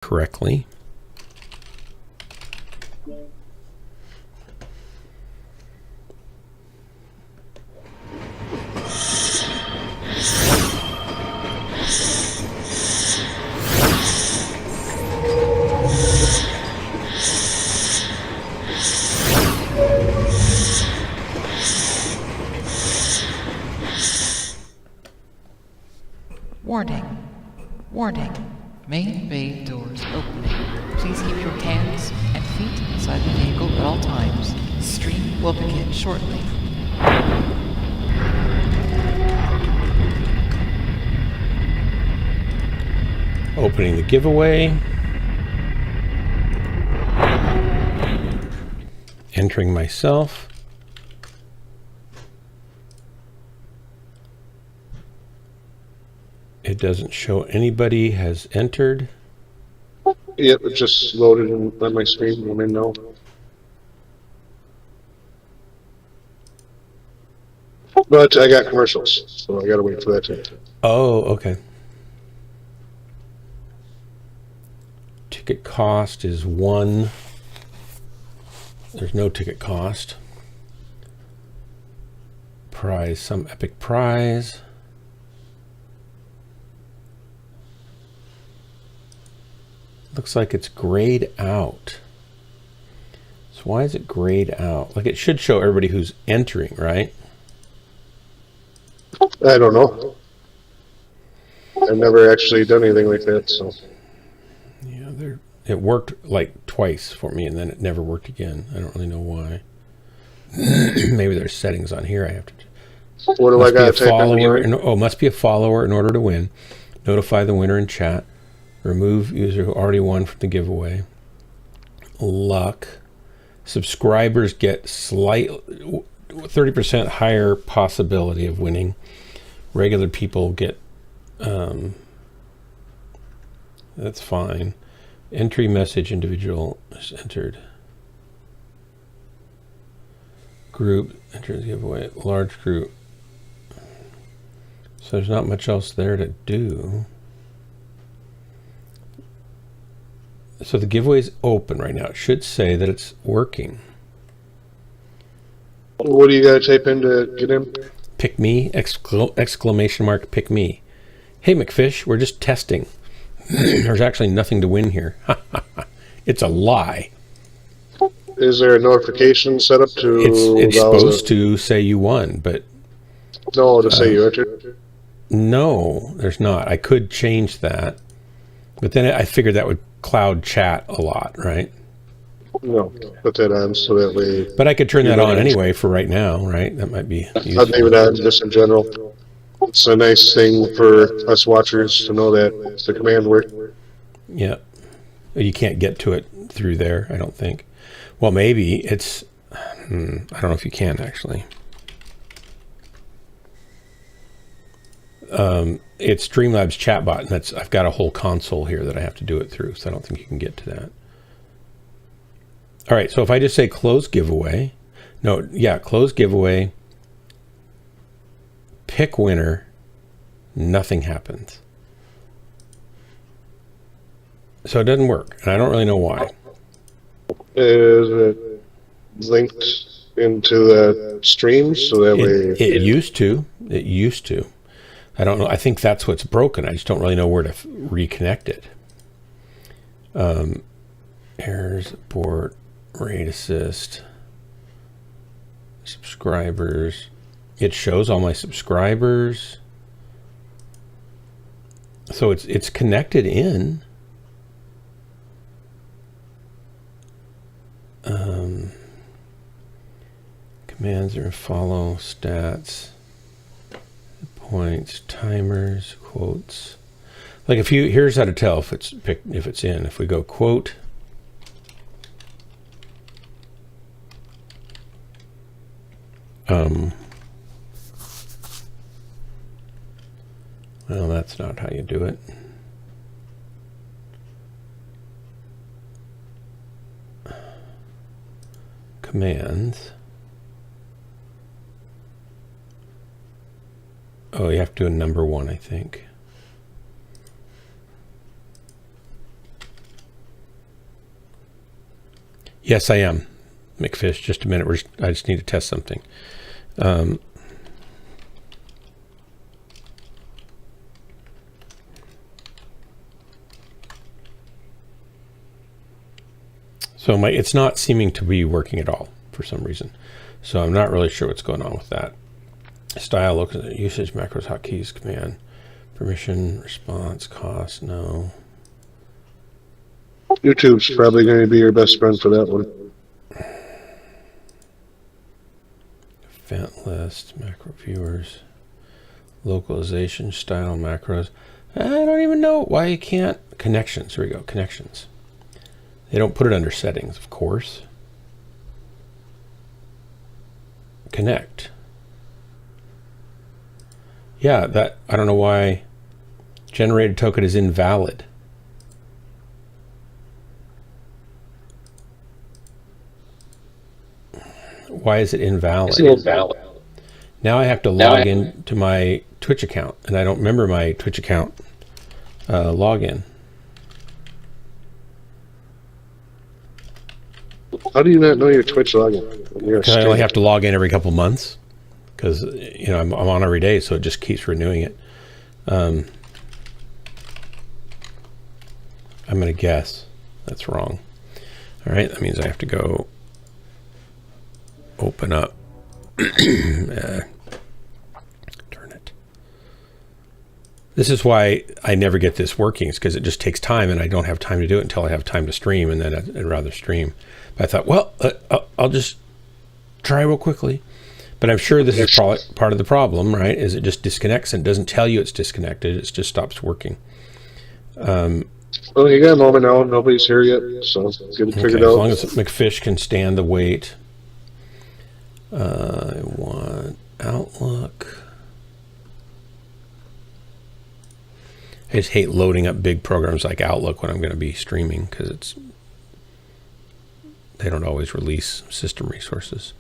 correctly. Warning. Warning. Main bay doors opening. Please keep your hands and feet inside the vehicle at all times. Stream will begin shortly. Opening the giveaway. Entering myself. It doesn't show anybody has entered. Yep, it just loaded on my screen. I'm in now. But I got commercials, so I gotta wait for that to. Oh, okay. Ticket cost is 1. There's no ticket cost. Prize, some epic prize. Looks like it's grayed out. So why is it grayed out? Like it should show everybody who's entering, right? I don't know. I've never actually done anything like that, so. Yeah, it worked like twice for me, and then it never worked again. I don't really know why. Maybe there's settings on here I have to. What do I got to type in? Must be a follower in order to win. Notify the winner in chat. Remove user who already won from the giveaway. Luck. Subscribers get 30% higher possibility of winning. Regular people get, that's fine. Entry message individual is entered. Group, enter the giveaway. Large group. So there's not much else there to do. So the giveaway is open right now. It should say that it's working. What do you got to type in to get in? Pick me, exclamation mark, pick me. Hey, McFish, we're just testing. There's actually nothing to win here. It's a lie. Is there a notification set up to... It's supposed to say you won, but... No, to say you entered? No, there's not. I could change that. But then I figured that would cloud chat a lot, right? No, put that on so that way... But I could turn that on anyway for right now, right? That might be useful. I'd leave it on just in general. It's a nice thing for us watchers to know that the command worked. Yeah. You can't get to it through there, I don't think. Well, maybe it's... I don't know if you can, actually. It's Streamlabs chatbot, and I've got a whole console here that I have to do it through, so I don't think you can get to that. All right, so if I just say close giveaway, close giveaway, pick winner, nothing happens. So it doesn't work, and I don't really know why. Is it linked into the stream so that way... It used to. It used to. I don't know. I think that's what's broken. I just don't really know where to reconnect it. Errors, abort, raid assist, subscribers. It shows all my subscribers. So it's connected in. Commands are follow, stats, points, timers, quotes. Like here's how to tell if it's in. If we go quote, well, that's not how you do it. Commands. Oh, you have to do a number 1, I think. Yes, I am, McFish. Just a minute. I just need to test something. So it's not seeming to be working at all for some reason. So I'm not really sure what's going on with that. Style, look at usage, macros, hotkeys, command, permission, response, cost, no. YouTube's probably going to be your best friend for that one. Event list, macro viewers, localization, style, macros. I don't even know why you can't. Connections, here we go, connections. They don't put it under settings, of course. Connect. Yeah, that, I don't know why generated token is invalid. Why is it invalid? It's invalid. Now I have to log in to my Twitch account, and I don't remember my Twitch account login. How do you not know your Twitch login? Because I only have to log in every couple months, because I'm on every day, so it just keeps renewing it. I'm going to guess that's wrong. All right, that means I have to go open up. Darn it. This is why I never get this working. It's because it just takes time, and I don't have time to do it until I have time to stream, and then I'd rather stream. But I thought, well, I'll just try real quickly. But I'm sure this is probably part of the problem, right? Is it just disconnects and doesn't tell you it's disconnected. It just stops working. Well, you got a moment now. Nobody's here yet, so get it figured out. As long as McFish can stand the wait. I want Outlook. I just hate loading up big programs like Outlook when I'm going to be streaming, because they don't always release system resources.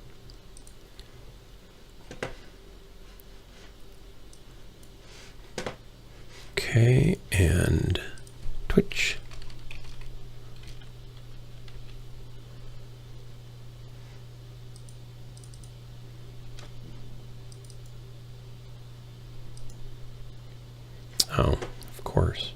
Okay, and Twitch. Oh, of course.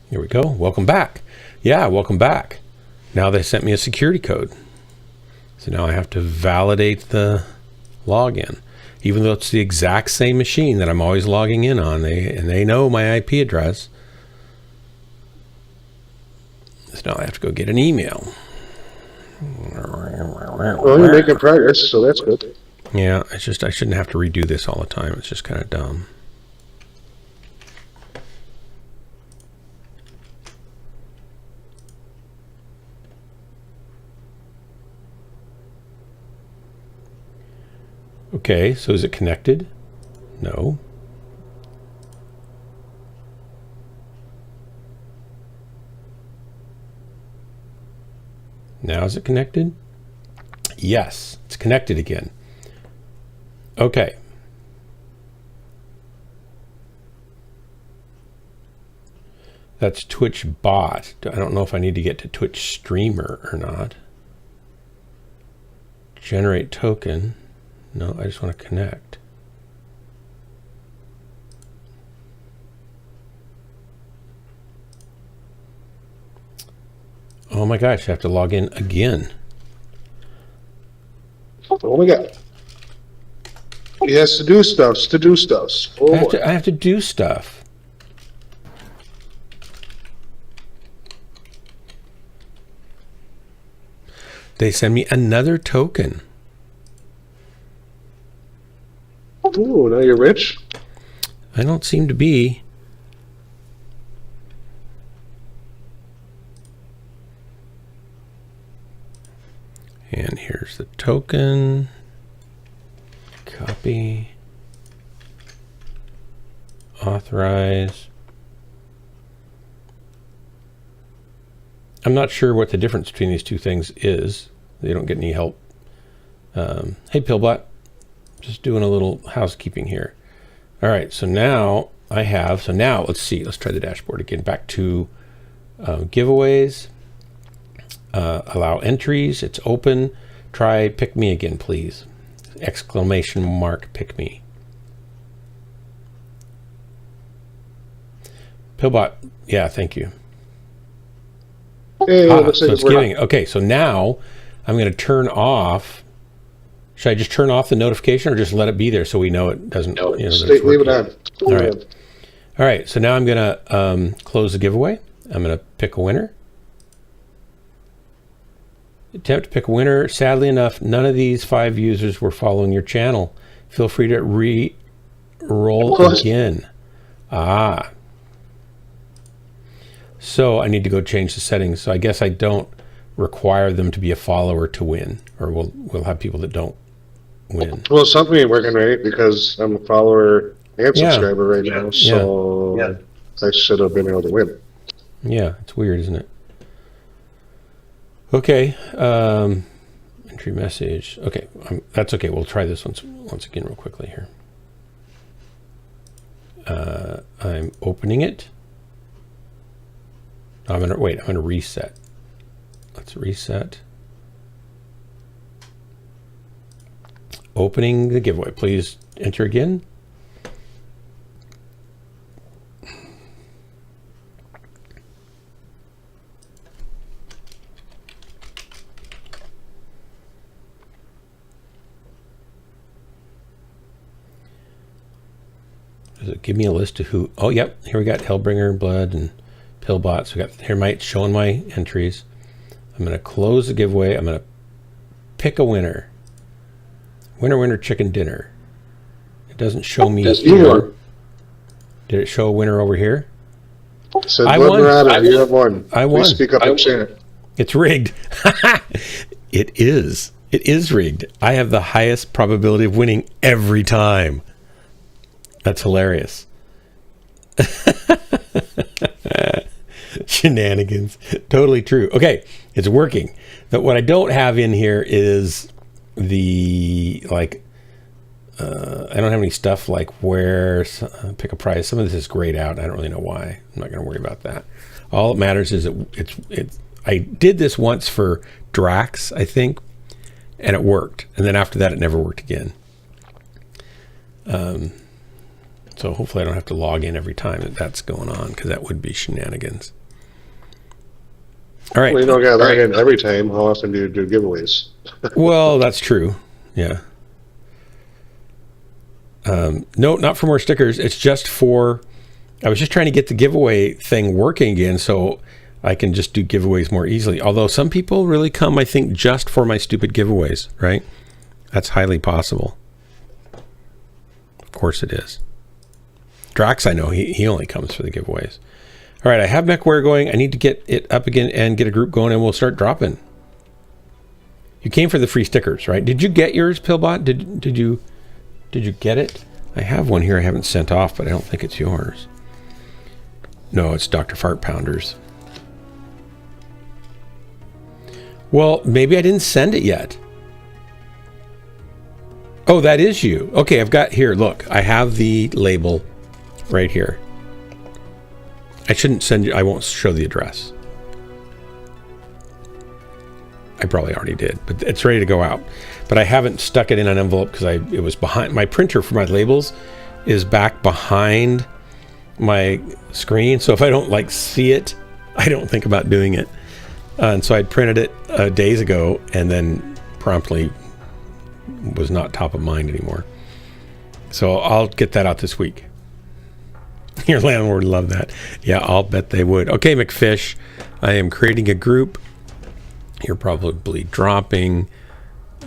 Here we go. Welcome back. Yeah, welcome back. Now they sent me a security code. So now I have to validate the login. Even though it's the exact same machine that I'm always logging in on, they know my IP address. So now I have to go get an email. Well, you're making progress, so that's good. Yeah, it's just I shouldn't have to redo this all the time. It's just kind of dumb. Okay, so is it connected? No. Now is it connected? Yes, it's connected again. Okay. That's Twitch bot. I don't know if I need to get to Twitch streamer or not. Generate token. No, I just want to connect. Oh my gosh, I have to log in again. Oh my God. He has to do stuff. Oh, I have to do stuff. They send me another token. Ooh, now you're rich? I don't seem to be. And here's the token. Copy. Authorize. I'm not sure what the difference between these two things is. They don't get any help. Hey, Pillbot. Just doing a little housekeeping here. All right, so now I have, so now let's see. Let's try the dashboard again. Back to giveaways. Allow entries. It's open. Try pick me again, please. Exclamation mark pick me. Pillbot, yeah, thank you. Hey, So it's giving. Okay, so now I'm going to turn off. Should I just turn off the notification or just let it be there so we know it doesn't? No, you know, leave it on. All right. All right. So now I'm going to close the giveaway. I'm going to pick a winner. Attempt to pick a winner. Sadly enough, none of these 5 users were following your channel. Feel free to re-roll again. So I need to go change the settings. So I guess I don't require them to be a follower to win, or we'll have people that don't win. Well, something ain't working right because I'm a follower and subscriber right now, so I should have been able to win. Yeah, it's weird, isn't it? Okay, entry message. Okay, that's okay. We'll try this once again real quickly here. I'm opening it. I'm gonna reset. Let's reset. Opening the giveaway. Please enter again. Does it give me a list of who? Oh, yep. Here we got Hellbringer, Blood, and Pillbots. We got here showing my entries. I'm going to close the giveaway. I'm going to pick a winner. Winner, chicken dinner. It doesn't show me here. Did it show a winner over here? Said I won. Marauder, you have won. I won. Please speak up and chant. It's rigged. It is. It is rigged. I have the highest probability of winning every time. That's hilarious. Shenanigans. Totally true. Okay, it's working. But what I don't have in here is the, like, I don't have any stuff like where, pick a prize. Some of this is grayed out. I don't really know why. I'm not going to worry about that. All that matters is it's I did this once for Drax, I think, and it worked. And then after that, it never worked again. So hopefully I don't have to log in every time that's going on, because that would be shenanigans. All right. Well, you don't got to log in every time. How often do you do giveaways? Well, that's true. Yeah. No, not for more stickers. It's just for, I was just trying to get the giveaway thing working again so I can just do giveaways more easily. Although some people really come, I think, just for my stupid giveaways, right? That's highly possible. Of course it is. Drax, I know, he only comes for the giveaways. All right, I have Mechwarrior going. I need to get it up again and get a group going, and we'll start dropping. You came for the free stickers, right? Did you get yours, Pillbot? Did you get it? I have one here I haven't sent off, but I don't think it's yours. No, it's Dr. Fart Pounder's. Well, maybe I didn't send it yet. Oh, that is you. Okay, I've got here. Look, I have the label right here. I shouldn't send you. I won't show the address. I probably already did, but it's ready to go out. But I haven't stuck it in an envelope because it was behind. My printer for my labels is back behind my screen. So if I don't like see it, I don't think about doing it. And so I printed it days ago and then promptly was not top of mind anymore. So I'll get that out this week. Your landlord would love that. Yeah, I'll bet they would. Okay, McFish, I am creating a group. You're probably dropping.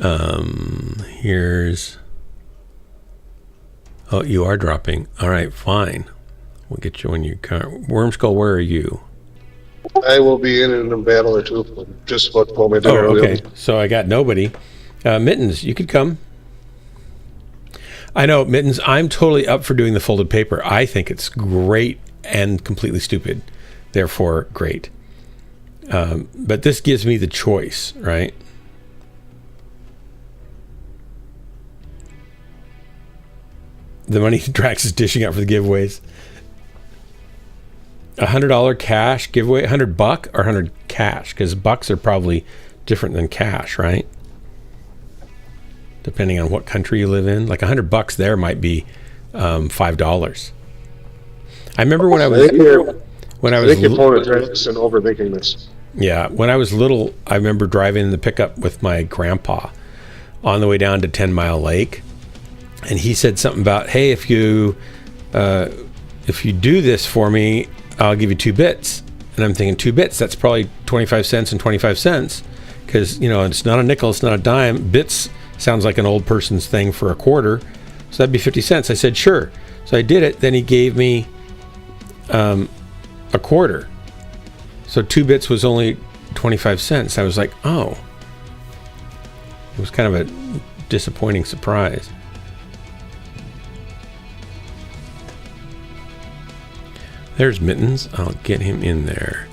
Here's. Oh, you are dropping. All right, fine. We'll get you when you come. Wormskull, where are you? I will be in a battle or two. Just about to pull my dinner. Oh, okay. So I got nobody. Mittens, you could come. I know, Mittens, I'm totally up for doing the folded paper. I think it's great and completely stupid. Therefore, great. But this gives me the choice, right? The money Drax is dishing out for the giveaways. $100 cash giveaway, $100 or 100 cash? Because bucks are probably different than cash, right? Depending on what country you live in. Like $100 there might be $5. I remember when I was your phone address and overthinking this. Yeah, when I was little, I remember driving in the pickup with my grandpa on the way down to 10 Mile Lake, and he said something about, hey, if you do this for me, I'll give you 2 bits. And I'm thinking 2 bits, that's probably 25 cents and 25 cents, because it's not a nickel, it's not a dime. Bits sounds like an old person's thing for a quarter, so that'd be 50 cents. I said sure, so I did it. Then he gave me a quarter, so 2 bits was only 25 cents. I was like, oh, it was kind of a disappointing surprise. There's Mittens. I'll get him in there.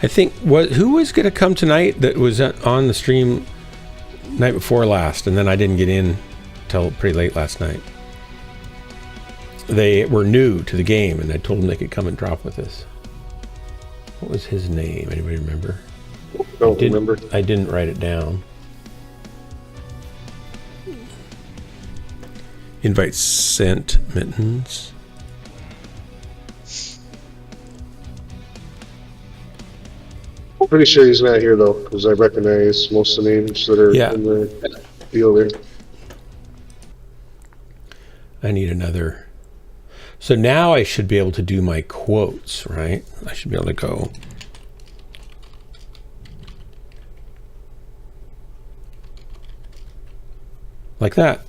I think who was going to come tonight that was on the stream night before last, and then I didn't get in till pretty late last night. They were new to the game, and I told them they could come and drop with us. What was his name? Anybody remember? Don't remember. I didn't write it down. Invite sent, Mittens. I'm pretty sure he's not here though, because I recognize most of the names that are in the deal there. I need another. So now I should be able to do my quotes, right? I should be able to go. Like that.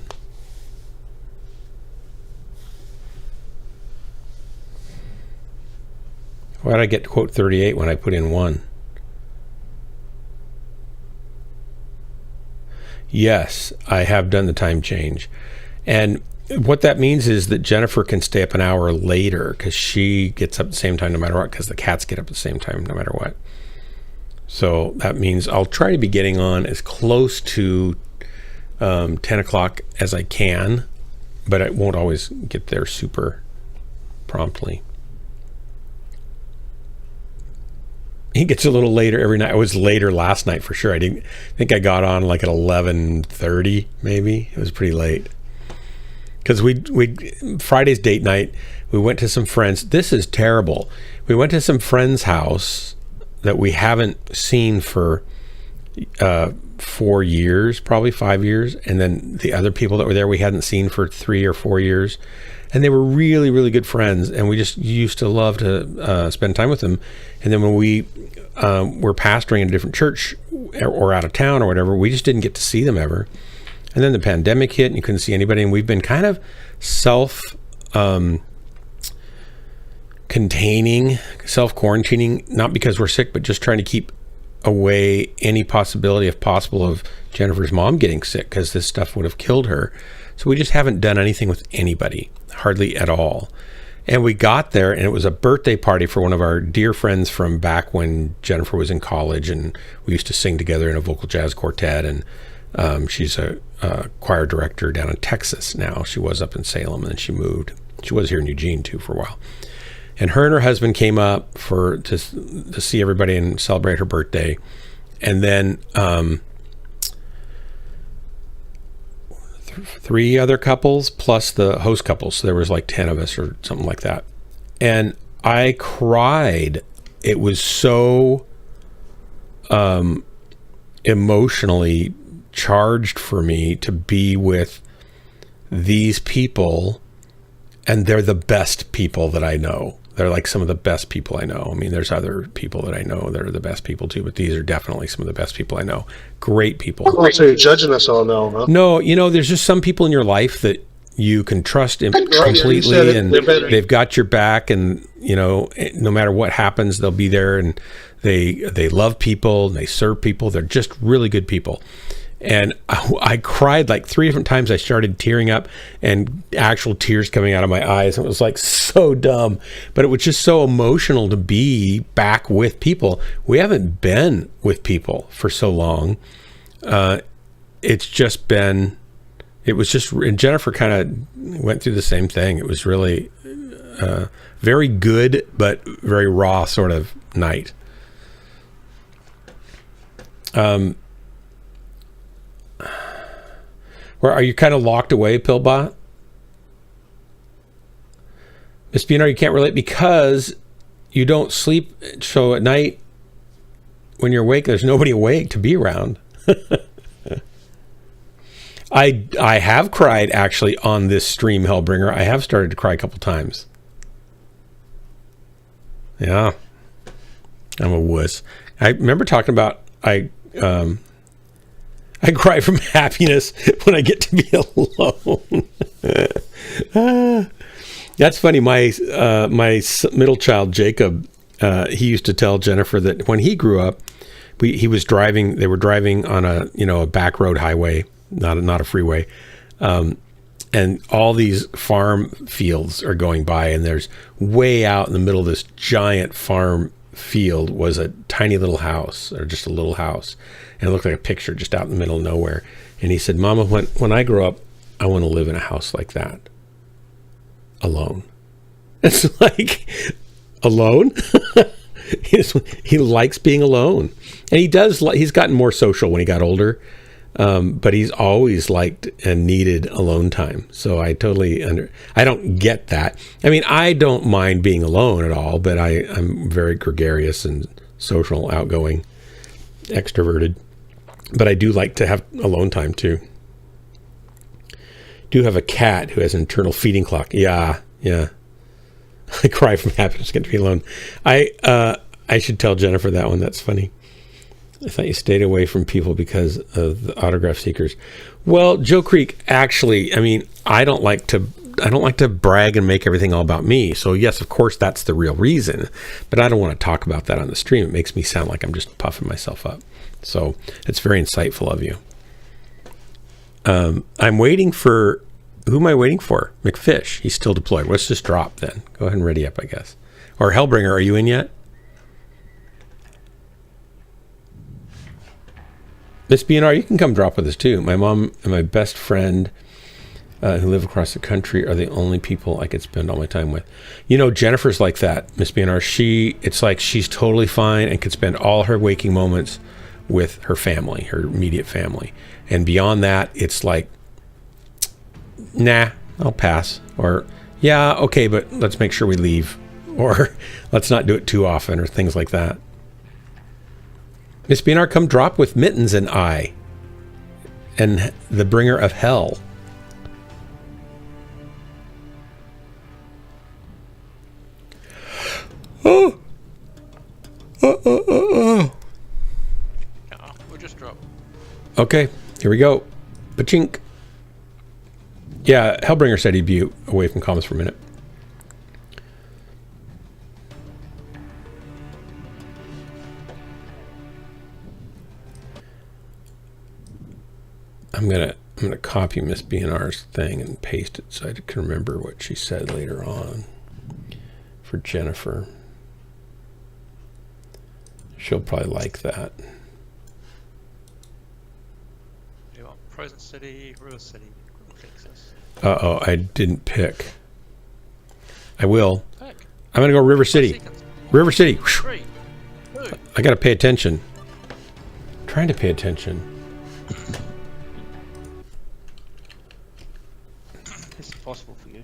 Why did I get quote 38 when I put in 1? Yes, I have done the time change. And what that means is that Jennifer can stay up an hour later because she gets up at the same time no matter what, because the cats get up at the same time no matter what. So that means I'll try to be getting on as close to 10 o'clock as I can, but I won't always get there super promptly. He gets a little later every night. I was later last night for sure. I think I got on like at 11:30 maybe. It was pretty late. Because Friday's date night, we went to some friends. This is terrible. We went to some friend's house that we haven't seen for 4 years, probably 5 years. And then the other people that were there we hadn't seen for 3 or 4 years. And they were really, really good friends. And we just used to love to spend time with them. And then when we were pastoring in a different church or out of town or whatever, we just didn't get to see them ever. And then the pandemic hit and you couldn't see anybody. And we've been kind of self-containing, self-quarantining, not because we're sick, but just trying to keep away any possibility, if possible, of Jennifer's mom getting sick, because this stuff would have killed her. So we just haven't done anything with anybody, hardly at all. And we got there and it was a birthday party for one of our dear friends from back when Jennifer was in college, and we used to sing together in a vocal jazz quartet. And she's a choir director down in Texas now. She was up in Salem and then she moved. She was here in Eugene too for a while. And her and her husband came up to see everybody and celebrate her birthday. And then 3 other couples plus the host couples. So there was like 10 of us or something like that. And I cried. It was so emotionally charged for me to be with these people, and they're the best people that I know. They're like some of the best people I know. I mean, there's other people that I know that are the best people too, but these are definitely some of the best people I know. Great people. Oh, so you're judging us all now, huh? No, there's just some people in your life that you can trust completely, and they've got your back, and no matter what happens, they'll be there, and they love people and they serve people. They're just really good people. And I cried like 3 different times. I started tearing up and actual tears coming out of my eyes. It was like so dumb, but it was just so emotional to be back with people. We haven't been with people for so long. It's just been, it was just, and Jennifer kind of went through the same thing. It was really very good, but very raw sort of night. Where are you kind of locked away, Pillbot? Miss Bienar, you can't relate because you don't sleep. So at night, when you're awake, there's nobody awake to be around. I have cried actually on this stream, Hellbringer. I have started to cry a couple times. Yeah, I'm a wuss. I remember talking about I cry from happiness when I get to be alone. That's funny. My middle child Jacob, he used to tell Jennifer that when he grew up, he was driving. They were driving on a back road highway, not a freeway, and all these farm fields are going by, and there's way out in the middle of this giant farm field was a tiny little house, or just a little house, and it looked like a picture just out in the middle of nowhere. And he said, Mama, when I grow up, I want to live in a house like that, alone. It's like, alone? He likes being alone, and he's gotten more social when he got older, but he's always liked and needed alone time. So I totally I don't get that. I mean, I don't mind being alone at all, but I'm very gregarious and social, outgoing, extroverted, but I do like to have alone time too. Do have a cat who has an internal feeding clock. Yeah. I cry from happiness to get to be alone. I should tell Jennifer that one. That's funny. I thought you stayed away from people because of the autograph seekers. Well, Joe Creek, actually, I mean, I don't like to brag and make everything all about me. So yes, of course, that's the real reason. But I don't want to talk about that on the stream. It makes me sound like I'm just puffing myself up. So it's very insightful of you. I'm waiting for, who am I waiting for? McFish. He's still deployed. Let's just drop then. Go ahead and ready up, I guess. Or Hellbringer, are you in yet? Miss BNR, you can come drop with us too. My mom and my best friend who live across the country are the only people I could spend all my time with. You know, Jennifer's like that, Miss BNR. It's like she's totally fine and could spend all her waking moments with her family, her immediate family. And beyond that, it's like, nah, I'll pass. Or, yeah, okay, but let's make sure we leave. Or let's not do it too often, or things like that. Miss BNR, come drop with Mittens and I, and the bringer of hell. Oh. We'll just drop. Okay, here we go. Pachink. Yeah, Hellbringer said he'd be away from comments for a minute. I'm gonna copy Miss BNR's thing and paste it so I can remember what she said later on for Jennifer. She'll probably like that. You want Frozen City, Real City, Texas. Uh-oh, I didn't pick. I will. Pick. I'm gonna go River City. River City. 3, 2. I gotta pay attention. I'm trying to pay attention. This is possible for you.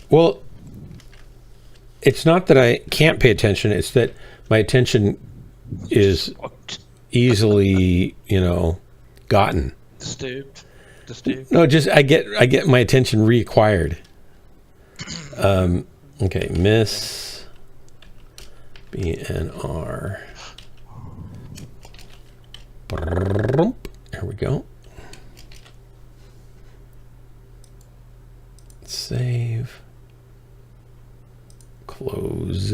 Well, it's not that I can't pay attention, it's that my attention is easily, gotten. Disturbed. No, just I get my attention reacquired. Okay, Miss BNR. There we go. Save. Close.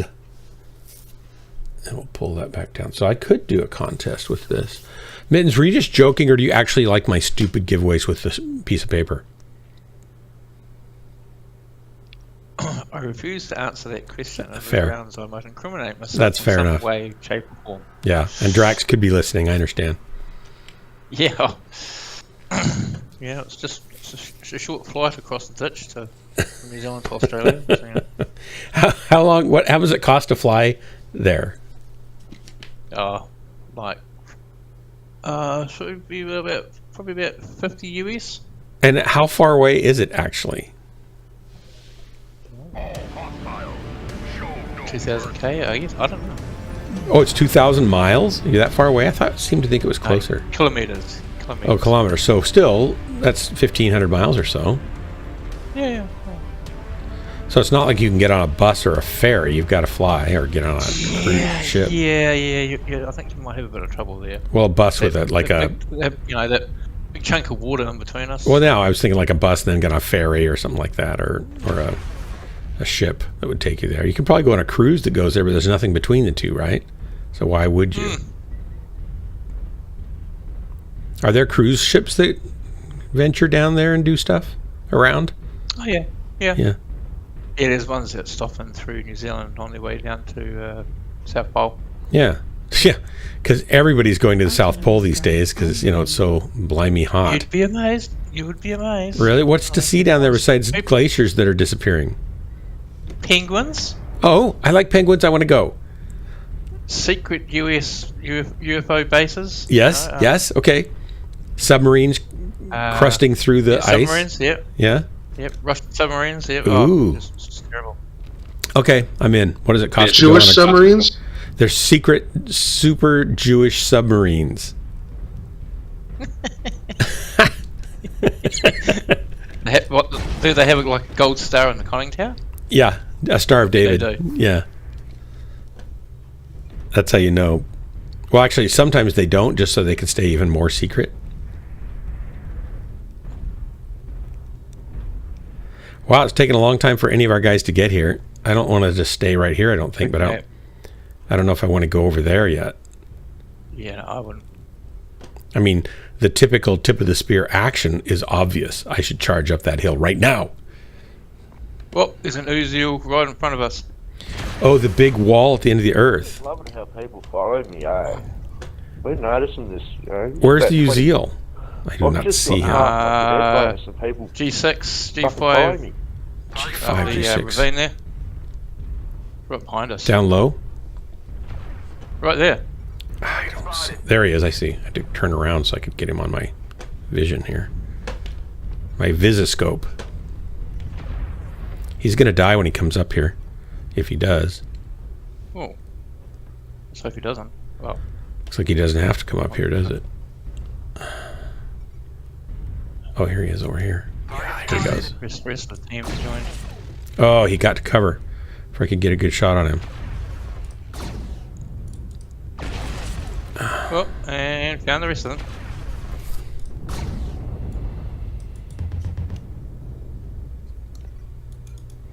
And we'll pull that back down. So I could do a contest with this. Mittens, were you just joking, or do you actually like my stupid giveaways with this piece of paper? I refuse to answer that question on Fair. the grounds I might incriminate myself That's in fair some enough. way, shape, or form. Yeah, and Drax could be listening. I understand. Yeah. Yeah, it's a short flight across the ditch from New Zealand to Australia. So, yeah. How long? How does it cost to fly there? Like, so it'd be probably about 50 US. And how far away is it actually? 2,000 I guess. I don't know. Oh, it's 2,000 miles? You're that far away? I seemed to think it was closer. Kilometers. Oh, kilometers. So still, that's 1,500 miles or so. Yeah. So it's not like you can get on a bus or a ferry. You've got to fly or get on a cruise ship. Yeah. I think you might have a bit of trouble there. Well, a bus with it, like a... that big chunk of water in between us. Well, now I was thinking like a bus, then get on a ferry or something like that, or a ship that would take you there. You could probably go on a cruise that goes there, but there's nothing between the two, right? So why would you? Are there cruise ships that venture down there and do stuff around? Oh, yeah. Yeah. Yeah, there's ones that stop in through New Zealand on their way down to South Pole. Yeah. Yeah. Because everybody's going to the South Pole these days because, it's so blimey hot. You'd be amazed. You would be amazed. Really? What's to see down there besides glaciers that are disappearing? Penguins. Oh, I like penguins. I want to go. Secret US UFO bases. Yes. Yes. Okay. Submarines crusting through the ice. Submarines, yep. Yeah. Yep. Russian submarines, yep. Ooh. Just terrible. Okay, I'm in. What does it cost? to go Jewish on a- submarines? They're secret, super Jewish submarines. Do they have like a gold star in the conning tower? Yeah, a Star of David. They do. Yeah. That's how you know. Well, actually, sometimes they don't, just so they can stay even more secret. Wow, it's taken a long time for any of our guys to get here. I don't want to just stay right here, I don't think, but I don't know if I want to go over there yet. Yeah, no, I wouldn't. I mean, the typical tip of the spear action is obvious. I should charge up that hill right now. Well, there's an Uziel right in front of us. Oh, the big wall at the end of the earth. Loving how people follow me, we're noticing this, Where's about the 20 Uziel? I do not see him. some people G6, fucking follow G5, me. G5, the G6. ravine there. Right behind us. Down low? Right there. I don't see. There he is, I see. I had to turn around so I could get him on my vision here. My visiscope. He's going to die when he comes up here. If he does. Oh. Let's hope he doesn't. Well, Looks like he doesn't have to come up here, does it? Oh, here he is over here. Yeah, here he goes. rest of the team has joined. Oh, he got to cover before I could get a good shot on him. Oh, and found the rest of them.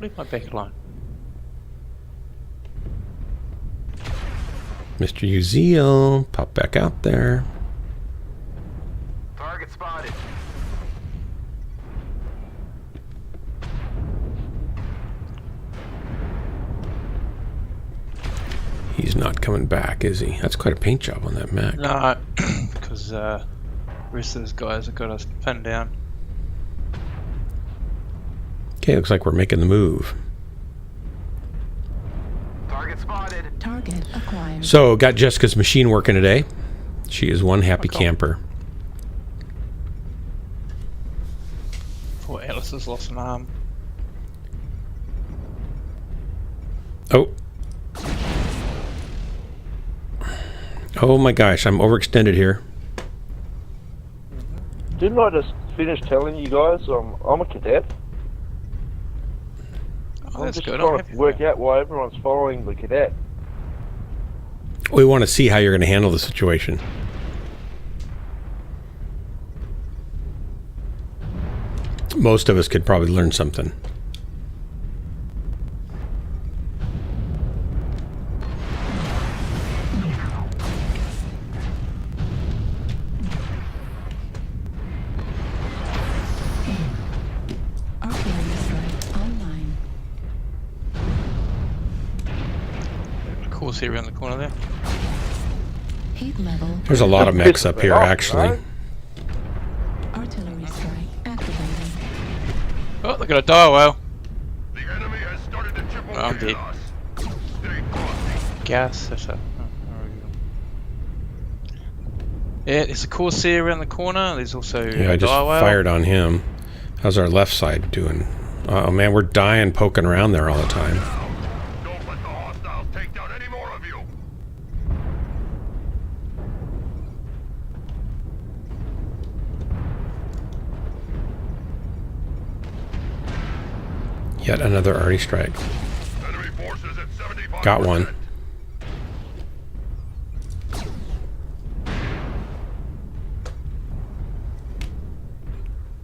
Leave my back alone. Mr. Uziel, pop back out there. Target spotted. He's not coming back, is he? That's quite a paint job on that Mech. No, because the rest of those guys have got us pinned down. Okay, looks like we're making the move. Target spotted. Target acquired. So, got Jessica's machine working today. She is one happy camper. Poor Alice has lost an arm. Oh. Oh my gosh, I'm overextended here. Didn't I just finish telling you guys I'm a cadet? Oh, I'm that's just good. trying I'm to happy work for you. out why everyone's following the cadet. We want to see how you're going to handle the situation. Most of us could probably learn something. course here around the corner there. Heat level. There's a lot of mechs up here, Oh, actually. right. Artillery strike activated. Oh, they got a dire whale. The enemy has started to chip Oh, I'm away dead. at us. Stay cautious. Gas hitter. Yeah, there's a Corsair around the corner. There's also Yeah, I a just dire whale. fired on him. How's our left side doing? Oh man, we're dying poking around there all the time. Don't let the hostiles take down any more of you. Yet another arty strike. Enemy forces at 75%. Got one.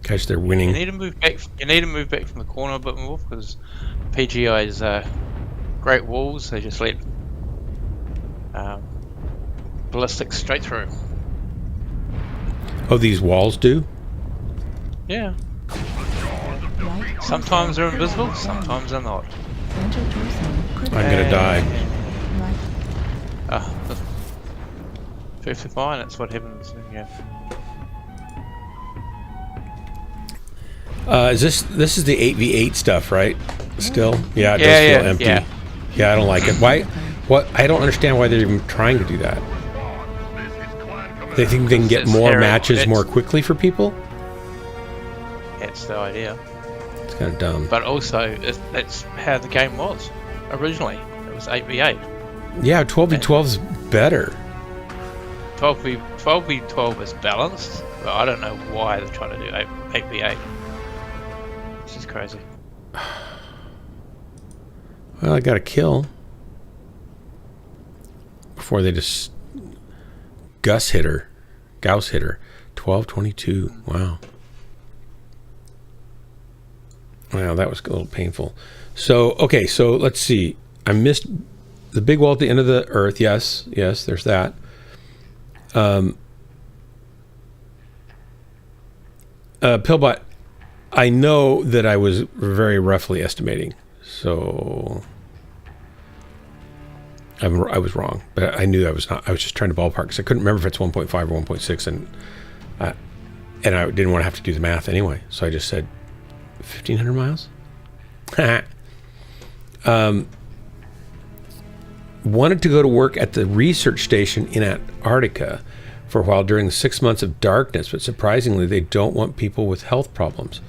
Guys, they're You winning. need to move back. You need to move back from the corner a bit more because PGI's great walls. They just let ballistics straight through. Oh, these walls do? Yeah. Right. Sometimes they're invisible. Sometimes they're not. Center torso. Critical. I'm gonna die. Right. Ah, perfectly fine. That's what happens. Yeah. Is this is the 8v8 stuff, right? Still? Yeah, it Yeah, does feel yeah, empty. yeah. Yeah, I don't like it. Why? What? I don't understand why they're even trying to do that. This is Clan Commander. They think they can get It's more Harry. matches It's- more quickly for people? That's the idea. It's kind of dumb. But also, that's how the game was originally. It was 8v8. Yeah, 12v12 is better. 12v12 is balanced, but I don't know why they're trying to do 8v8. This is crazy. Well, I got a kill before they just Gauss hit her. 12-22. Wow. Wow, that was a little painful. So, okay, so let's see. I missed the big wall at the end of the earth. Yes, there's that. Pillbot, I know that I was very roughly estimating, so I was wrong, but I knew I was not. I was just trying to ballpark because I couldn't remember if it's 1.5 or 1.6, and I didn't want to have to do the math anyway, so I just said 1,500 miles. Wanted to go to work at the research station in Antarctica for a while during the 6 months of darkness, but surprisingly, they don't want people with health problems.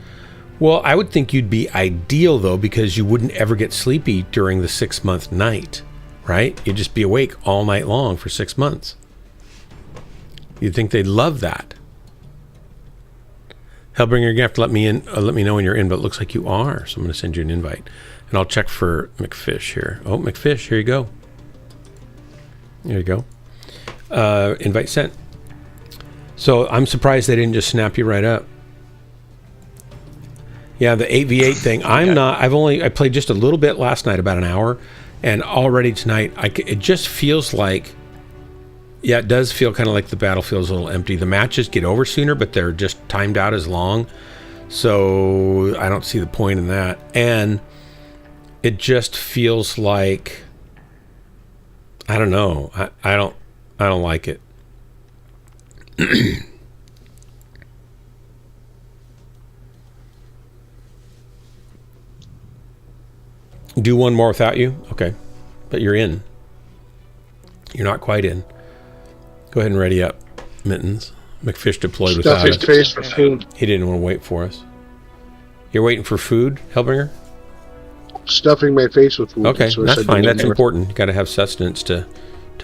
Well, I would think you'd be ideal, though, because you wouldn't ever get sleepy during the 6-month night, right? You'd just be awake all night long for 6 months. You'd think they'd love that. Hellbringer, you're gonna have to let me know when you're in, but it looks like you are, so I'm gonna send you an invite. And I'll check for McFish here. Oh, McFish, here you go. There you go. Invite sent. So I'm surprised they didn't just snap you right up. Yeah, the 8v8 thing. I played just a little bit last night, about an hour, and already tonight, it just feels like, yeah, it does feel kind of like the battlefield's a little empty. The matches get over sooner, but they're just timed out as long. So I don't see the point in that. And it just feels like, I don't know. I don't like it. Do one more without you? Okay. But you're in. You're not quite in. Go ahead and ready up, Mittens. McFish deployed Stuff without his us. face for food. He didn't want to wait for us. You're waiting for food, Hellbringer? Stuffing my face with food. Okay, So I that's said fine. no That's more. important. You got to have sustenance to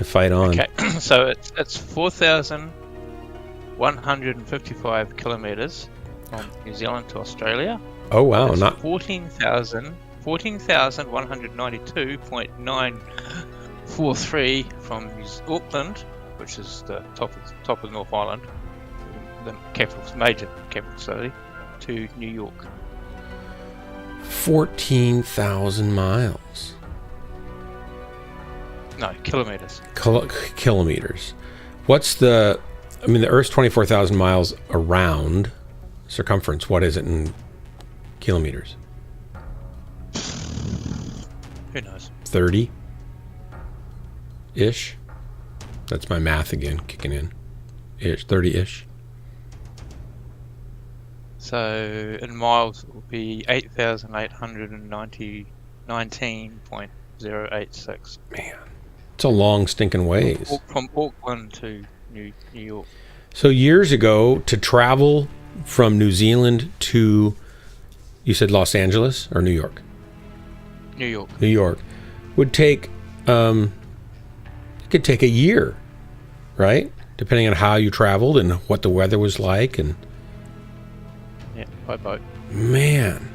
fight on. Okay, so it's 4,155 kilometers from New Zealand to Australia. Oh wow, It's not 14,192.943 from Auckland, which is the top of North Island, the major capital city, to New York. 14,000 miles. No, kilometers. Kilometers. What's the Earth's 24,000 miles around circumference. What is it in kilometers? Who knows? 30? 30-ish. That's my math again, kicking in. 30-ish. So in miles it will be 8,819.086. Man, it's a long stinking ways. From Auckland to New York. So years ago, to travel from New Zealand to, you said Los Angeles or New York? New York. New York would take, it could take a year, right? Depending on how you traveled and what the weather was like. And Yeah, by boat. man,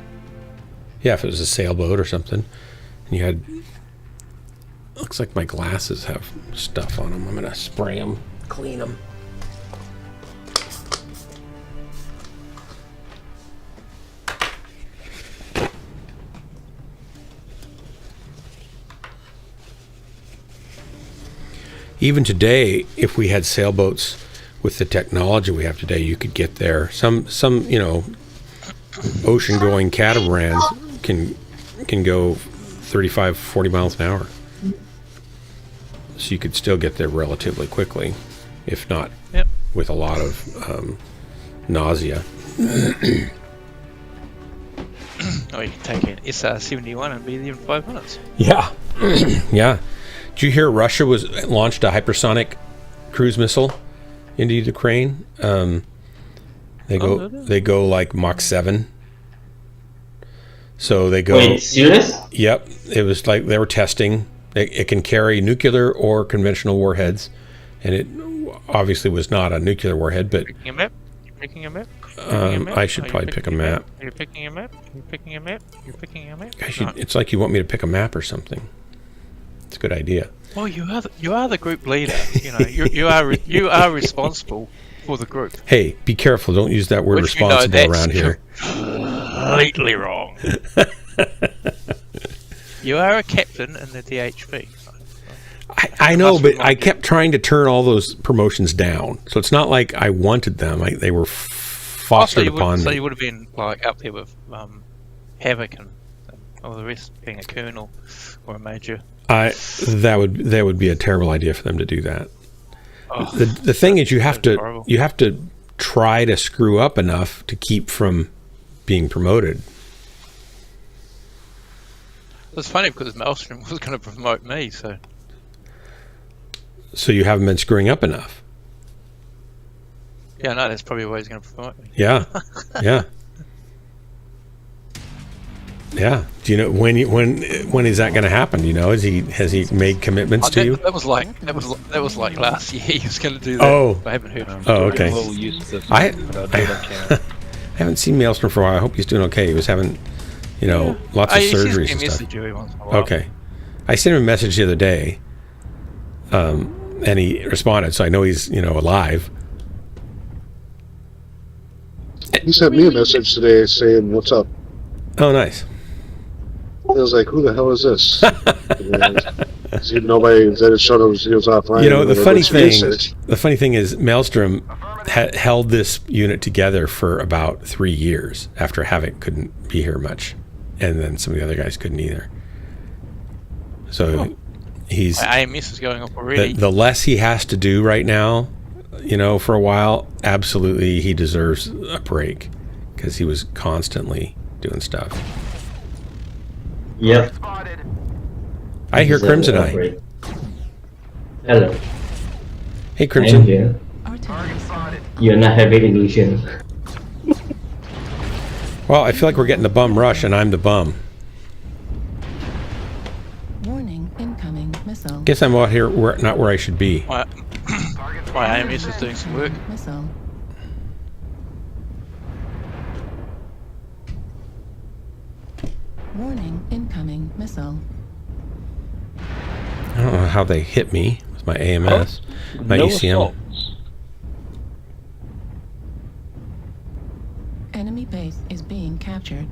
yeah, if it was a sailboat or something, and you had, looks like my glasses have stuff on them. I'm gonna spray them, clean them. Even today, if we had sailboats with the technology we have today, you could get there. Some ocean-going catamarans can go 35, 40 miles an hour. So you could still get there relatively quickly, if not with a lot of nausea. Oh, you can take an SR-71 and be there in 5 minutes. Yeah. Yeah. Did you hear Russia launched a hypersonic cruise missile into Ukraine? They go like Mach 7. So they go. Wait, serious? Yep. It was like they were testing. It can carry nuclear or conventional warheads, and it obviously was not a nuclear warhead. But Picking a map? You're picking a map? I should probably pick a map. You're picking a map? You're picking a map? You're picking a map? It's like you want me to pick a map or something. It's a good idea. Well, you are the group leader. You know, you are responsible for the group. Hey, be careful! Don't use that word Which, you know, responsible that's around here. Completely wrong. You are a captain in the DHV. I know, but I kept trying to turn all those promotions down. So it's not like I wanted them. They were fostered upon me. So you would have been like up there with Havoc and all the rest, being a colonel or a major. That would be a terrible idea for them to do that. Oh, the thing is, you have horrible. to try to screw up enough to keep from being promoted. It's funny because Maelstrom was going to promote me, so you haven't been screwing up enough. yeah, no, that's probably why he's going to promote me. Yeah, yeah, yeah. Do you know when is that going to happen? Do you know, has he made commitments to you? That was like last year. He was going to do that. Oh, I haven't heard. Oh, okay. I I haven't seen Maelstrom for a while. I hope he's doing okay. He was having, lots of surgeries and stuff. Okay, I sent him a message the other day, and he responded, so I know he's alive. He sent me a message today saying, "What's up?" Oh, nice. I was like, "Who the hell is this?" Nobody. Then it showed he was offline. The funny thing is, Maelstrom held this unit together for about 3 years after Havoc couldn't be here much, and then some of the other guys couldn't either. So he's My AMS is going up already. the less he has to do right now, for a while. Absolutely, he deserves a break because he was constantly doing stuff. Yep. I hear Crimson Eye. Hello. Hey, I'm Crimson. here. Artillery strike. You're not having illusion. Well, I feel like we're getting the bum rush, and I'm the bum. Warning, incoming missile. Guess I'm out here, not where I should be. My AMS is doing some work. Missile. Warning, incoming missile. I don't know how they hit me with my AMS, my no ECM. assaults. Enemy base is being captured.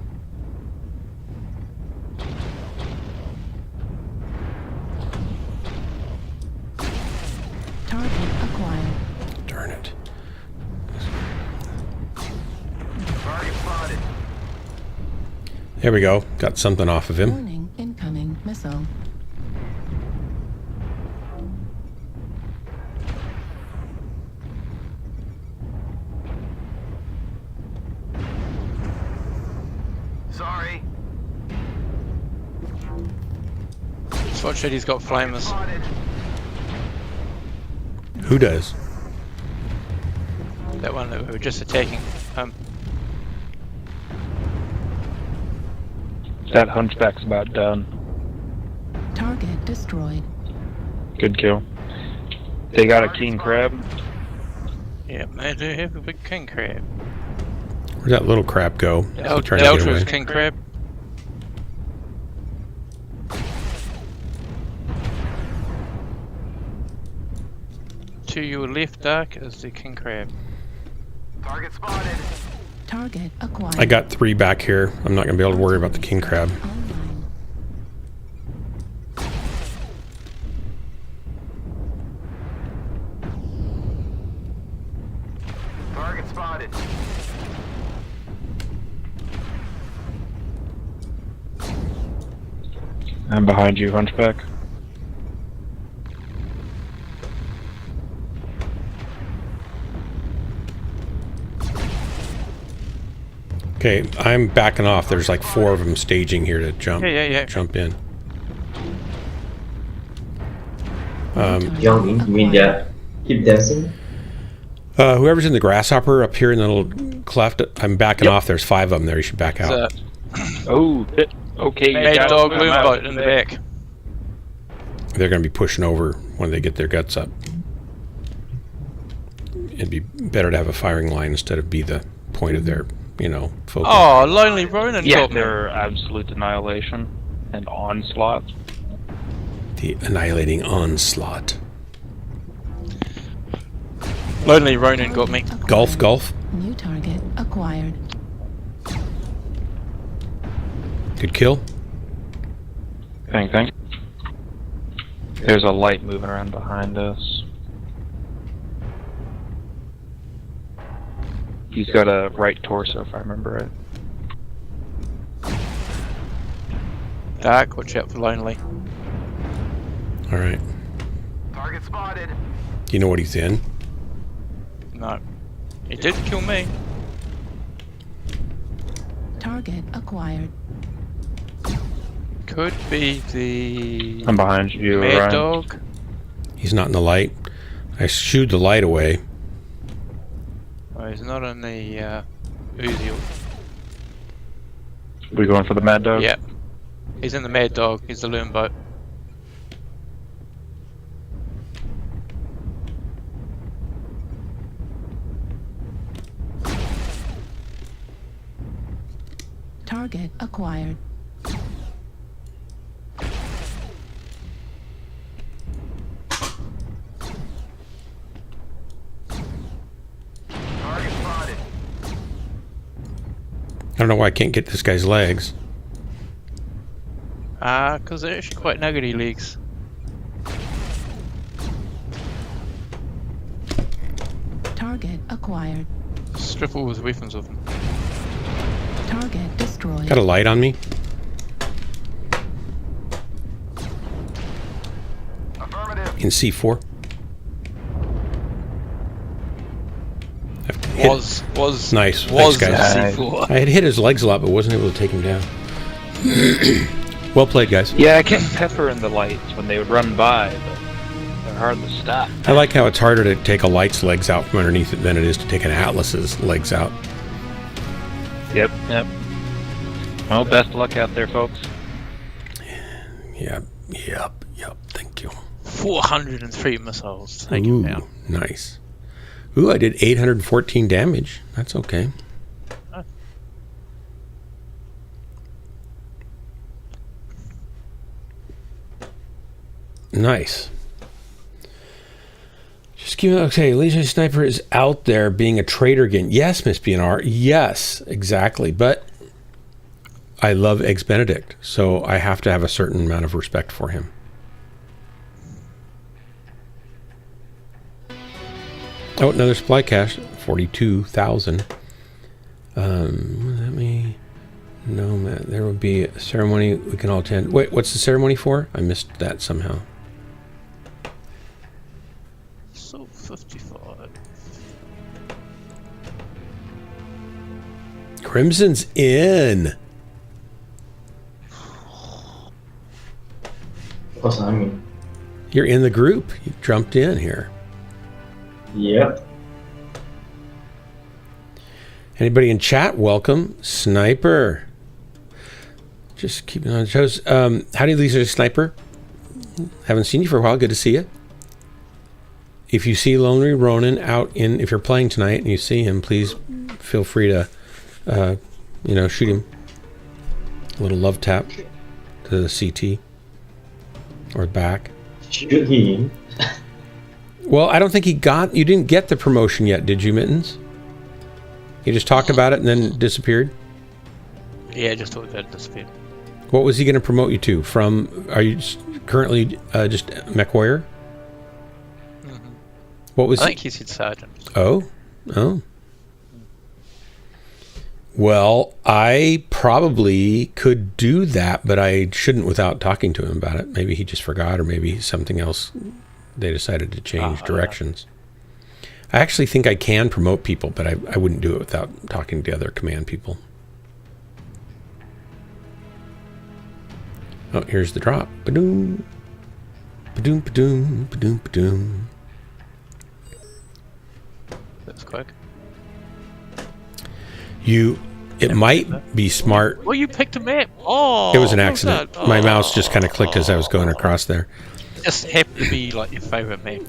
Target acquired. Darn it. There we go. Got something off of him. Warning, incoming missile. Watch it, he's got flamers. Who does? That one that we were just attacking. That hunchback's about done. Target destroyed. Good kill. They got a king crab. Yeah, they do have a big king crab. Where'd that little crab go? Trying to get Ultra's away. king crab. To your left, Dark, is the king crab. Target spotted. Target acquired. I got 3 back here. I'm not going to be able to worry about the king crab. Online. Target spotted. I'm behind you, hunchback. Okay, I'm backing off. There's like 4 of them staging here to jump. Yeah. Jump in. Jump in, you mean that? Keep dancing? Whoever's in the grasshopper up here in the little cleft, I'm backing off. There's 5 of them there. You should back out. Oh, okay. Mad got dog it. loom boat in the back. They're going to be pushing over when they get their guts up. It'd be better to have a firing line instead of be the point of their, focus. Oh, Lonely Ronin Yeah, got me. they're absolute annihilation and onslaught. The annihilating onslaught. Lonely Ronin got me. Golf. New target acquired. Good kill. Thank. There's a light moving around behind us. He's got a right torso, if I remember right. Dark, watch out for Lonely. All right. Target spotted. Do you know what he's in? No. He did kill me. Target acquired. Could be the I'm behind you, Mad Ryan. Dog. He's not in the light. I shooed the light away. Oh, he's not in the Uzi. We going for the Mad Dog? Yeah. He's in the Mad Dog. He's the loom boat. Target acquired. Target spotted. I don't know why I can't get this guy's legs. Because they're actually quite nuggety legs. Target acquired. Strip all his weapons with them. Target destroyed. Got a light on me. Affirmative. In C4. I've hit- Was Nice. was Thanks, guys. C4. I had hit his legs a lot, but wasn't able to take him down. Well played, guys. Yeah, I kept peppering the lights when they would run by, but they're hard to stop. I like how it's harder to take a light's legs out from underneath it than it is to take an Atlas's legs out. Yep. Well, best of luck out there, folks. Yep. Thank you. 403 missiles. Thank you, man. Nice. Ooh, I did 814 damage. That's okay. Oh. Nice. Just give me, okay, Legion Sniper is out there being a traitor again. Yes, Miss BNR. Yes, exactly. But I love Eggs Benedict, so I have to have a certain amount of respect for him. Oh, another supply cache, 42,000. Let me... No, man, there will be a ceremony we can all attend. Wait, what's the ceremony for? I missed that somehow. So 55. What's I mean? You're in the group. You jumped in here. Yep. Anybody in chat? Welcome. Sniper. Just keeping on the toes. Howdy, Lisa Sniper. Haven't seen you for a while. Good to see you. If you see Lonely Ronin out in, if you're playing tonight and you see him, please feel free to, shoot him. A little love tap to the CT or back. Shoot him. Well, I don't think you didn't get the promotion yet, did you, Mittens? You just talked about it and then disappeared? Yeah, just thought that disappeared. What was he going to promote you to? Are you currently just Mechwarrior? What was I think he said sergeant. Oh. Well, I probably could do that, but I shouldn't without talking to him about it. Maybe he just forgot, or maybe something else. They decided to change directions. I actually think I can promote people, but I wouldn't do it without talking to other command people. Oh, here's the drop. Ba-doom. Ba-doom, ba-doom, ba-doom, ba-doom. That's quick. It might be smart. Well, you picked a map. Oh, It was an accident. My mouse just kind of clicked as I was going across there. Just happened to be like your favorite map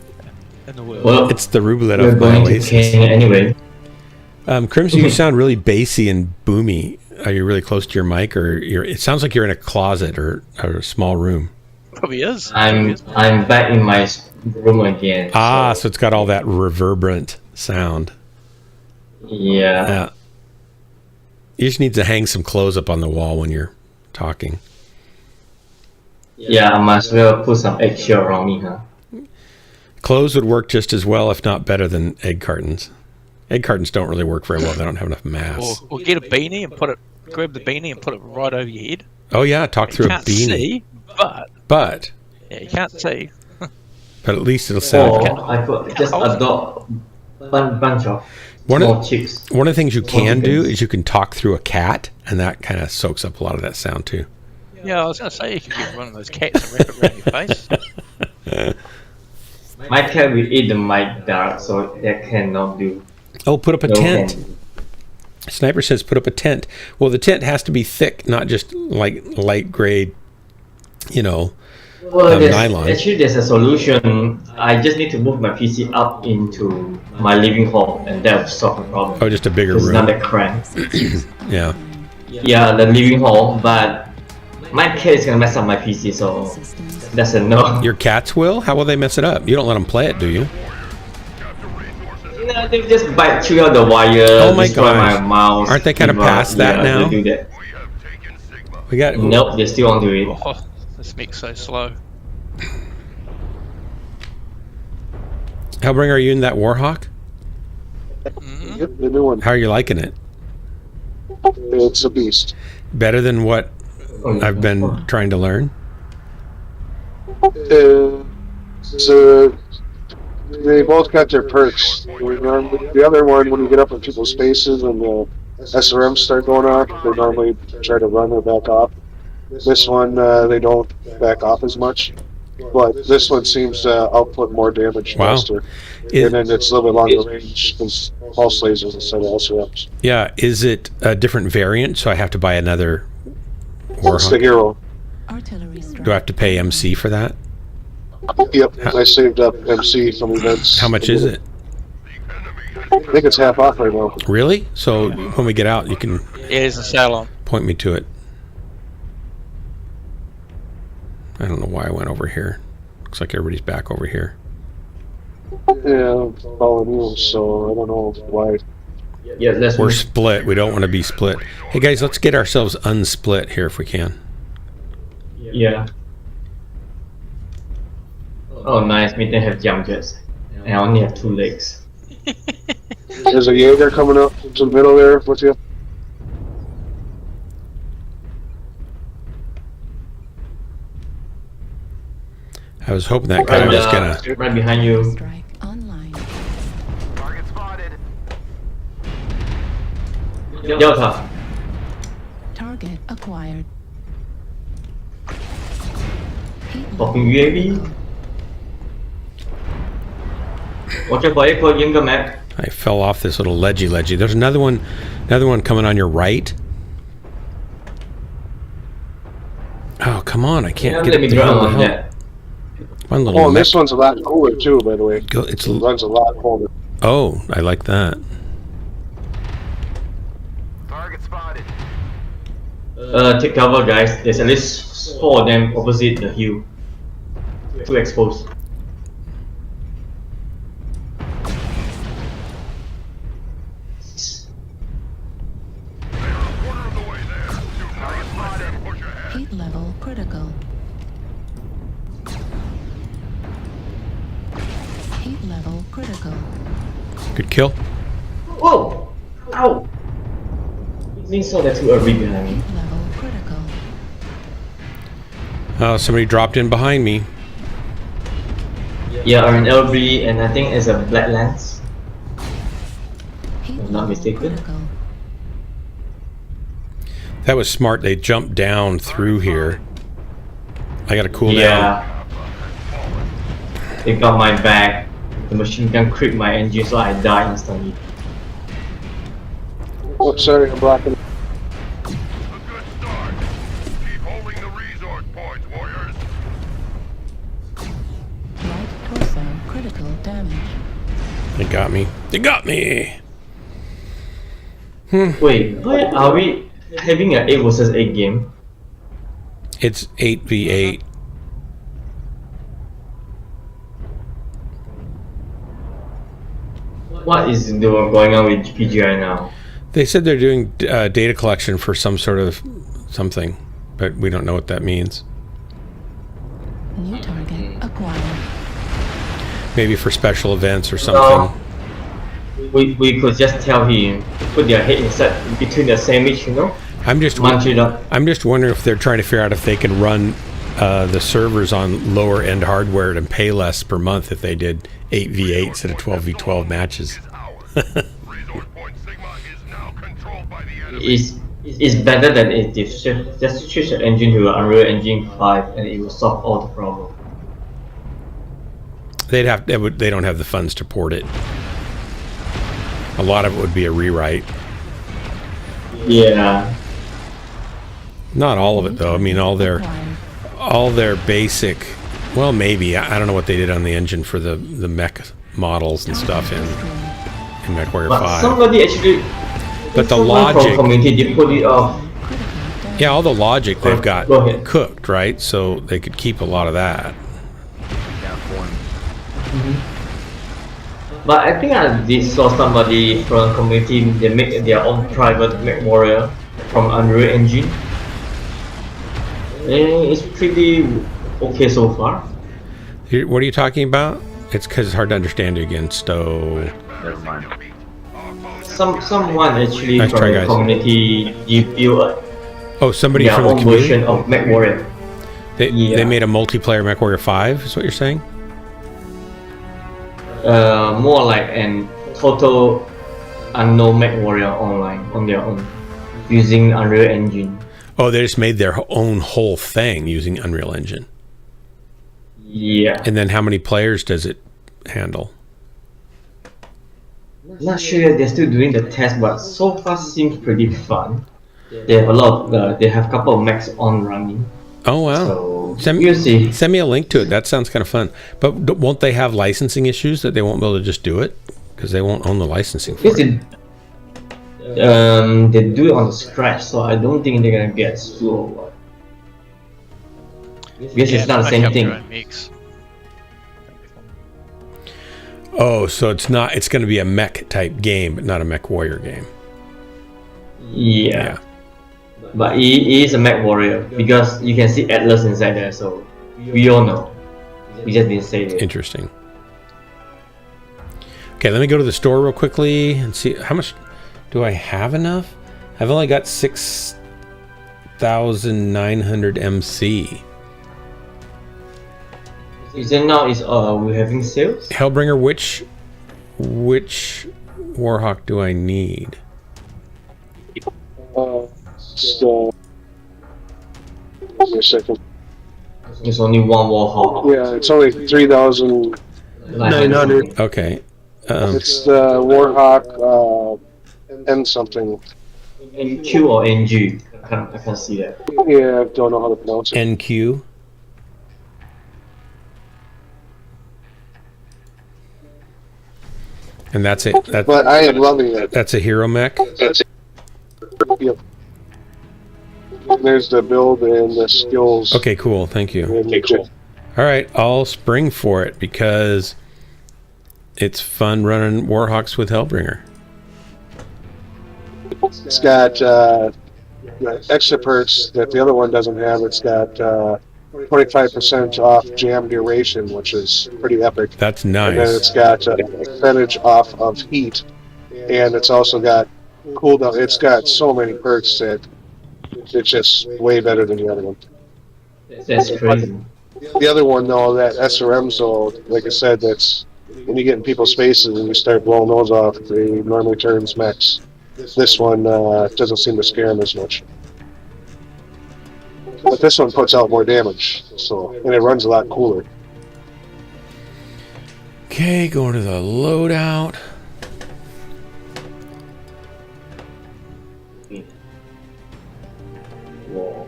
in the world. Well, It's the Roulette we're of going to Oasis. King anyway. Crimson, you sound really bassy and boomy. Are you really close to your mic, or it sounds like you're in a closet or a small room? Probably is. I'm back in my room again. So it's got all that reverberant sound. Yeah. You just need to hang some clothes up on the wall when you're talking. Yeah, I might as well put some eggshell around me, huh? Clothes would work just as well, if not better, than egg cartons. Egg cartons don't really work very well. They don't have enough mass. Or get a beanie and grab the beanie and put it right over your head. Oh yeah, talk through a beanie. See, But yeah, you can't see. But at least it'll sound. Or I could just adopt bunch of One small chicks. of the things you can do is you can talk through a cat, and that kind of soaks up a lot of that sound too. Yeah, I was going to say you could get one of those cats and wrap it around your face. My cat will eat the mic dark, so that cannot do. Oh, put up a No tent. can. Sniper says put up a tent. Well, the tent has to be thick, not just like light grade, Well, nylon. actually, there's a solution. I just need to move my PC up into my living hall, and that will solve the problem. Oh, just a bigger It's room. not that cramped. Yeah. Yeah, the living hall, but my cat is gonna mess up my PC, so that's a no. Your cats will? How will they mess it up? You don't let them play it, do you? No, they just chew out the wire, Oh my destroy gosh. my mouse. Aren't they kinda keyboard. past that Yeah, now? They do that. We got. Nope, they still won't do it. Oh, this mech's so slow. Hellbringer, are you in that Warhawk? Yep, the new one. How are you liking it? It's a beast. Better than what I've been trying to learn? So they both got their perks. The other one, when you get up in people's spaces and the SRMs start going off, they normally try to run or back off. This one, they don't back off as much. But this one seems to output more damage Wow. faster. And then it's a little bit longer range because pulse lasers instead of SRMs. Yeah. Is it a different variant? So I have to buy another It's the Warhawk? hero. Artillery strike. Do I have to pay MC for that? Yep, I saved up MC from events. How much is it? I think it's half off right now. Really? So when we get out, you can Yeah, there's a sale on. point me to it. I don't know why I went over here. Looks like everybody's back over here. Yeah, I'm following you, so I don't know why. Yeah, let's We're move. split. We don't want to be split. Hey guys, let's get ourselves unsplit here if we can. Yeah. Oh, nice. Me didn't have jump jets. And I only have 2 legs. There's a Jaeger coming up to the middle there with you. I was hoping that guy was gonna. Right behind you. Strike online. Target spotted. Delta. Target acquired. Talking UAV. Watch out for it, for younger Mac. I fell off this little ledgy. There's another one coming on your right. Oh, come on! I can't get Let me the ground hell on out. that. One little Oh, and mech. this one's a lot cooler too, by the way. It's It runs a lot colder. oh, I like that. Target spotted. Take cover, guys. There's at least 4 of them opposite the hill. Too exposed. They're a quarter of the way there. Do not let them push ahead. Heat level critical. Heat level critical. Good kill. Whoa! Ow! Didn't saw that too early behind me. Heat level critical. Oh, somebody dropped in behind me. Yeah, or an LB, and I think it's a black lens. Heat I'm not level mistaken. critical. That was smart. They jumped down through here. I got to cool down. Yeah. They got my back. The machine gun creeped my engine, so I died instantly. Oh, sorry, I'm blocking. A good start. Keep holding the resource points, warriors. Right torso critical damage. They got me. They got me. Wait, why are we having an 8 versus 8 game? It's 8v8. What is going on with PGI now? They said they're doing data collection for some sort of something, but we don't know what that means. New target acquired. Maybe for special events or something. We could just tell him to put their head inside between the sandwich, you know? I'm just Munch it up. wondering if they're trying to figure out if they can run the servers on lower end hardware and pay less per month if they did 8v8 instead of 12v12 matches. Resource point Sigma is now controlled by the enemy. It's better than it is. Just switch the engine to Unreal Engine 5 and it will solve all the problem. They don't have the funds to port it. A lot of it would be a rewrite. Yeah. Not all of it though. I mean all their basic, well maybe, I don't know what they did on the engine for the mech models and stuff in Mechwarrior But 5. somebody actually... But the someone logic, from community did put it off. yeah, all the logic they've got Go ahead. cooked, right? So they could keep a lot of that. But I think I did saw somebody from community, they make their own private Mechwarrior from Unreal Engine. And it's pretty okay so far. What are you talking about? It's because it's hard to understand you again, Stowe. Never mind. Someone actually Nice from try, the guys. community built Oh, somebody their from the own community? version of Mechwarrior. They Yeah. made a multiplayer Mechwarrior 5, is what you're saying? More like an total unknown Mechwarrior online on their own using Unreal Engine. Oh, they just made their own whole thing using Unreal Engine. Yeah. And then how many players does it handle? Not sure they're still doing the test, but so far seems pretty fun. They have a lot of, they have a couple of mechs on running. Oh, wow. So Send we'll see. me a link to it. That sounds kind of fun. But won't they have licensing issues that they won't be able to just do it? Because they won't own the licensing for Yes, it. they do it on the scratch, so I don't think they're gonna get sued or what. Because it's not the make same up thing. your own mix. Oh, so it's going to be a mech type game, but not a Mechwarrior game. Yeah. But he is a Mechwarrior because you can see Atlas inside there, so we all know. We just didn't say it. Interesting. Okay, let me go to the store real quickly and see how much do I have enough? I've only got 6,900 MC. Is it now? Is we having sales? Hellbringer, which Warhawk do I need? So, wait a second. It's only one Warhawk. Yeah, it's only 3,900. Okay. It's the Warhawk N something. NQ or NG? I can't see that. Yeah, I don't know how to pronounce it. NQ. And that's it. But I am loving it. That's a hero mech. Yep. And there's the build and the skills. Okay, cool. Thank you. Okay, cool. All right, I'll spring for it because it's fun running Warhawks with Hellbringer. It's got extra perks that the other one doesn't have. It's got 25% off jam duration, which is pretty epic. That's And then nice. it's got a percentage off of heat, and it's also got cooldown. It's got so many perks that it's just way better than the other one. That's crazy. The other one, though, that SRM zone, like I said, that's when you get in people's faces and you start blowing those off, they normally turns mechs. This one doesn't seem to scare them as much. But this one puts out more damage, so and it runs a lot cooler. Okay, going to the loadout. Whoa.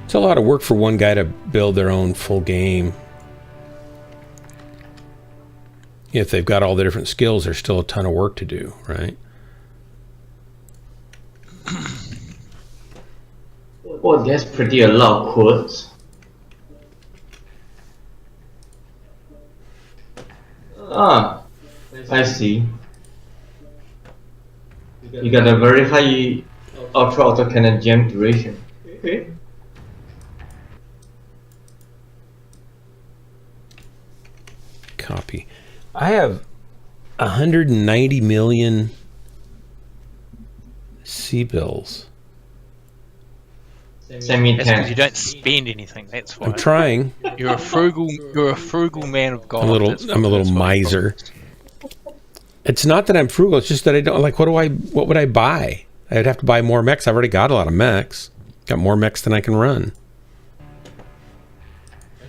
It's a lot of work for one guy to build their own full game. If they've got all the different skills, there's still a ton of work to do, right? Oh, that's pretty a lot of quotes. Ah, I see. You got a very high ultra autocannon jam duration. Okay. Copy. I have 190 million C-bills. Send me That's because 10. you don't spend anything. That's why. I'm trying. You're a frugal man of God. I'm a little miser. It's not that I'm frugal. It's just that I don't like. What would I buy? I'd have to buy more mechs. I've already got a lot of mechs. Got more mechs than I can run.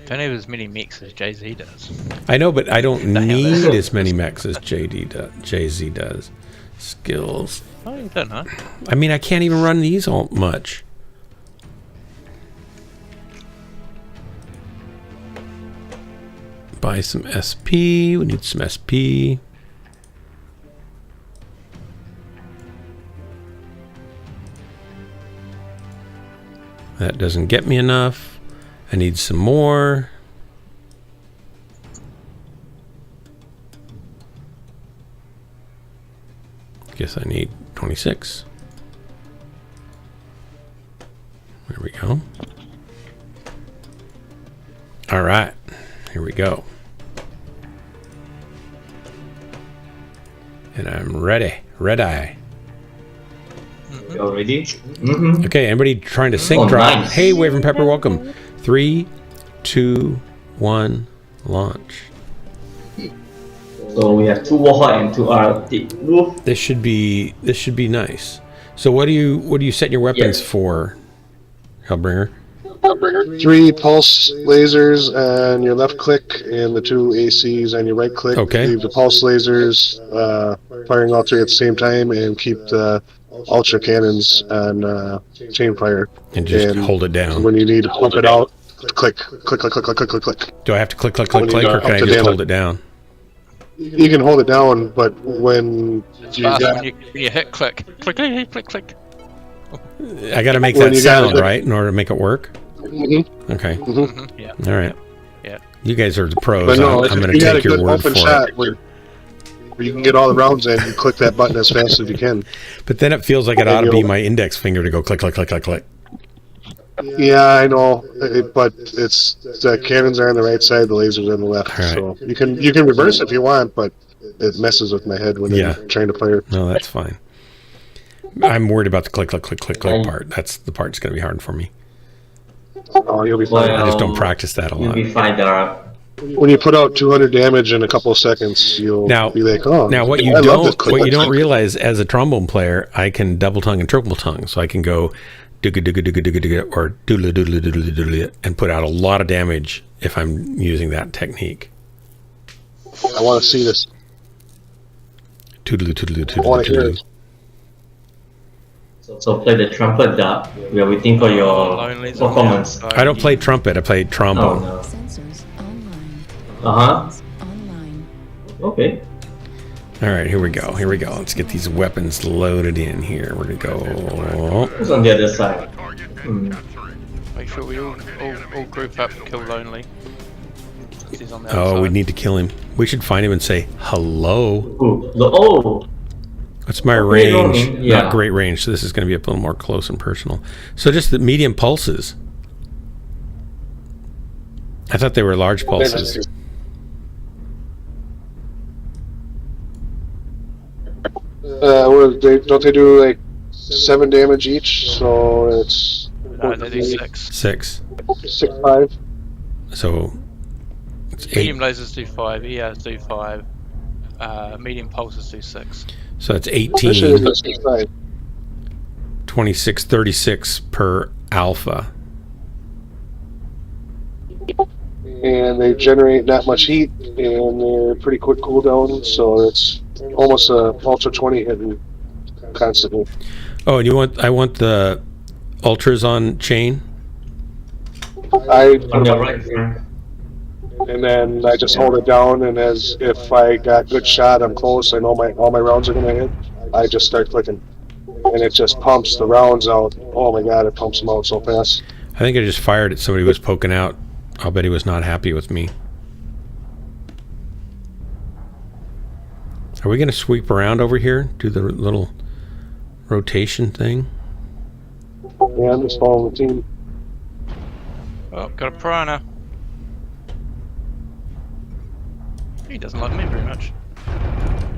Don't have as many mechs as Jay-Z does. I know, but I don't The hell need is it? as many mechs as Jay-Z does. Skills. Oh, you don't know. I mean, I can't even run these all much. Buy some SP. We need some SP. That doesn't get me enough. I need some more. Guess I need 26. There we go. All right. Here we go. And I'm ready. Red-eye. You all ready? Mm-hmm. Okay, anybody trying to sync Oh, drop? nice. Hey, Wave and Pepper, welcome. 3, 2, 1, launch. So we have 2 Warhawk and 2 RT. Woof. This should be nice. So what do you set your weapons Yeah. for, Hellbringer? 3 pulse lasers on your left click, and the 2 ACs on your right click. Okay. Leave the pulse lasers firing all 3 at the same time, and keep the ultra cannons on chain fire. And just hold it down. When you need to pump it out, click, click, click, click, click, click, click, click. Do I have to click, click, When click, you click, or go can I up to just damage. hold it down? You can hold it down, but when It's you fast got when you hit click. Click, click, click, click. I got to make When that you got sound, it- right, in order to make it work? Mhm. Okay. Yeah. All right. Yeah. You guys are the pros. But no, I'm if going you to got a take your good word open for shot it. where you can get all the rounds in, you click that button as fast as you can. But then it feels like it And ought to be you'll- my index finger to go click, click, click, click, click. Yeah, I know, but it's the cannons are on the right side, the lasers are on the left. All right. So you can reverse if you want, but it messes with my head when Yeah. I'm trying to fire. No, that's fine. I'm worried about the click, click, click, click, click Oh. part. That's the part that's going to be hard for me. Oh, you'll be fine. I just don't practice that a You'll lot. be fine, Dara. When you put out 200 damage in a couple of seconds, you'll Now- be like, oh. Now, what I you love this don't click, what you click, don't click. realize as a trombone player, I can double tongue and triple tongue, so I can go or doodle and put out a lot of damage if I'm using that technique. I want to see this. I want to hear it. So play the trumpet dub. We are waiting for your Lonely's on the performance. outside. I don't play trumpet. I play Oh trombone. no. Sensors online. Uh-huh. Online. Okay. All right, here we go. Here we go. Let's get these weapons loaded in here. We're gonna go. Who's on the other side? Target Hmm. capturing. Make sure we all group up and kill Lonely. He's on the Oh, outside. we need to kill him. We should find him and say hello. Ooh, oh! What's my Okay, range? Ronan, yeah. Not great range, so this is going to be a little more close and personal. So just the medium pulses. I thought they were large pulses. Don't they do like 7 damage each? So it's No, they do 6. 6. 6, 5. So it's 8. Medium lasers do 5, ERs do 5, medium pulses do 6. So it's This is 18, 6, 5. 26, 36 per alpha. And they generate not much heat, and they're pretty quick cooldown, so it's almost a Ultra 20 hitting constantly. Oh, and I want the ultras on chain. On your right, Frank. And then I just hold it down, and as if I got good shot, I'm close, I know all my rounds are gonna hit, I just start clicking. And it just pumps the rounds out. Oh my god, it pumps them out so fast. I think I just fired at somebody who was poking out. I'll bet he was not happy with me. Are we going to sweep around over here? Do the little rotation thing? Yeah, I'm just following the team. Oh, got a piranha. He doesn't like me very much.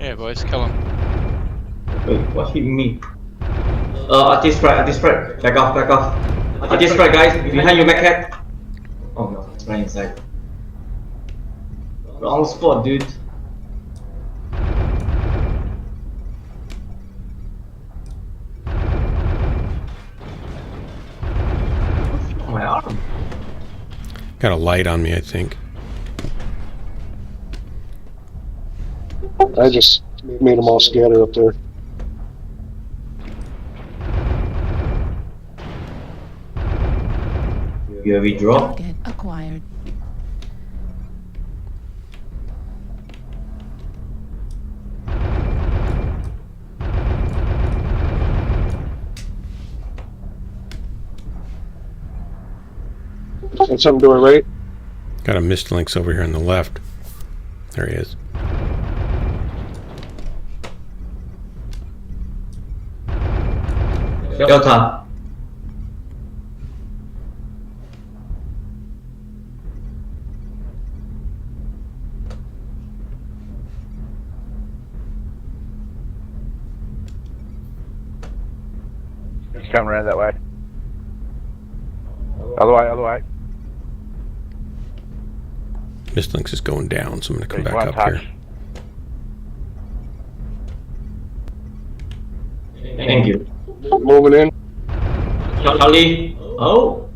Yeah, boys, kill him. Wait, what hit me? Artist right. Back off. Artist right, guys. Behind you, Mechhead. Oh no, it's right inside. Wrong spot, dude. Oh, my arm. Got a light on me, I think. I just made them all scatter up there. You withdraw. Target acquired. And something to our right. Got a mist links over here on the left. There he is. Delta. He's coming around that way. Other way. Mist links is going down, so I'm going to come There's back one up touch. here. Thank you. Moving in. Charlie. Oh.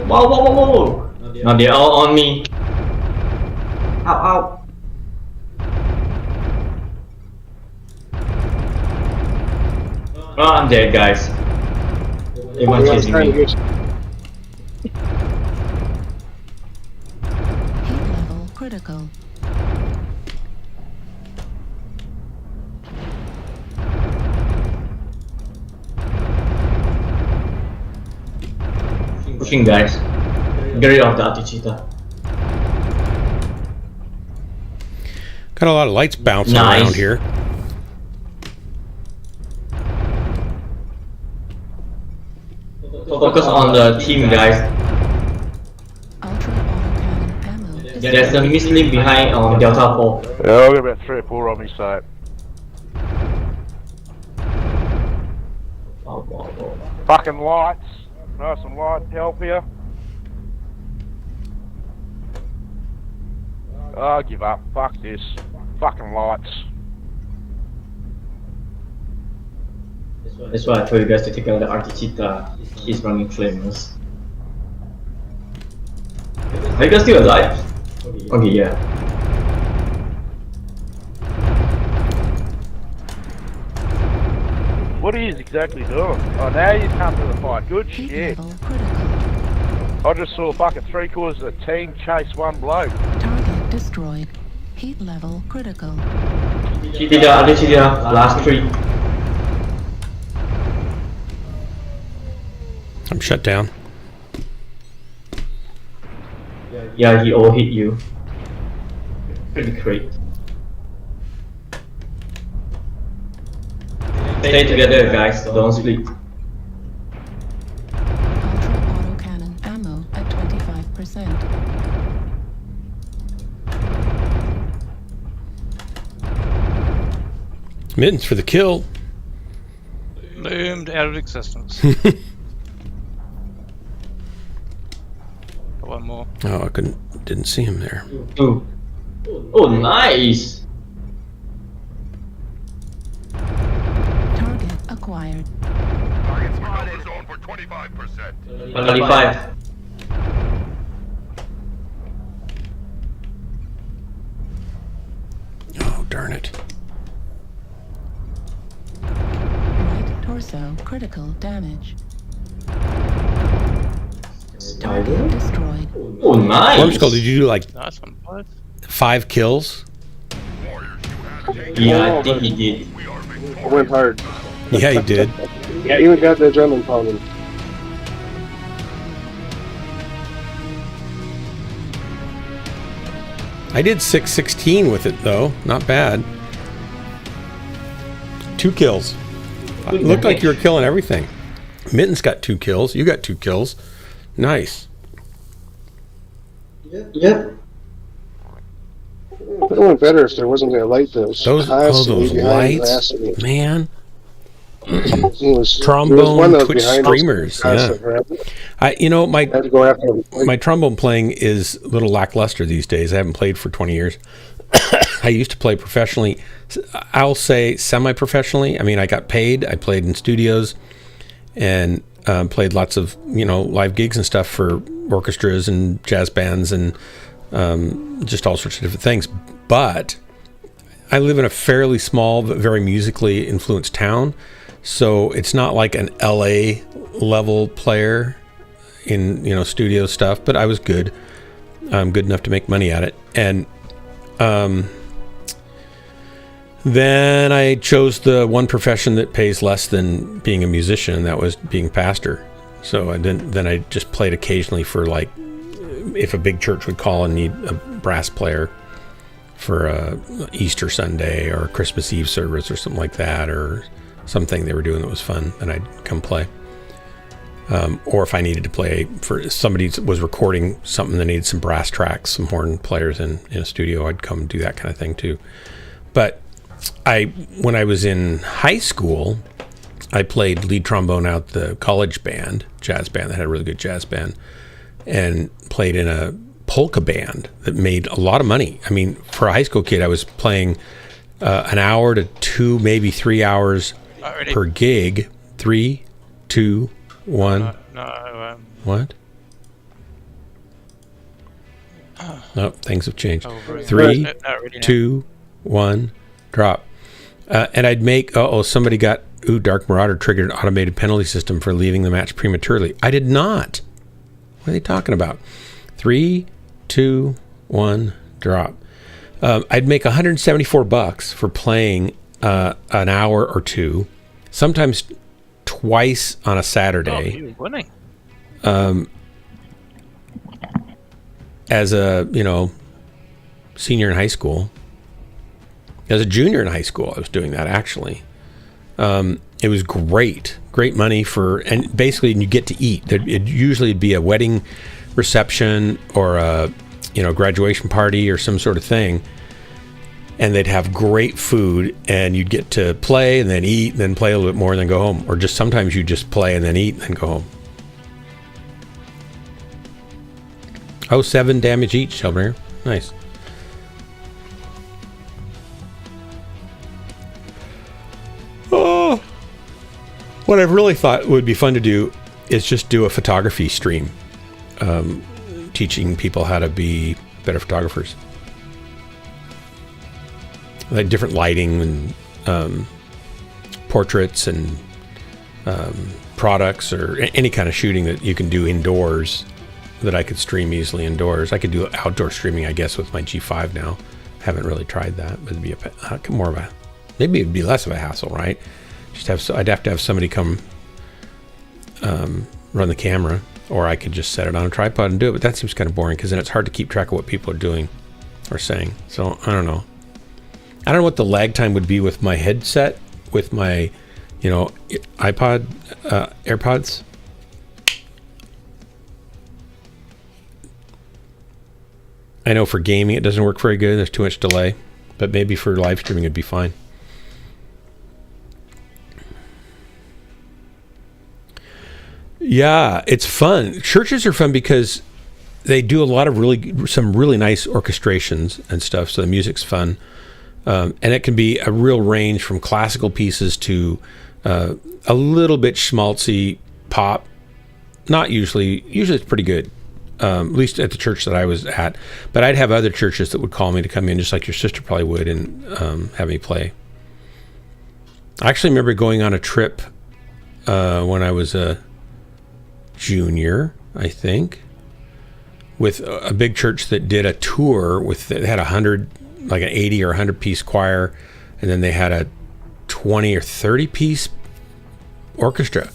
Whoa. Now they're all on me. Ow. Oh, I'm dead, guys. Everyone's chasing me. Heat level critical. Pushing, guys. Get rid of the Artichita. Got a lot of lights bouncing Nice. around here. Focus on the team, guys. Ultra autocannon ammo. There's a missile behind on Delta 4. Yeah, I've got about 3 or 4 on me, so. Fucking lights. Nice and light help here. I'll give up. Fuck this. Fucking lights. That's why I told you guys to take out the Artichita. He's running flames. Are you guys still alive? Okay, yeah. What are you exactly doing? Oh, now you come to the fight. Good Heat shit. level critical. I just saw fucking 3/4 of the team chase one bloke. Target destroyed. Heat level critical. Chita, Artichita, last 3. I'm shut down. Yeah, he all hit you. Pretty great. Stay together, guys. Don't split. Ultra autocannon ammo at 25%. Mittens for the kill. Loomed out of existence. One more. Oh, I didn't see him there. Oh, oh, nice. Target acquired. Target spotted. Zone for 25%. 25. Oh, darn it. Right torso critical damage. Target destroyed. Oh, nice. Wormskull, did you do like Nice one, boys. 5 kills? Warriors, you have Yeah, I think he did. We are I victorious. went hard. Yeah, he did. Yeah, even got the adrenaline pounding. I did 616 with it though. Not bad. 2 kills. It looked like you were killing everything. Mittens got 2 kills. You got 2 kills. Nice. Yep. It went better if there wasn't that light that was Those constantly behind his lights, ass. man. He was, Trombone there was one that was Twitch behind us streamers, constantly. My I had to go after him. my trombone playing is a little lackluster these days. I haven't played for 20 years. I used to play professionally. I'll say semi-professionally. I mean, I got paid. I played in studios and played lots of live gigs and stuff for orchestras and jazz bands and just all sorts of different things. But I live in a fairly small but very musically influenced town, so it's not like an LA level player in studio stuff. But I was good. I'm good enough to make money at it, and then I chose the one profession that pays less than being a musician, and that was being pastor. So then I just played occasionally for, like, if a big church would call and need a brass player for a Easter Sunday or a Christmas Eve service or something like that, or something they were doing that was fun, and I'd come play. Or if I needed to play for somebody was recording something that needed some brass tracks, some horn players in a studio, I'd come do that kind of thing too. But when I was in high school, I played lead trombone out the college band, jazz band that had a really good jazz band, and played in a polka band that made a lot of money. I mean, for a high school kid, I was playing an hour to 2, maybe 3 hours per gig. 3, 2, 1. What? Oh, things have changed. 3, 2, 1, drop. And I'd make, somebody got, Dark Marauder triggered an automated penalty system for leaving the match prematurely. I did not. What are they talking about? 3, 2, 1, drop. I'd make $174 for playing an hour or 2, sometimes twice on a Saturday. You were winning. As a senior in high school. As a junior in high school, I was doing that actually. It was great money and basically you get to eat. It'd usually be a wedding reception or a graduation party or some sort of thing, and they'd have great food, and you'd get to play and then eat and then play a little bit more and then go home, or just sometimes you just play and then eat and then go home. 7 damage each, Shelburne. Nice. What I've really thought would be fun to do is just do a photography stream, teaching people how to be better photographers. Like different lighting and portraits and products or any kind of shooting that you can do indoors that I could stream easily indoors. I could do outdoor streaming, I guess, with my G5 now. Haven't really tried that, but it'd be more of a, maybe it'd be less of a hassle, right? I'd have to have somebody come run the camera, or I could just set it on a tripod and do it. But that seems kind of boring because then it's hard to keep track of what people are doing or saying. So I don't know. I don't know what the lag time would be with my headset, with my, iPod, AirPods. I know for gaming it doesn't work very good. There's too much delay, but maybe for live streaming it'd be fine. Yeah, it's fun. Churches are fun because they do a lot of some really nice orchestrations and stuff. So the music's fun, and it can be a real range from classical pieces to a little bit schmaltzy pop. Not usually. Usually it's pretty good. At least at the church that I was at. But I'd have other churches that would call me to come in, just like your sister probably would, and have me play. I actually remember going on a trip when I was a junior, I think, with a big church that did a tour that had 100, like an 80 or 100 piece choir, and then they had a 20 or 30 piece orchestra.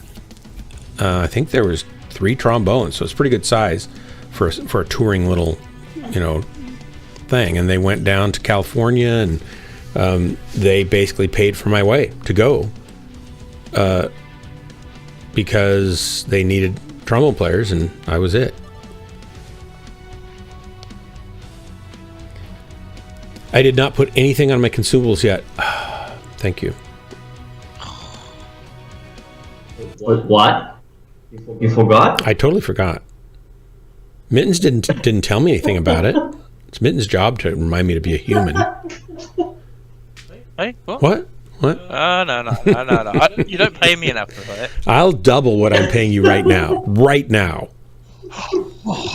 I think there was 3 trombones, so it's pretty good size for a touring little, thing. And they went down to California, and they basically paid for my way to go because they needed trombone players, and I was it. I did not put anything on my consumables yet. Thank you. What? You forgot? I totally forgot. Mittens didn't tell me anything about it. It's Mittens' job to remind me to be a human. Hey, what? What? No. You don't pay me enough for that. I'll double what I'm paying you right now. Right now.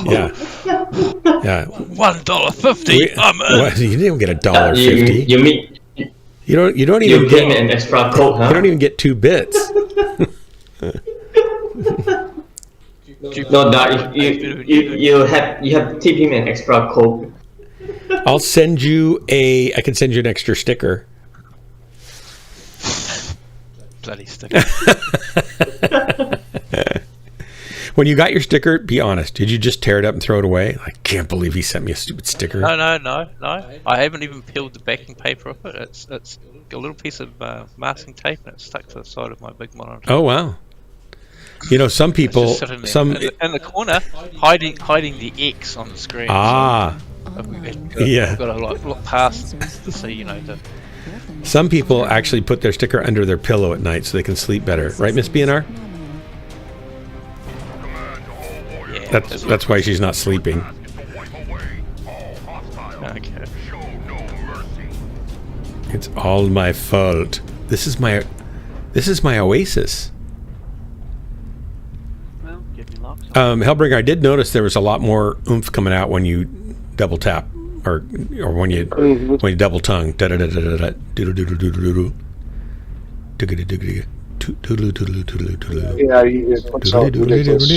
Yeah. Yeah. $1.50. I'm in. What? You didn't get $1.50. You mean You don't even you get me an extra code, huh? You don't even get 2 bits. No, you have to tip him an extra code. I'll send you I can send you an extra sticker. Bloody sticker. When you got your sticker, be honest. Did you just tear it up and throw it away? I can't believe he sent me a stupid sticker. No. I haven't even peeled the backing paper off it. It's a little piece of masking tape, and it's stuck to the side of my big monitor. Oh wow! Some people, in the corner, hiding the X on the screen. Ah, yeah. Got to look past to see, Some people actually put their sticker under their pillow at night so they can sleep better, right, Miss BNR? Yeah, that's why she's not sleeping. Okay. It's all my fault. This is my oasis. Well, give me locks. Hellbringer, I did notice there was a lot more oomph coming out when you double tap or when you double tongue. Da da da da da doodle doodle doodle doodle. Doodle doodle doodle doodle doodle doodle. Yeah, it puts out ridiculous.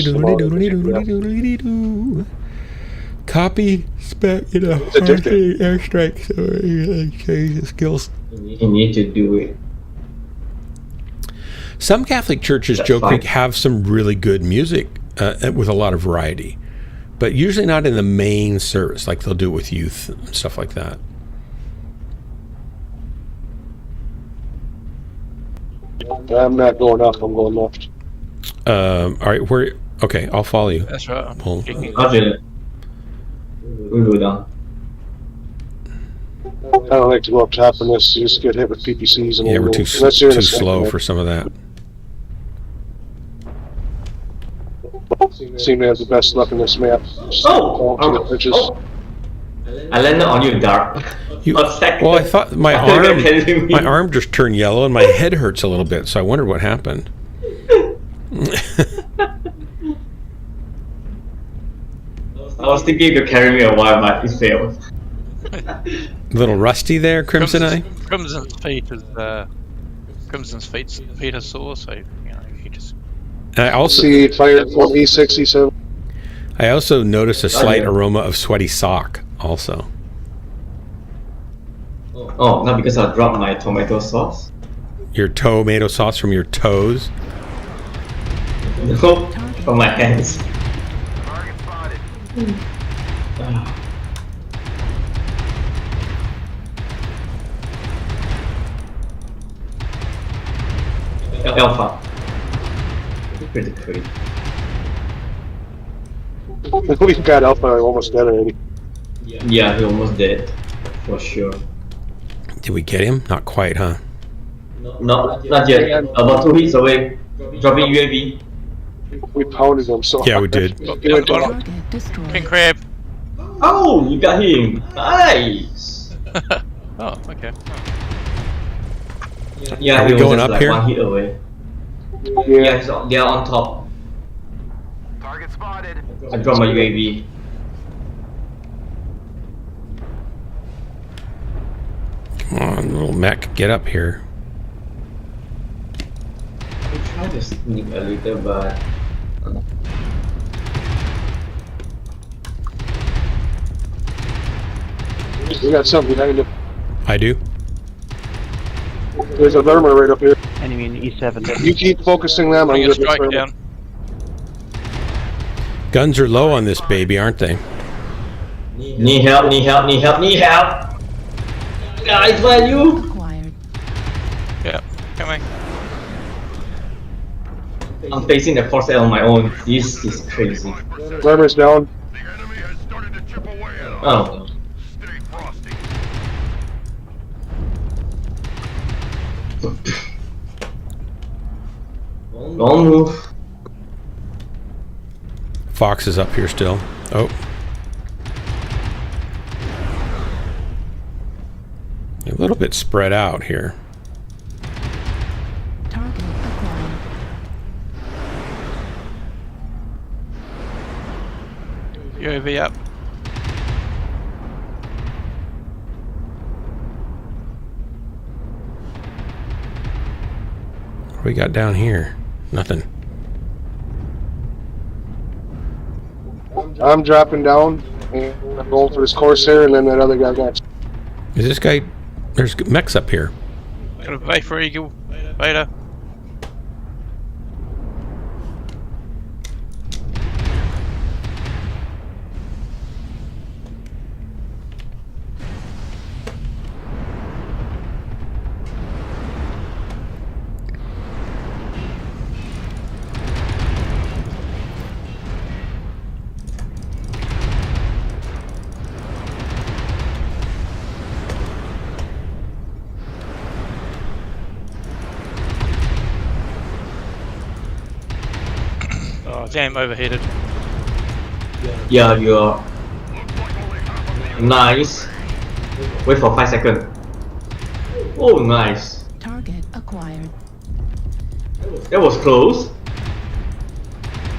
Copy spec addictive. airstrike so change the skills. You need to do it. Some Catholic churches, That's Joe fine. Creek, have some really good music with a lot of variety, but usually not in the main service. Like they'll do it with youth and stuff like that. I'm not going up. I'm going left. All right, okay, I'll follow you. That's right. Well, Okay. We'll go down. I don't like to go up top on this. You just get hit with PPCs and yeah, we're too unless you're in a slow second, for some of that. Seem to have the best luck in this map. Just fall to the pitches. I landed on you, Dark. Well, I thought my arm just turned yellow and my head hurts a little bit, so I wondered what happened. I was thinking you could carry me a while, but it failed. A little rusty there, Crimson Eye. Crimson's feet is sore, so you know you just. And I also See fire 1E67. I also notice a slight aroma of sweaty sock. Also, Oh, not because I dropped my tomato sauce. your tomato sauce from your toes. No, from my hands. Target spotted. Alpha. Pretty crazy. We got Alpha almost dead already. Yeah, he almost dead. For sure. Did we get him? Not quite, huh? No, not yet. About 2 hits away. Dropping UAV. We pounded them so Yeah, we hard. did. He went to Target destroyed. King crab. Oh, you got him. Nice. Oh, okay. Yeah, Are he we was going just up like here? 1 hit away. yeah. Yeah, so they are on top. Target spotted. I dropped my UAV. Come on, little mech, get up here. I tried to sneak a little, but We got something behind him. I do. There's a Verma right up here. Enemy in E7. You keep focusing them. I'm Bring a good with strike Verma. down. Guns are low on this baby, aren't they? need help, need help, need help, need help. Guys, where are you? Acquired. Yeah, coming. I'm facing the force on my own. This is crazy. Verma's down. The enemy has started to chip away at us. Oh, Stay frosty. don't move. Fox is up here still. Oh. A little bit spread out here. Target acquired. UAV up. What do we got down here? Nothing. I'm dropping down. And I'm going for this Corsair, and then that other guy got. Is this guy... There's mechs up here. Got a Vapor Eagle. Beta. Oh, damn, overheated. Yeah, you are. Nice. Wait for 5 seconds. Oh, nice. Target acquired. That was close.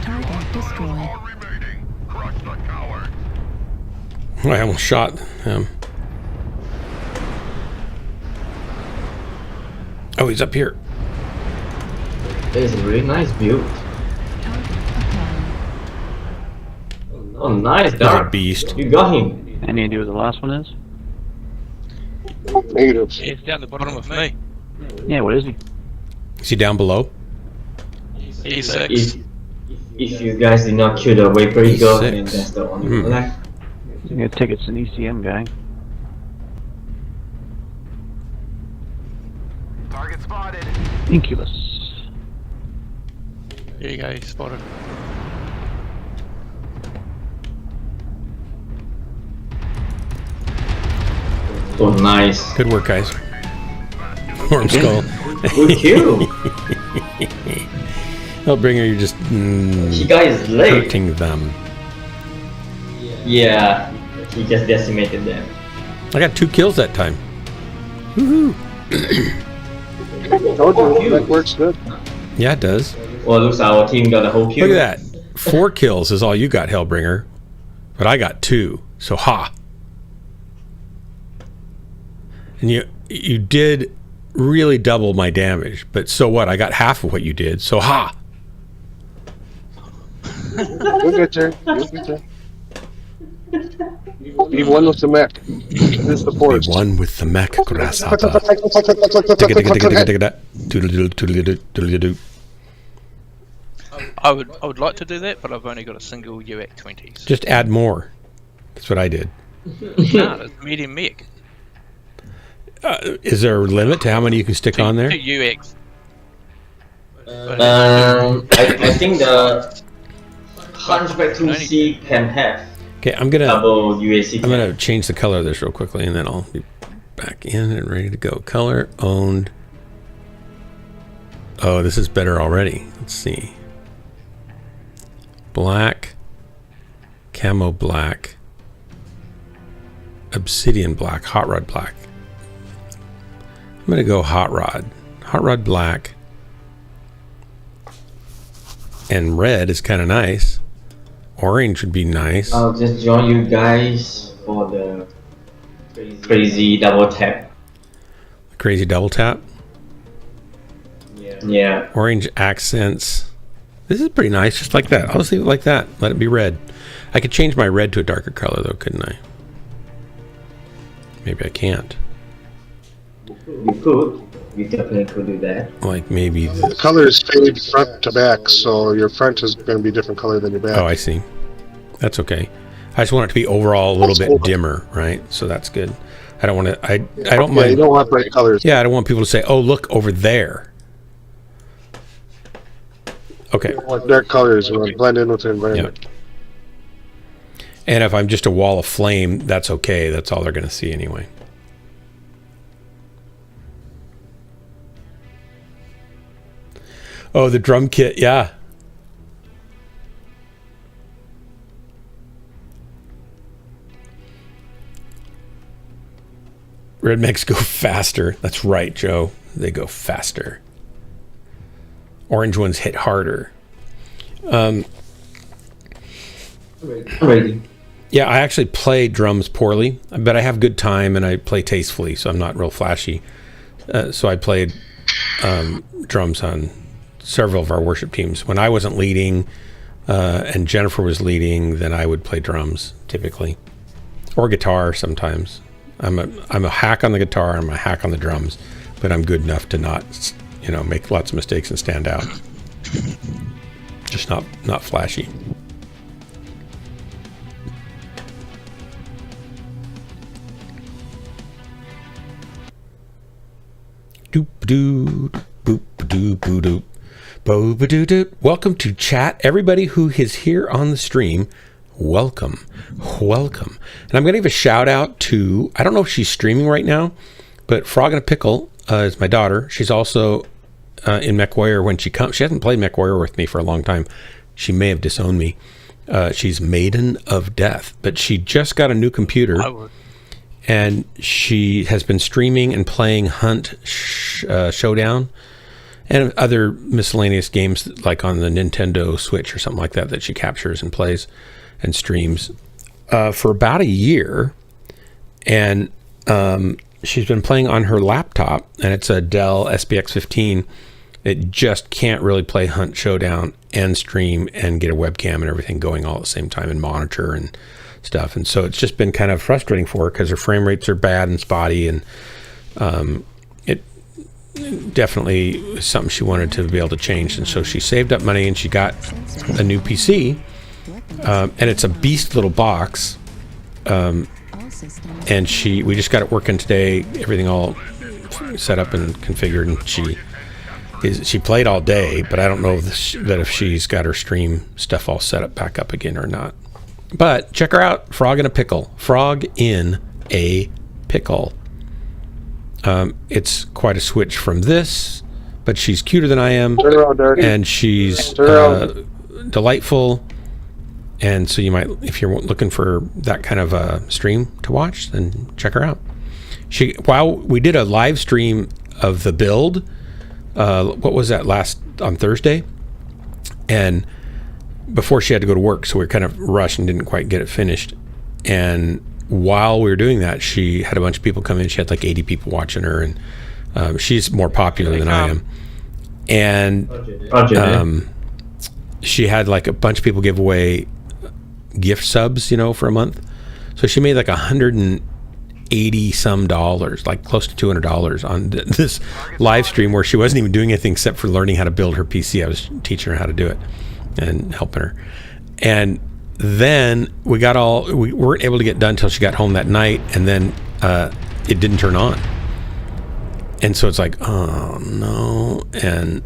Target destroyed. All remaining. Crush the coward. I almost shot him. Oh, he's up here. That is a really nice build. Target acquired. Oh, nice, He's a Dark. beast. You got him. Any idea what the last one is? Negative. He's down the bottom of me. Yeah, what is he? Is he down below? E6. If you guys did not kill the Vapor Eagle, then E6. that's the only one left. You got tickets an ECM guy. Target spotted. Incubus. Here you go, he's spotted. Oh, nice. Good work, guys. Worm skull. Good kill. Hellbringer, you're just He got his leg. hurting them. Yeah, he just decimated them. I got 2 kills that time. Woohoo! Told you, that works good. Yeah, it does. Well, looks our team got a whole kill. Look at that. 4 kills is all you got, Hellbringer. But I got 2. So ha. And you did really double my damage. But so what? I got half of what you did. So ha. You'll get there. You'll get there. Be one with the mech. This is the force. Be one with the mech, grasshopper. Doodle-doo. I would like to do that, but I've only got a single UAC 20s. Just add more. That's what I did. Nah, it's medium mech. Is there a limit to how many you can stick on there? 2 UX. I think the Hunchback 2C can have Okay, I'm gonna double UAC. I'm gonna change the color of this real quickly, and then I'll be back in and ready to go. Color owned. Oh, this is better already. Let's see. Black, camo black, obsidian black, hot rod black. I'm gonna go hot rod black, and red is kind of nice. Orange would be nice. I'll just join you guys for the crazy double tap. Crazy double tap. Yeah. Orange accents. This is pretty nice, just like that. I'll just leave it like that. Let it be red. I could change my red to a darker color though, couldn't I? Maybe I can't. You could. You definitely could do that. Like maybe The colors fade front to back, so your front is going to be a different color than your back. Oh, I see. That's okay. I just want it to be overall a little bit dimmer, right? So that's good. I don't want to. I don't Yeah, mind. you don't want bright colors. Yeah, I don't want people to say, "Oh, look over there." Okay. You don't want dark colors. You want to blend in with the environment. Yep. And if I'm just a wall of flame, that's okay. That's all they're going to see anyway. Oh, the drum kit, yeah. Red mechs go faster. That's right, Joe. They go faster. Orange ones hit harder. Ready. Yeah, I actually play drums poorly, but I have good time and I play tastefully, so I'm not real flashy. So I played drums on several of our worship teams. When I wasn't leading and Jennifer was leading, then I would play drums typically, or guitar sometimes. I'm a hack on the guitar, I'm a hack on the drums, but I'm good enough to not, make lots of mistakes and stand out. Just not flashy. Doop doo boop doo boo doop. Welcome to chat. Everybody who is here on the stream, welcome. And I'm going to give a shout out to, I don't know if she's streaming right now, but Frog and a Pickle is my daughter. She's also in Mechwarrior when she comes. She hasn't played Mechwarrior with me for a long time. She may have disowned me. She's Maiden of Death, but she just got a new computer. I would. And she has been streaming and playing Hunt Showdown and other miscellaneous games like on the Nintendo Switch or something like that she captures and plays and streams for about a year. And she's been playing on her laptop, and it's a Dell SPX 15. It just can't really play Hunt Showdown and stream and get a webcam and everything going all at the same time and monitor and stuff. And so it's just been kind of frustrating for her because her frame rates are bad and spotty, and it definitely is something she wanted to be able to change. And so she saved up money and she got a new PC, and it's a beast little box, and we just got it working today, everything all set up and configured, and she played all day, but I don't know if she's got her stream stuff all set up back up again or not. But check her out, Frog in a Pickle. Frog in a Pickle. It's quite a switch from this, but she's cuter than I am, and she's delightful. And so you might, if you're looking for that kind of a stream to watch, then check her out. While we did a live stream of the build, what was that on Thursday? and before she had to go to work, so we were kind of rushed and didn't quite get it finished. And while we were doing that, she had a bunch of people come in. She had like 80 people watching her, and she's more popular than I am. And she had like a bunch of people give away gift subs, for a month. So she made like $180 some, like close to $200 on this live stream where she wasn't even doing anything except for learning how to build her PC. I was teaching her how to do it and helping her. And then we weren't able to get done until she got home that night, and then it didn't turn on. And so it's like, oh no. And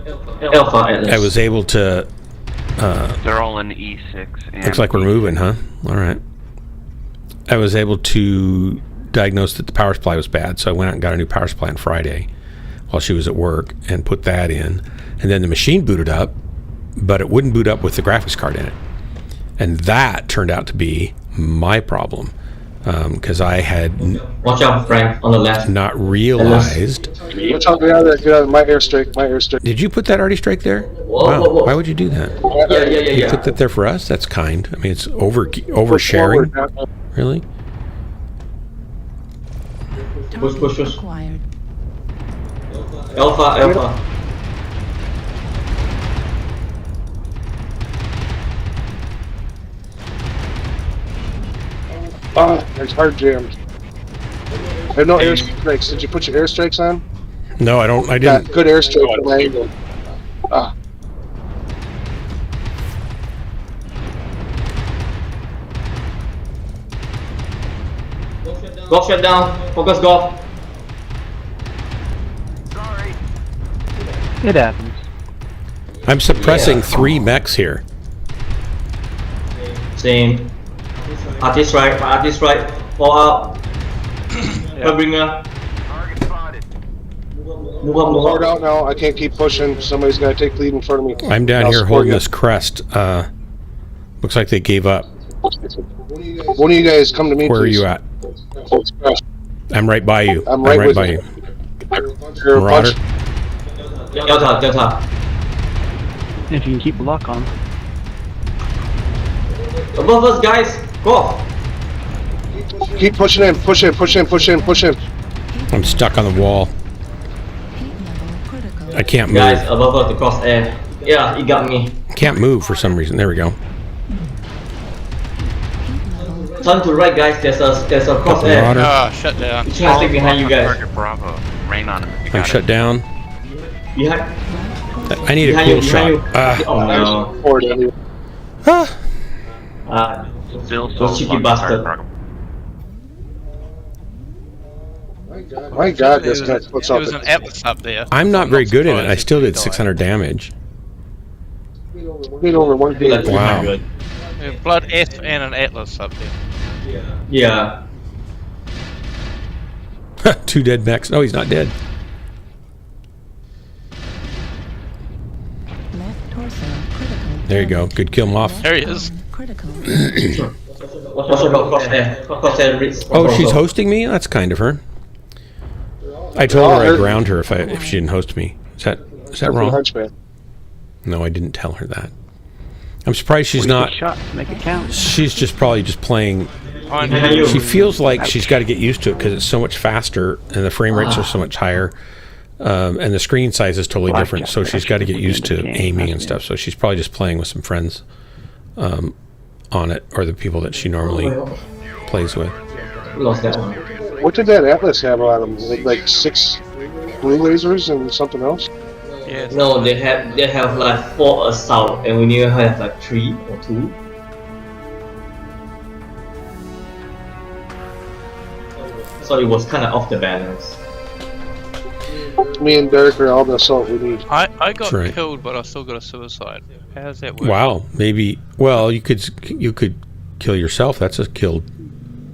I was able to They're all in E6. And looks like we're moving, huh? All right. I was able to diagnose that the power supply was bad, so I went out and got a new power supply on Friday while she was at work and put that in. And then the machine booted up, but it wouldn't boot up with the graphics card in it. And that turned out to be my problem, because I had Watch out, Frank, on the left. not realized. Get out of my airstrike. Did you put that arty strike there? Whoa, whoa, whoa. Why would you do that? Yeah. You put that there for us? That's kind. I mean, it's oversharing. Really? Push. Acquired. Alpha. It's hard jammed. I have no airstrikes. Did you put your airstrikes on? No, I don't. I didn't. Got good airstrike from my angle. Golf shut down. Focus golf. Sorry. It happens. I'm suppressing 3 mechs here. Same. Artist right. Fall out. Bringer. Target spotted. Move up. Hard out now. I can't keep pushing. Somebody's got to take the lead in front of me. I'm down I'll here support holding you. this crest. Looks like they gave up. One of you guys come to me, Where please. are you at? I'm right by you. I'm right with by you. you. You're a Marauder. bunch- Delta. If you can keep lock on. Above us, guys. Go. Keep pushing in. Push in. I'm stuck on the wall. Heat level critical. I can't Guys, move. above us, the crosshair. Yeah, he got me. Can't move for some reason. There we go. Heat level Turn to right, guys. There's a crosshair. Marauder. Shut down. He's trying to stick behind you guys. Target Bravo. Rain on him. You I'm got shut it. down. Behind I need a you. cool shot. Oh no. Forward, anyway. Still Those cheeky on bastard. target Bravo. My God, this guy puts There up. was an Atlas up there. I'm not very good in it. I surprised still he did died. 600 damage. Need over one I feel like game. Wow. good. Yeah, Blood F and an Atlas up there. Yeah. 2 dead mechs. No, he's not dead. left torso critical. There you go. Good kill him off. There he is. Critical. Watch about crosshair. Crosshair reads. Oh, she's hosting me? That's kind of her. I told her I'd ground her if she didn't host me. Is that wrong? Hunchback. No, I didn't tell her that. I'm surprised she's not. Shot. Make it count. She's just probably just playing. Behind Behind you. you. She feels like she's got to get used to it because it's so much faster and the frame rates are so much higher, and the screen size is totally different. So she's got to get used to aiming and stuff. So she's probably just playing with some friends on it, or the people that she normally plays with. Lost that one. What did that Atlas have on him? Like 6 blue lasers and something else? Yes. No, they have like 4 assault, and we need to have like 3 or 2. So it was kind of off the balance. Me and Derek are all the assault we need. I got That's right. killed, but I still got a suicide. How does that work? Wow, maybe. Well, you could kill yourself. That's a killed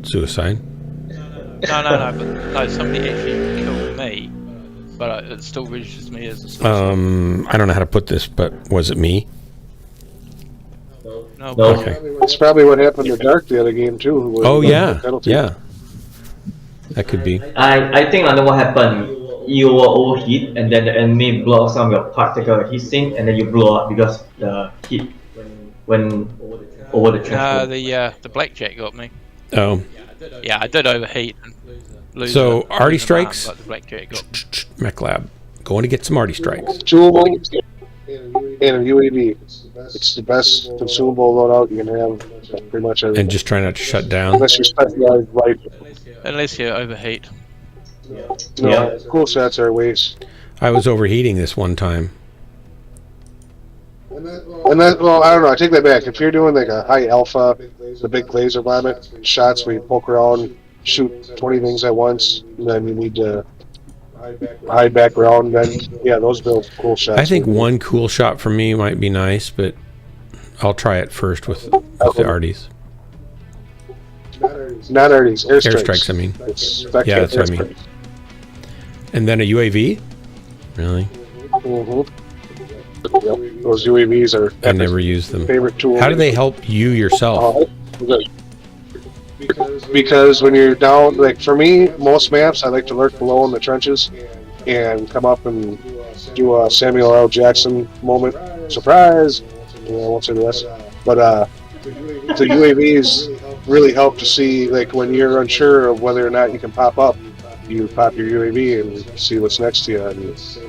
suicide. No, but no, somebody actually killed me, but it still registers me as a suicide. I don't know how to put this, but was it me? No. No. Okay. That's probably what happened to Dark the other game too. who was Oh the yeah, penalty. yeah. That could be. I think I know what happened. you will overheat, and then the enemy blow some of your particle heat sink, and then you blow up because the heat when over the transport. The blackjack got me. Oh, Yeah, I did overheat and lose. So, a- arty lose an arm, strikes? but the blackjack got. Mech Lab. Going to get some arty strikes. Consumable and a UAV. It's the best consumable loadout you can have. Pretty much everything. And just try not to shut down. Unless you specialize rifle. Unless you overheat. No, Yeah. cool shots are waste. I was overheating this one time. And that, well, I don't know. I take that back. If you're doing like a high alpha, the big laser vomit shots where you poke around, shoot 20 things at once, and then you need to hide back around, then yeah, those build cool shots. I think one cool shot for me might be nice, but I'll try it first with the arties. Not arties, airstrikes. Airstrikes, I mean. It's Yeah, that's what I mean. And then a UAV? Really? Mm-hmm. Yep. Those UAVs are I never use them. favorite tool. How do they help you yourself? Because when you're down, like for me, most maps I like to lurk below in the trenches and come up and do a Samuel L. Jackson moment. Surprise! I won't say the rest. But the UAVs really help to see, like when you're unsure of whether or not you can pop up, you pop your UAV and see what's next to you, and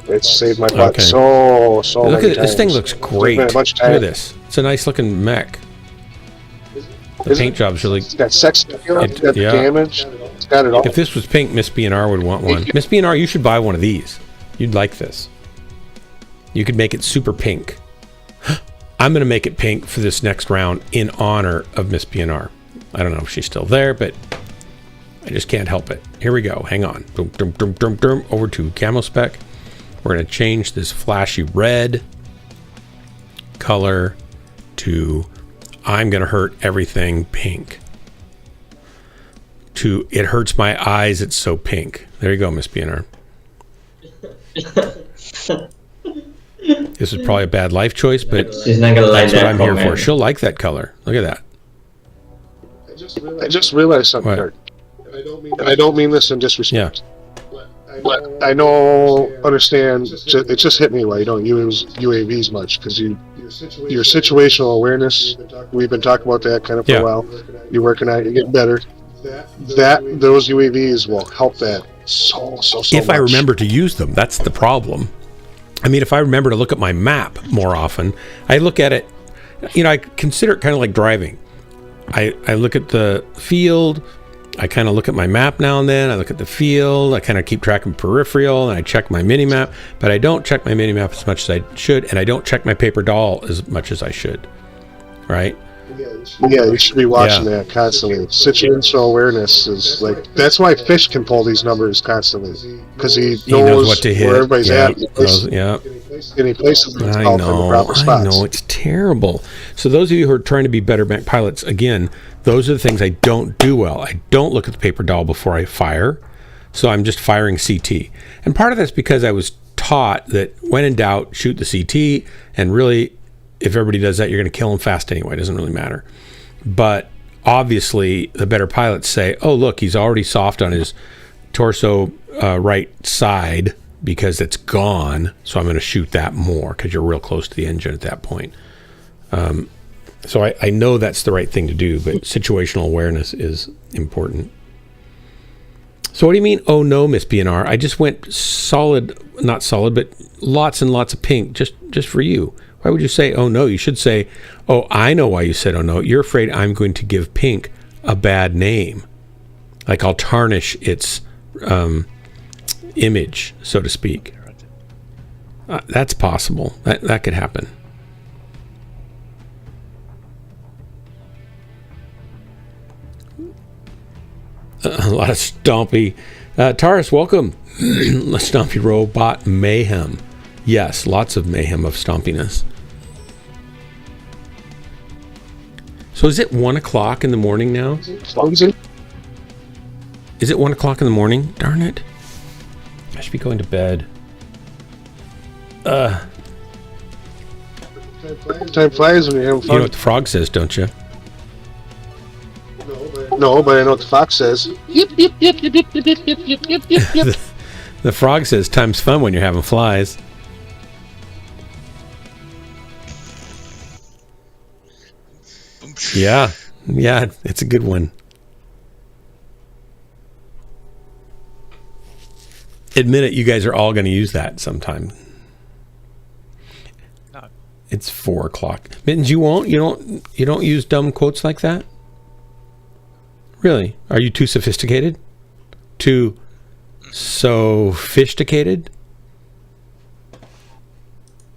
it's saved my butt Okay. so Look many at this thing times. looks great. Taken Look a bunch of at time. this. It's a nice looking mech. The Isn't paint job's really. It's got sex appeal, it's got the yeah. damage, it's got it all. If this was pink, Miss BNR would want one. Miss BNR, you should buy one of these. You'd like this. You could make it super pink. I'm going to make it pink for this next round in honor of Miss BNR. I don't know if she's still there, but I just can't help it. Here we go. Hang on. Dum, dum, dum, dum, dum. Over to camo spec. We're going to change this flashy red color to I'm going to hurt everything pink. To it hurts my eyes, it's so pink. There you go, Miss BNR. This is probably a bad life choice, but She's not gonna like that's what that I'm here for. comment. She'll like that color. Look at that. I just realized something, What? Kurt. And I don't mean this in disrespect. Yeah. But I know, understand, it just hit me why you don't use UAVs much, because your situational awareness, we've been talking about that kind of for Yeah. a while. You're working on it, you're getting better. Those UAVs will help that so If I much. remember to use them, that's the problem. I mean, if I remember to look at my map more often, I look at it, I consider it kind of like driving. I look at the field, I kind of look at my map now and then, I look at the field, I kind of keep track of peripheral, and I check my mini-map, but I don't check my mini-map as much as I should, and I don't check my paper doll as much as I should, right? Yeah, you should be watching Yeah. that constantly. Situational awareness is like, that's why Fish can pull these numbers constantly, because he knows what to hit. where everybody's Yeah, at. yeah. And he places them I in the proper know, spots. it's terrible. So those of you who are trying to be better mech pilots, again, those are the things I don't do well. I don't look at the paper doll before I fire, so I'm just firing CT. And part of that's because I was taught that when in doubt, shoot the CT, and really, if everybody does that, you're going to kill them fast anyway. It doesn't really matter. But obviously, the better pilots say, oh, look, he's already soft on his torso right side because it's gone, so I'm going to shoot that more because you're real close to the engine at that point. So I know that's the right thing to do, but situational awareness is important. So what do you mean, oh no, Miss BNR? I just went solid, not solid, but lots and lots of pink just for you. Why would you say, oh no? You should say, oh, I know why you said, oh no. You're afraid I'm going to give pink a bad name. Like I'll tarnish its image, so to speak. That's possible. That could happen. A lot of stompy. Taurus, welcome. Stompy Robot Mayhem. Yes, lots of mayhem of stompiness. So is it 1 o'clock in the morning now? Is it 1 o'clock in the morning? Darn it. I should be going to bed. Time flies when you're having You know fun. what the frog says, don't you? No, but I know what the fox says. Yip, yip, yip, yip, yip, yip, yip, yip, yip, yip. The frog says time's fun when you're having flies. Yeah, it's a good one. Admit it, you guys are all going to use that sometime. No. It's 4 o'clock. Mittens, you won't? You don't use dumb quotes like that? Really? Are you too sophisticated? Too sophisticated?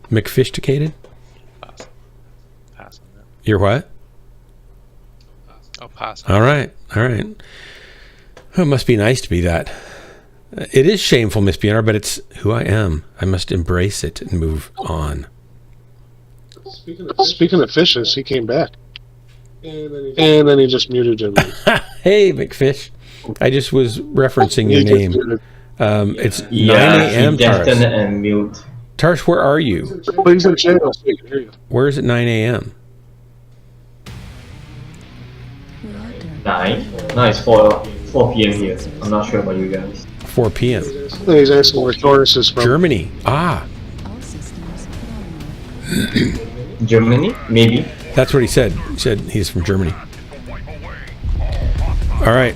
McFishticated? Pass. Pass on that. You're what? I'll pass on All right. Well, it must be nice to be that. It is shameful, Miss Bjorn, but it's who I am. I must embrace it and move on. Speaking of fishes, he came back. And then he just muted him. Hey, McFish. I just was referencing your name. It's 9 a.m. Tars. And mute. Tars, where are you? Please in channel so we can hear you. Where is it 9 a.m.? 9? No, it's 4 p.m. here. I'm not sure about you guys. 4 p.m. He's asking where Taurus is from. Germany. Ah. Germany? Maybe. That's what he said. He said he's from Germany. All right.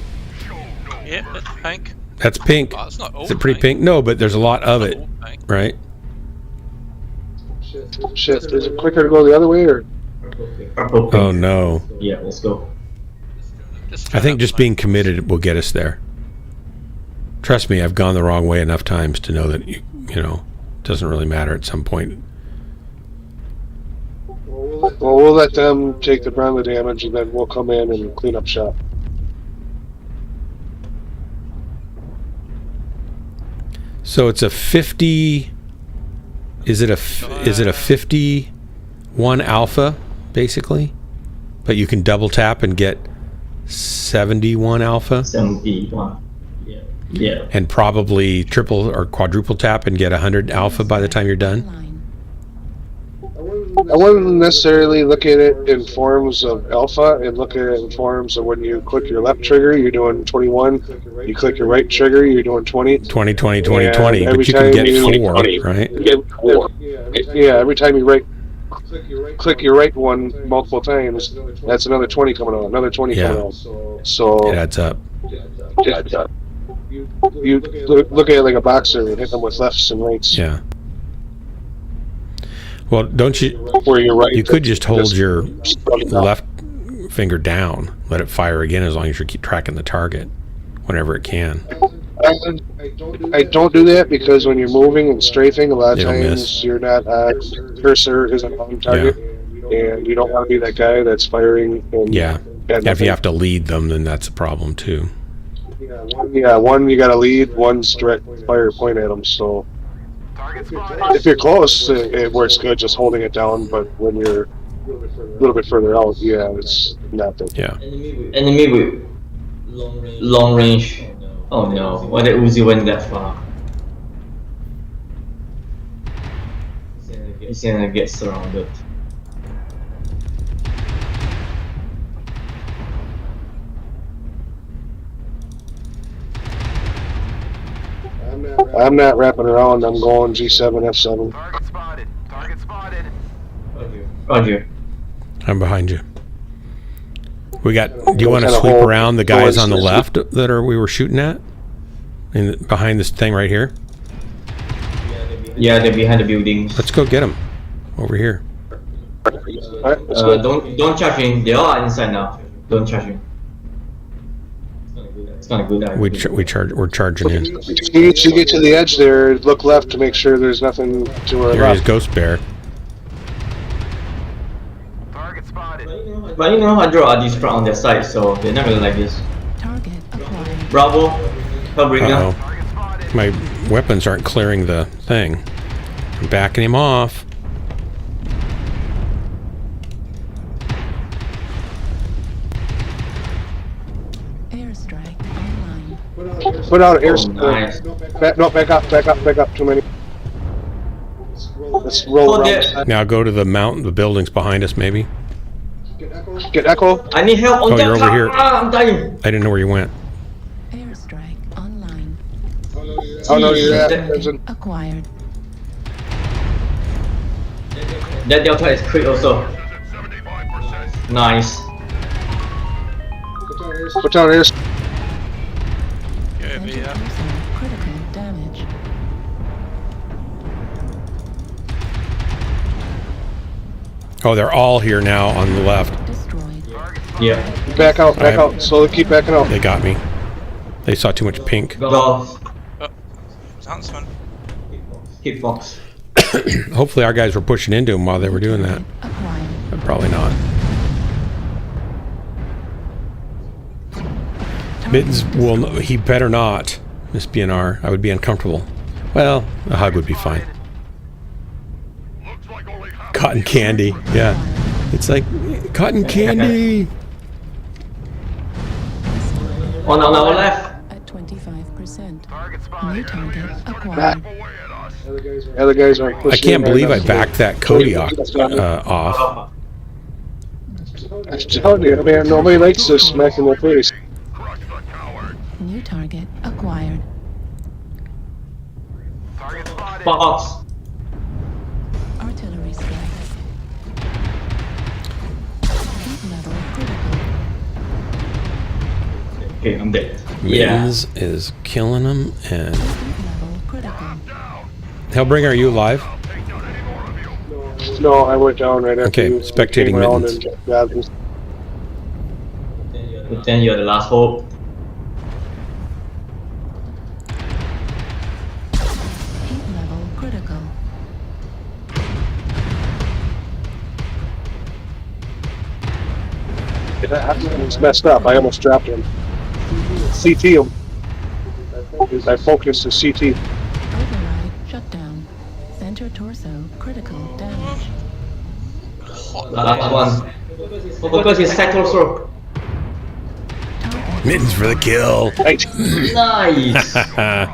Yeah, that's pink. That's pink. Oh, it's not all Is it pretty pink? No, but there's a lot of it, right? Shit, is it quicker to go the other way or? Oh, no. Yeah, let's go. I think just being committed will get us there. Trust me, I've gone the wrong way enough times to know that, you know, it doesn't really matter at some point. Well, we'll let them take the brunt of the damage and then we'll come in and clean up shop. So it's a 50. Is it a 51 alpha basically? But you can double tap and get 71 alpha. 71. Yeah. And probably triple or quadruple tap and get 100 alpha by the time you're done. I wouldn't necessarily look at it in forms of alpha and look at it in forms of when you click your left trigger, you're doing 21. You click your right trigger, you're doing 20. 20, 20, 20, 20. But you can get 4, right? Yeah, every time you click your right one multiple times, that's another 20 coming out, another 20 coming out. So it adds up. You look at it like a boxer and hit them with lefts and rights. Yeah. Well, don't you? Where you're right. You could just hold your left finger down, let it fire again, as long as you keep tracking the target whenever it can. I don't do that because when you're moving and strafing, a lot of It'll times miss. you're not cursor isn't on target, and you don't want to be that guy that's firing. And if you have to lead them, then that's a problem too. Yeah, one you got to lead, one's direct fire point at them. So if you're close, it works good just holding it down. But when you're a little bit further out, it's not that. Yeah. Enemy with long range. Oh no! Why did Uzi went that far? He's gonna get surrounded. I'm not wrapping around. I'm going G7, F7. Target spotted. Target spotted. Roger. I'm behind you. We got. Do you want to sweep around the guys on the left that we were shooting at? Behind this thing right here. Yeah, they're behind the building. Let's go get them. Over here. Alright, let's go. Don't charge in. They are inside now. Don't charge in. It's not a good idea. We're charging in. You get to the edge there. Look left to make sure there's nothing to our There is left. Ghost Bear. Target spotted. But you know, I draw these front on their side, so they're not gonna like this. Target acquired. Bravo. Hellbringer. Uh-oh. Target spotted. My weapons aren't clearing the thing. I'm backing him off. Airstrike online. Put out air. Nice. Back up. Too many. Let's roll around. there. Now go to the mountain, the buildings behind us, maybe. Get echo. I need help on Oh, that you're over car. here. I'm dying. I didn't know where you went. Airstrike online. Oh no, you're at prison. Acquired. That Delta is crit also. Nice. Put down air. Go over here. Critical damage. Oh, they're all here now on the left. Destroyed. Yeah. Back out, back out. Slowly keep backing out. They got me. They saw too much pink. Go. Huntsman. Hitbox. Hopefully our guys were pushing into them while they were doing that. Acquired. But probably not. Mittens will. He better not. Miss BNR. I would be uncomfortable. Well, a hug would be fine. Looks like only half Cotton candy. Yeah. It's like cotton candy. On our left. At 25%. target New spotted. target acquired. Away at us. The other guys aren't pushing. I can't in believe I right now. backed that Kodiak off. I'm telling you, man, nobody likes this smack in the face. Crush the coward. New target acquired. Target spotted. Box. Artillery strike. Heat level critical. Okay, I'm dead. Yeah. Mittens is killing them, and Heat level critical. Hellbringer, are you alive? Take down any more of you. No, I went down right after Okay, you spectating came around Mittens. and grabbed me. But then you're the last hope. Heat level critical. It's messed up. I almost dropped him. CT him. I focused to CT. Override shutdown. Center torso critical damage. Last one. Focus is set also. Target Mittens for the kill. Right. Nice. I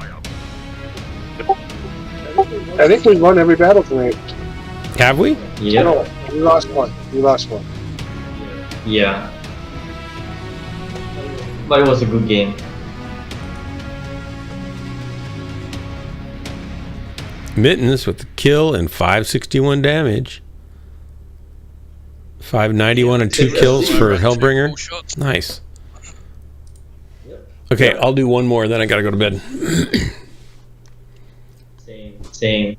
think we won every battle tonight. Have we? Yeah. No, we lost one. We lost one. Yeah. But it was a good game. Mittens with the kill and 561 damage. 591 and 2 kills for Hellbringer. All shots. Nice. Okay, I'll do one more, then I gotta go to bed. Same.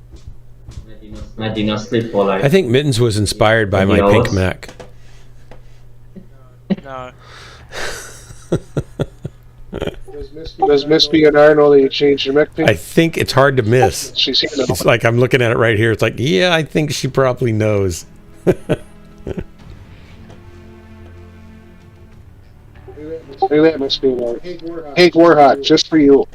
I did not sleep for like. I think Mittens was inspired by my Any pink hours? mech. No. Does Miss BNR know that you changed your mech pin? I think it's hard to miss. She's here now. It's like I'm looking at it right here. It's like, yeah, I think she probably knows. Look at that, Miss BNR. Hank Warhawk, just for you.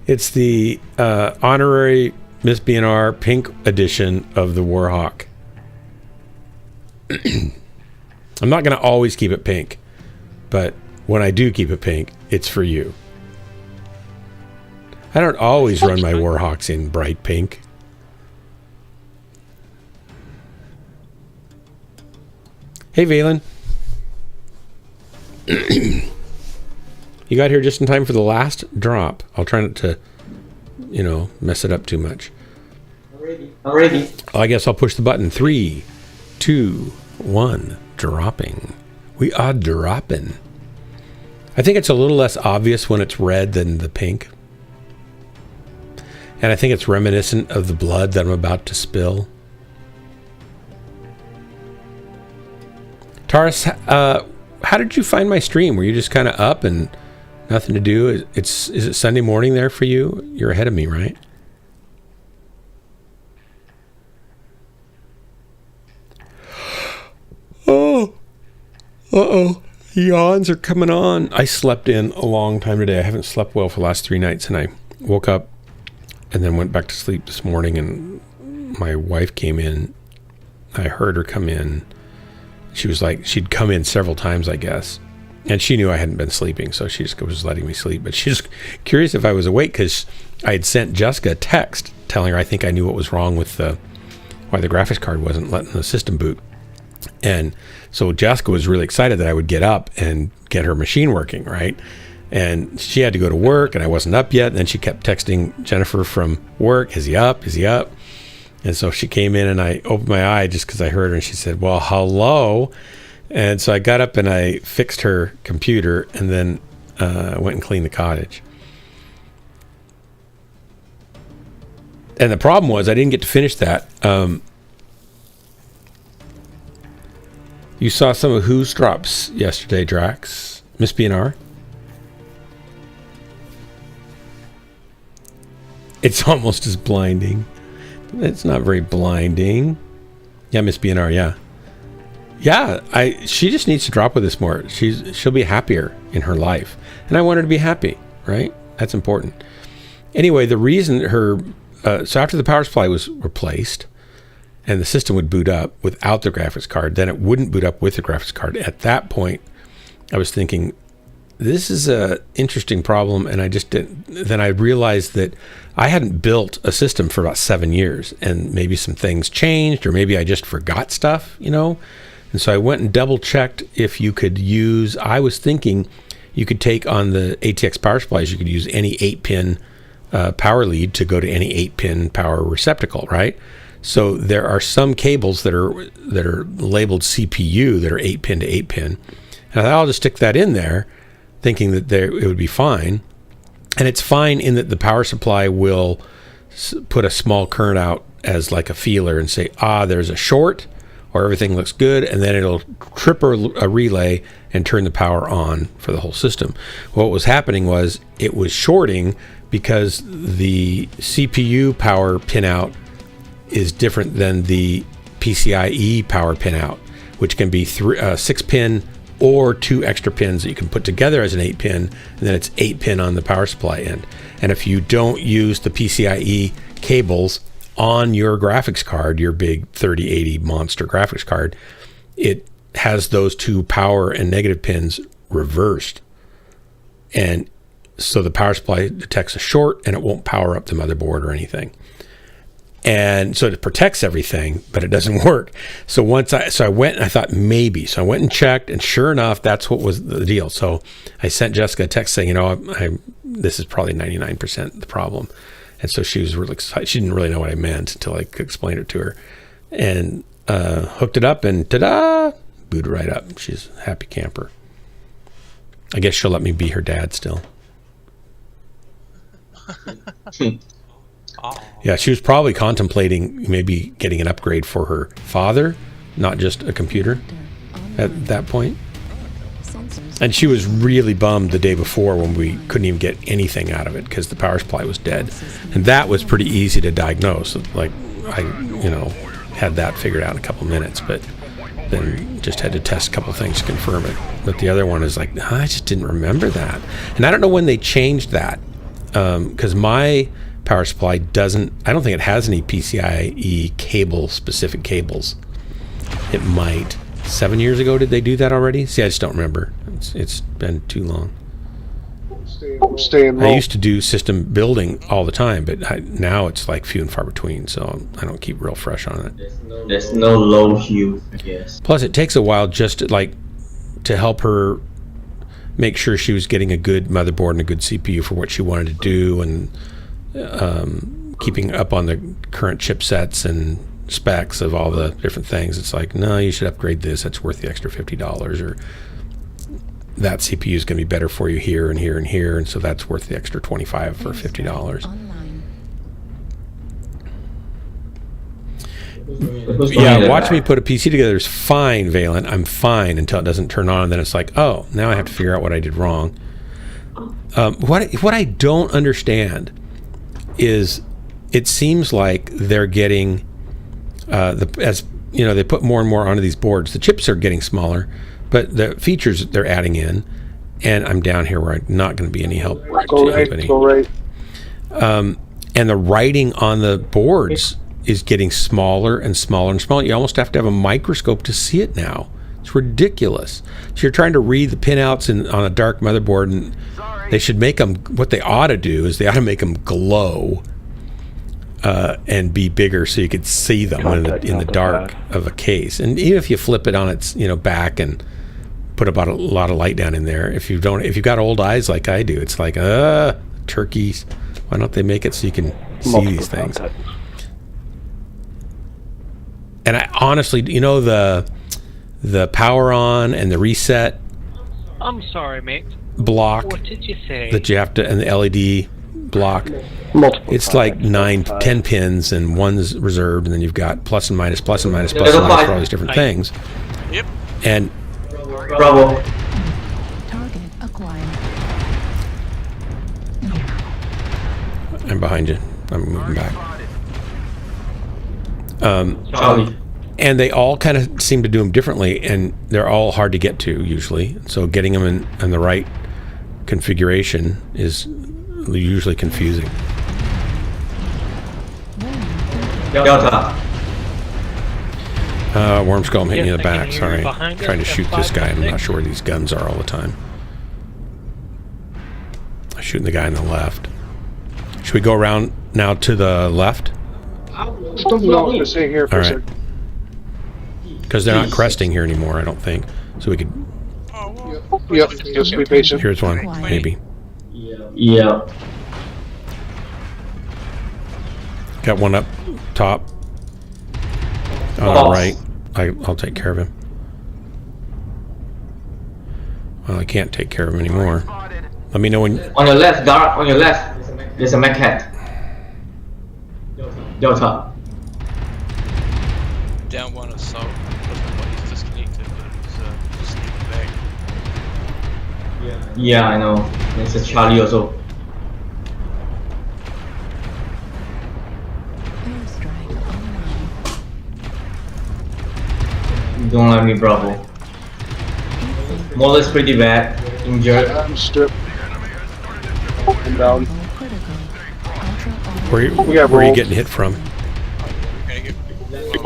It's the honorary Miss BNR pink edition of the Warhawk. I'm not going to always keep it pink, but when I do keep it pink, it's for you. I don't always run my Warhawks in bright pink. Hey, Valen. You got here just in time for the last drop. I'll try not to, mess it up too much. Already. I guess I'll push the button. 3, 2, 1. Dropping. We are dropping. I think it's a little less obvious when it's red than the pink. And I think it's reminiscent of the blood that I'm about to spill. Taurus, how did you find my stream? Were you just kind of up and nothing to do? Is it Sunday morning there for you? You're ahead of me, right? Oh, uh-oh. Yawns are coming on. I slept in a long time today. I haven't slept well for the last 3 nights, and I woke up and then went back to sleep this morning, and my wife came in. I heard her come in. She was like, she'd come in several times, I guess, and she knew I hadn't been sleeping, so she just was letting me sleep. But she's curious if I was awake because I had sent Jessica a text telling her I think I knew what was wrong with why the graphics card wasn't letting the system boot. And so Jessica was really excited that I would get up and get her machine working, right? And she had to go to work, and I wasn't up yet. And then she kept texting Jennifer from work, is he up? Is he up? And so she came in, and I opened my eye just because I heard her, and she said, well, hello. And so I got up and I fixed her computer, and then went and cleaned the cottage. And the problem was I didn't get to finish that. You saw some of whose drops yesterday, Drax? Miss BNR? It's almost as blinding. It's not very blinding. Yeah, Miss BNR, yeah. Yeah, she just needs to drop with us more. She'll be happier in her life. And I want her to be happy, right? That's important. Anyway, the reason so after the power supply was replaced and the system would boot up without the graphics card, then it wouldn't boot up with the graphics card. At that point, I was thinking, this is a interesting problem, and I just didn't. Then I realized that I hadn't built a system for about 7 years, and maybe some things changed, or maybe I just forgot stuff, And so I went and double checked if you could use. I was thinking you could take on the ATX power supplies. You could use any 8-pin power lead to go to any 8-pin power receptacle, right? So there are some cables that are labeled CPU that are 8-pin to 8-pin, and I'll just stick that in there, thinking that it would be fine. And it's fine in that the power supply will put a small current out as like a feeler and say, there's a short, or everything looks good, and then it'll trip a relay and turn the power on for the whole system. What was happening was it was shorting because the CPU power pinout is different than the PCIe power pinout, which can be 6-pin or 2 extra pins that you can put together as an 8-pin, and then it's 8-pin on the power supply end. And if you don't use the PCIe cables on your graphics card, your big 3080 monster graphics card, it has those 2 power and negative pins reversed. And so the power supply detects a short, and it won't power up the motherboard or anything. And so it protects everything, but it doesn't work. So I went and I thought maybe. So I went and checked, and sure enough, that's what was the deal. So I sent Jessica a text saying, this is probably 99% the problem. And so she was really excited. She didn't really know what I meant until I could explain it to her. And hooked it up, and ta-da! Booted right up. She's a happy camper. I guess she'll let me be her dad still. Yeah, she was probably contemplating maybe getting an upgrade for her father, not just a computer at that point. And she was really bummed the day before when we couldn't even get anything out of it because the power supply was dead. And that was pretty easy to diagnose. Like, I had that figured out in a couple minutes, but then just had to test a couple things to confirm it. But the other one is like, I just didn't remember that. And I don't know when they changed that, because my power supply I don't think it has any PCIe specific cables. It might. 7 years ago, did they do that already? See, I just don't remember. It's been too long. I used to do system building all the time, but now it's like few and far between, so I don't keep real fresh on it. There's no low hue, I guess. Plus, it takes a while just to help her make sure she was getting a good motherboard and a good CPU for what she wanted to do, and keeping up on the current chipsets and specs of all the different things. It's like, no, you should upgrade this. That's worth the extra $50, or that CPU is going to be better for you here and here and here, and so that's worth the extra $25 or $50. Yeah, watch me put a PC together is fine, Valen. I'm fine until it doesn't turn on, and then it's like, oh, now I have to figure out what I did wrong. What I don't understand is it seems like they're getting they put more and more onto these boards. The chips are getting smaller, but the features they're adding in, and I'm down here where I'm not going to be any help. Go right. And the writing on the boards is getting smaller and smaller and smaller. You almost have to have a microscope to see it now. It's ridiculous. So you're trying to read the pinouts on a dark motherboard, and they should make them, what they ought to do is they ought to make them glow and be bigger so you could see them in the dark of a case. And even if you flip it on its back and put about a lot of light down in there. If you've got old eyes like I do, it's like turkeys. Why don't they make it so you can see these things? And I honestly, you know, the power on and the reset I'm sorry, mate. block What did you say? that you have to, and the LED block, Multiple. it's like 10 pins, and one's reserved, and then you've got plus and minus, plus and minus, plus and minus for all these different things. Yep. And Bravo. Target acquired. I'm behind you. I'm moving back. Charlie. And they all kind of seem to do them differently, and they're all hard to get to usually. So getting them in the right configuration is usually confusing. Delta. Worm Skull, I'm hitting you in the Yes, I can back. hear Sorry. you behind us. Trying to shoot this guy, and I'm not sure where these guns are all the time. I'm shooting the guy on the left. Should we go around now to the left? No, just stay here for All a right. second. Because they're not cresting here anymore, I don't think. So we could... Yep, just be patient. Here's one, maybe. Yeah. Got one up top. On the right. I'll take care of him. Well, I can't take care of him anymore. Let me know when... On your left, guard. On your left. There's a Mech Delta. Down one assault. Doesn't look like he's disconnected, but he's just sneaking back. Yeah, I know. There's a Charlie also. Airstrike online. Don't let me, Bravo. Moller's pretty bad. Injured. I'm stripped. I'm down. Critical. Ultra auto. Where are you rolled. getting hit from?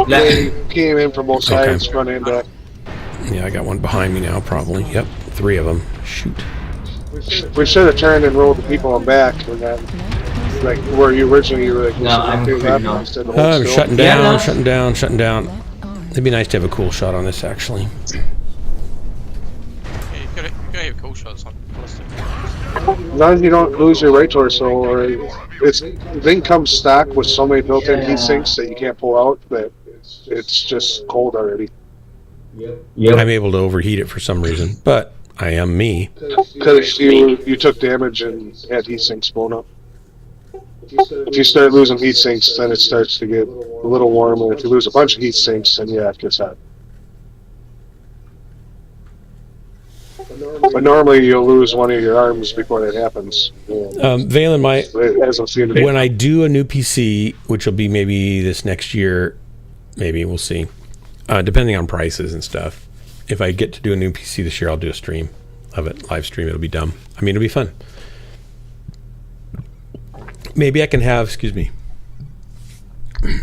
They came in from both sides, front and back. Yeah, I got one behind me now, probably. Yep, 3 of them. Shoot. We should have turned and rolled the people on back, and then, like, where you originally were like, No, I'm okay, free left, now. instead of hold I'm still. shutting Yeah, down, no. shutting down, shutting down. Left arm. It'd be nice to have a cool shot on this, actually. Yeah, you gotta have cool shots on ballistic. As long as you don't lose your right torso, or the thing comes stock with so many built-in heat sinks that you can't pull out that it's just cold already. Yep. I'm able to overheat it for some reason, but I am me. Because you took damage and had heat sinks blown up. If you start losing heat sinks, then it starts to get a little warmer. If you lose a bunch of heat sinks, then yeah, it gets hot. But normally you'll lose one of your arms before that happens. Valen, It hasn't seemed to be. when I do a new PC, which will be maybe this next year, maybe we'll see, depending on prices and stuff. If I get to do a new PC this year, I'll do a stream of it, live stream. It'll be dumb. I mean, it'll be fun. Maybe I can have, excuse me.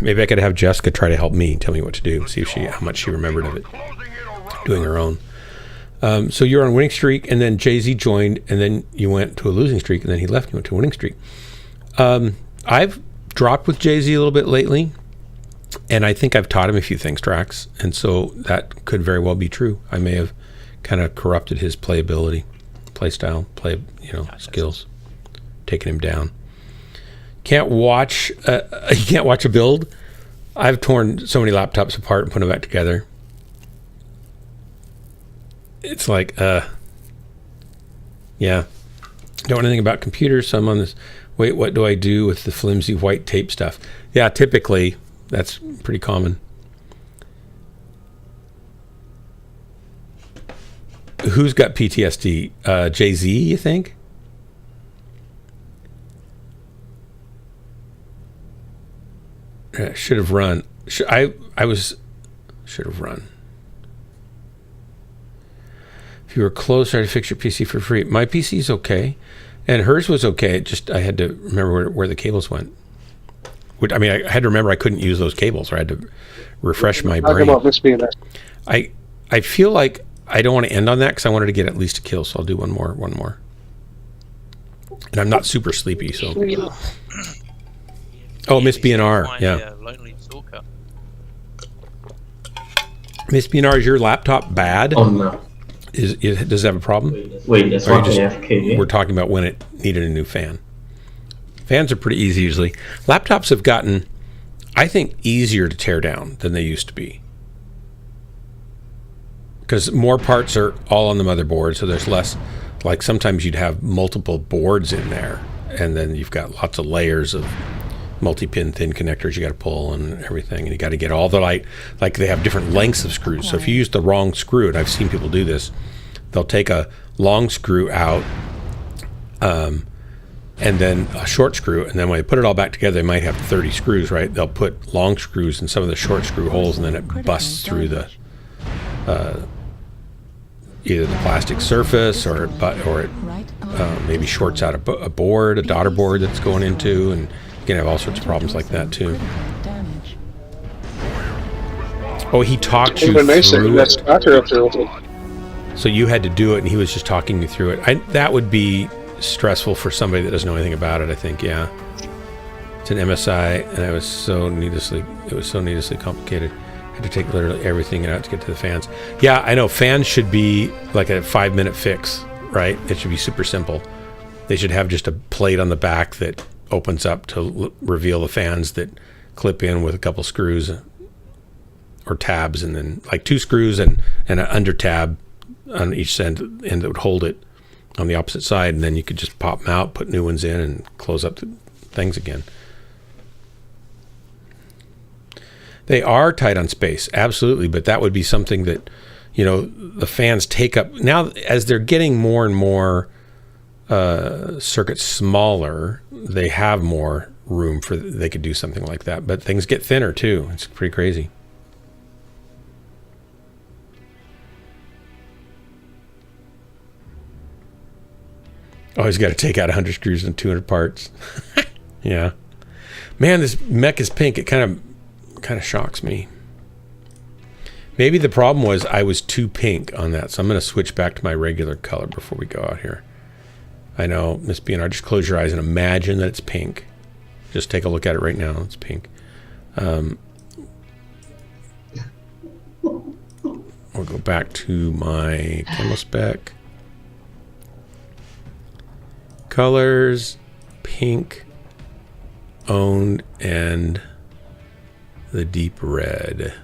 Maybe I could have Jessica try to help me, tell me what to do, see if how much she remembered of it, doing her own. So you're on a winning streak, and then Jay-Z joined, and then you went to a losing streak, and then he left. You went to a winning streak. I've dropped with Jay-Z a little bit lately, and I think I've taught him a few things, Drax, and so that could very well be true. I may have kind of corrupted his playability, play style, skills, taking him down. Can't watch. You can't watch a build. I've torn so many laptops apart and put them back together. It's like, yeah. Don't know anything about computers, so I'm on this. Wait, what do I do with the flimsy white tape stuff? Yeah, typically that's pretty common. Who's got PTSD? Jay-Z, you think? Should have run. Should have run. If you were close, I'd fix your PC for free. My PC's okay, and hers was okay. It just I had to remember where the cables went. I had to remember I couldn't use those cables, or I had to refresh my brain. Talk about this being that. I feel like I don't want to end on that because I wanted to get at least a kill, so I'll do one more. And I'm not super sleepy, so. Oh, Miss BNR, yeah. Lonely stalker. Miss BNR, is your laptop bad? Oh no. does it have a problem? Wait, there's Or one you AFK. we're talking about when it needed a new fan. Fans are pretty easy usually. Laptops have gotten, I think, easier to tear down than they used to be. Because more parts are all on the motherboard, so there's less, like sometimes you'd have multiple boards in there, and then you've got lots of layers of multi-pin thin connectors you got to pull and everything, and you got to get all the like they have different lengths of screws. So if you use the wrong screw, and I've seen people do this, they'll take a long screw out, and then a short screw, and then when they put it all back together, they might have 30 screws, right? They'll put long screws in some of the short screw holes, and then it busts through the either the plastic surface or it maybe shorts out a board, a daughter board that's going into, and you can have all sorts of problems like that too. Oh, he talked you through it. So you had to do it, and he was just talking you through it. That would be stressful for somebody that doesn't know anything about it, I think. Yeah, it's an MSI, and it was so needlessly complicated. I had to take literally everything out to get to the fans. Yeah, I know. Fans should be like a 5-minute fix, right? It should be super simple. They should have just a plate on the back that opens up to reveal the fans that clip in with a couple screws or tabs, and then like 2 screws and an under tab on each end that would hold it on the opposite side, and then you could just pop them out, put new ones in, and close up the things again. They are tight on space, absolutely, but that would be something that, you know, the fans take up. Now, as they're getting more and more circuits smaller, they have more room for, they could do something like that, but things get thinner too. It's pretty crazy. Oh, he's got to take out 100 screws and 200 parts. Yeah. Man, this mech is pink. It kind of shocks me. Maybe the problem was I was too pink on that, so I'm going to switch back to my regular color before we go out here. I know, Miss BNR, just close your eyes and imagine that it's pink. Just take a look at it right now. It's pink. We'll go back to my camo spec. Colors, pink, owned, and the deep red.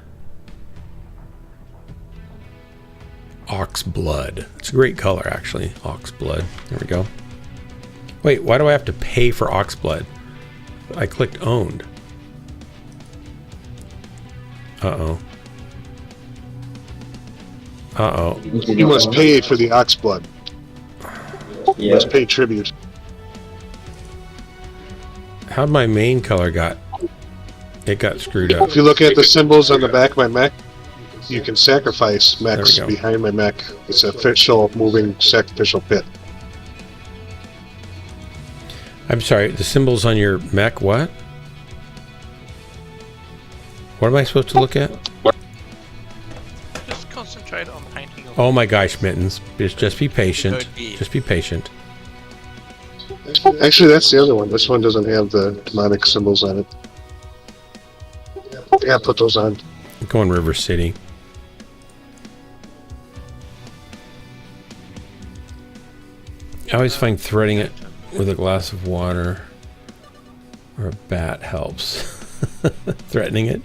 Ox blood. It's a great color, actually. Ox blood. There we go. Wait, why do I have to pay for ox blood? I clicked owned. Uh-oh. Uh-oh. You must pay for the ox blood. You must pay tribute. How'd my main color got screwed up? If you look at the symbols on the back of my mech, you can sacrifice mechs behind my mech. It's an official moving sacrificial pit. I'm sorry, the symbols on your mech, what? What am I supposed to look at? Just concentrate on painting. Oh my gosh, Mittens. Just be patient. Just be patient. Actually, that's the other one. This one doesn't have the demonic symbols on it. Yeah, put those on. I'm going River City. I always find threading it with a glass of water or a bat helps. Threatening it.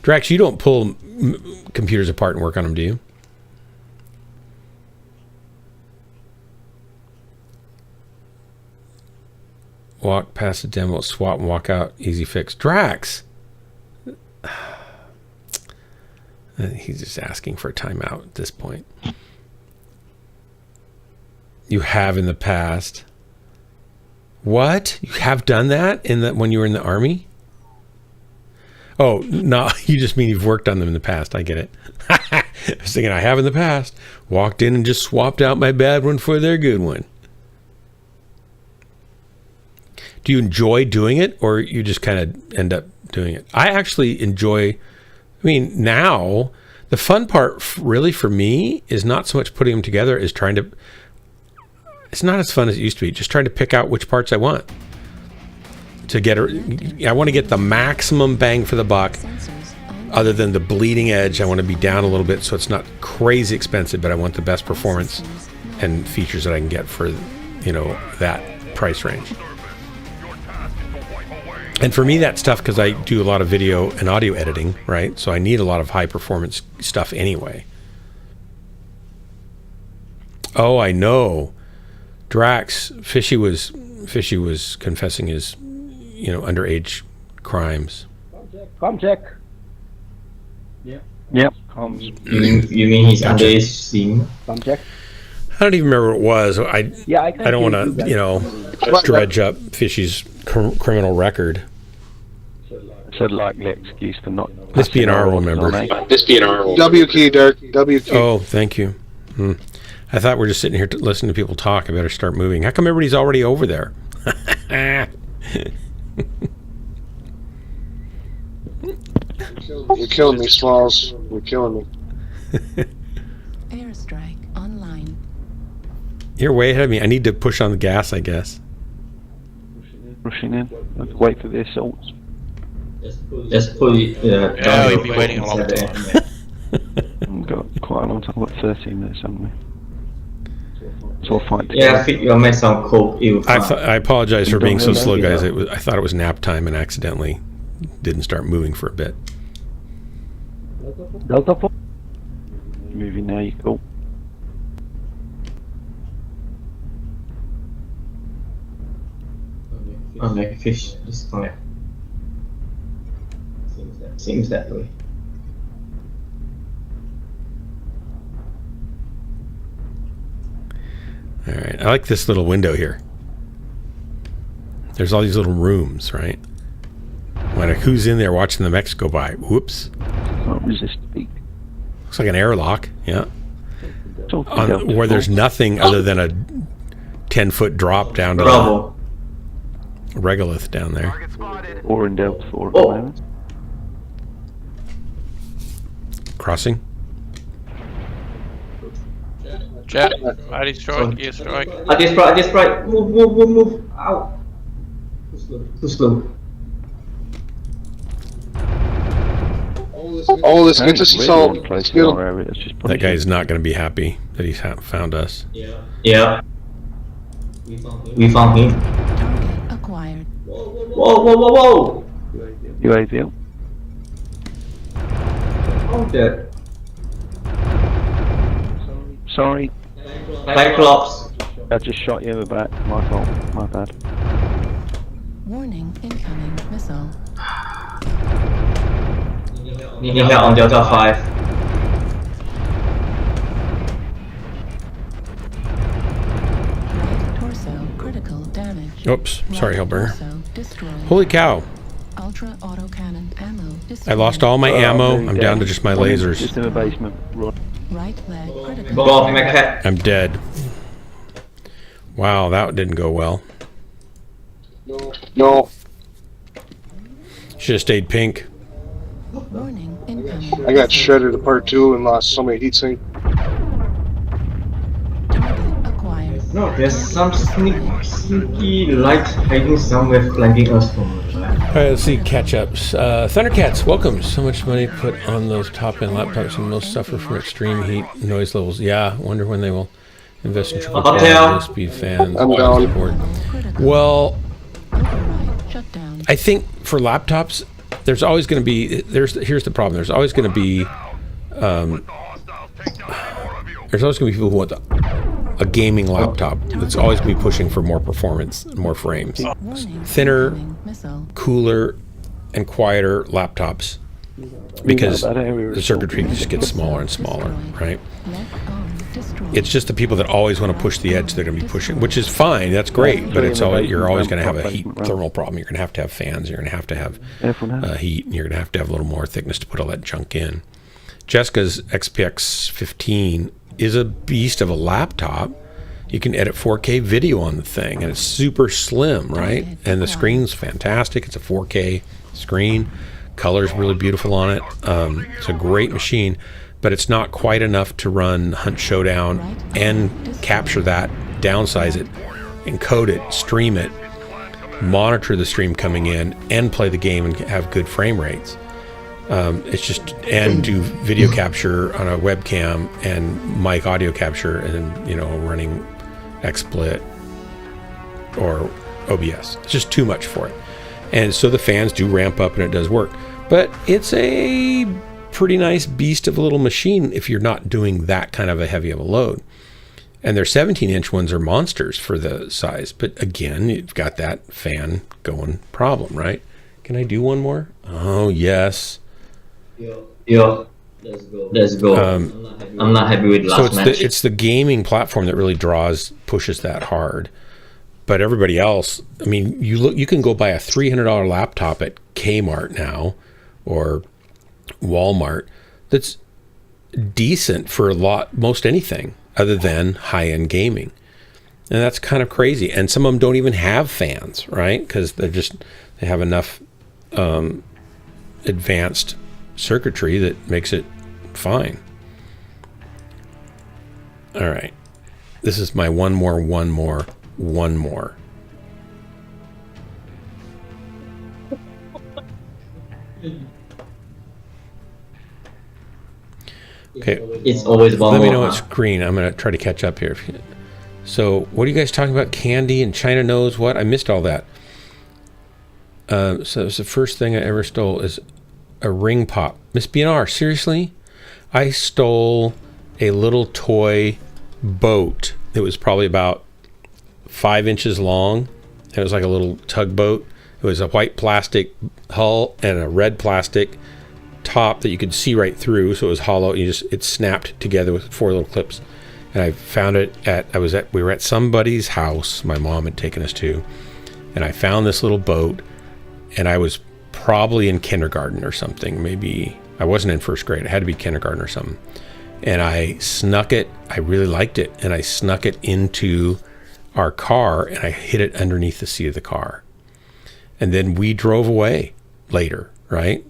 Drax, you don't pull computers apart and work on them, do you? Walk past the demo, swap and walk out. Easy fix. Drax! He's just asking for a timeout at this point. You have in the past. What? You have done that when you were in the army? Oh, no, you just mean you've worked on them in the past. I get it. I was thinking I have in the past. Walked in and just swapped out my bad one for their good one. Do you enjoy doing it, or you just kind of end up doing it? I actually enjoy, I mean, now, the fun part really for me is not so much putting them together as trying to, it's not as fun as it used to be, just trying to pick out which parts I want. I want to get the maximum bang for the buck other than the bleeding edge, I want to be down a little bit so it's not crazy expensive, but I want the best performance and features that I can get for, you know, that price range. And for me, that's tough because I do a lot of video and audio editing, right? So I need a lot of high performance stuff anyway. Oh, I know. Drax, Fishy was confessing his, you know, underage crimes. Com check. Yep. Comms. You mean he's underage scene? Com check. I don't even remember what it was. I don't want to, you know, dredge up Fishy's criminal record. So likely excuse for not. This being our role member. W key, Dirk. W key. Oh, thank you. I thought we're just sitting here listening to people talk. I better start moving. How come everybody's already over there? You're killing me, Smalls. You're killing me. Airstrike online. You're way ahead of me. I need to push on the gas, I guess. Rushing in. Let's wait for the assaults. Just put it. Yeah, we've been waiting a long time. We've got quite a long time. What, 13 minutes, haven't we? So we'll fight. Yeah, I think your mess on cold. I apologize for being so slow, guys. I thought it was nap time and accidentally didn't start moving for a bit. Delta 4. Moving now, you go. Oh, make fish disconnect. Seems that way. All right. I like this little window here. There's all these little rooms, right? Like, who's in there watching the mechs go by? Whoops. Can't resist the beat. Looks like an airlock. Yeah. On, where there's nothing other than a 10-foot drop down to Bravo. the regolith down there. Or in Delta 4 at the moment. Crossing. Jet, ready strike, gear strike. I just right. Move. Ow. Too slow. Oh, this good to see Salt. It's good. That guy's not going to be happy that he's found us. Yeah. We found him. Target acquired. Whoa. UAV. Oh, dead. Sorry, Cyclops. I just shot you in the back. My fault. My bad. Warning, incoming missile. Need help on Delta 5. Right torso critical damage. Oops. Sorry, Right Hellburner. torso destroyed. Holy cow. Ultra autocannon ammo destroyed. I lost all my ammo. I'm down to just my lasers. Just in the basement. Run. Right leg critical. Go off, Mechs. I'm dead. Wow, that didn't go well. No. Should have stayed pink. Warning, incoming. I got shredded apart too and lost so many heatsink. Target acquired. No, there's some sneaky light hiding somewhere flanking us from the left. All right, let's see catch-ups. Thundercats, welcome. So much money put on those top-end laptops and most suffer from extreme heat noise levels. Yeah, wonder when they will invest in triple low-speed fans. I'm down. Support. Well, Override shut down. I think for laptops, there's always going to be. Here's the problem. There's always going to be. There's always going to be people who want a gaming laptop that's always going to be pushing for more performance and more frames. Warning, Thinner, incoming missile. cooler, and quieter laptops because the circuitry just gets smaller and smaller, right? Left arm destroyed. It's just the people that always want to push the edge they're going to be pushing, which is fine. That's great, but it's all you're always going to have a heat thermal problem. You're going to have fans. You're going to have heat, and you're going to have a little more thickness to put all that junk in. Jessica's XPX 15 is a beast of a laptop. You can edit 4K video on the thing, and it's super slim, right? And the screen's fantastic. It's a 4K screen. Color's really beautiful on it. It's a great machine, but it's not quite enough to run Hunt Showdown and capture that, downsize it, encode it, stream it, monitor the stream coming in, and play the game and have good frame rates. It's just, and do video capture on a webcam and mic audio capture, and running XSplit or OBS. It's just too much for it. And so the fans do ramp up and it does work. But it's a pretty nice beast of a little machine if you're not doing that kind of a heavy of a load. And their 17-inch ones are monsters for the size. But again, you've got that fan going problem, right? Can I do one more? Oh, yes. Yeah. Let's go. I'm not happy with the last match. It's the gaming platform that really pushes that hard. But everybody else, I mean, you can go buy a $300 laptop at Kmart now or Walmart that's decent for most anything other than high-end gaming. And that's kind of crazy. And some of them don't even have fans, right? Because they have enough advanced circuitry that makes it fine. All right. This is my one more. Okay. It's always one Let more. me know it's green. I'm going to try to catch up here. So, what are you guys talking about? Candy and China knows what? I missed all that. So, it was the first thing I ever stole is a ring pop. Miss BNR, seriously? I stole a little toy boat. It was probably about 5 inches long. It was like a little tugboat. It was a white plastic hull and a red plastic top that you could see right through, so it was hollow. It snapped together with 4 little clips. And I found it we were at somebody's house my mom had taken us to, and I found this little boat, and I was probably in kindergarten or something. Maybe I wasn't in first grade. It had to be kindergarten or something. And I snuck it. I really liked it, and I snuck it into our car, and I hid it underneath the seat of the car. And then we drove away later, right?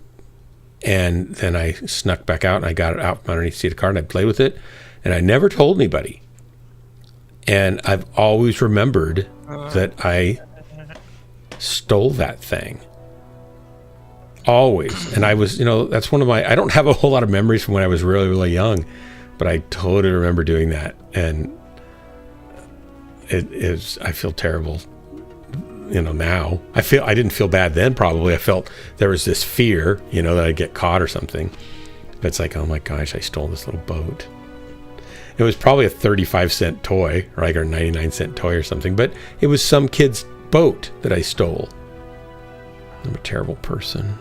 And then I snuck back out, and I got it out from underneath the seat of the car, and I played with it, and I never told anybody. And I've always remembered that I stole that thing. Always. And I was, that's one of I don't have a whole lot of memories from when I was really, really young, but I totally remember doing that. And I feel terrible, now. I didn't feel bad then, probably. I felt there was this fear, that I'd get caught or something. But it's like, oh my gosh, I stole this little boat. It was probably a 35-cent toy, right, or 99-cent toy or something, but it was some kid's boat that I stole. I'm a terrible person.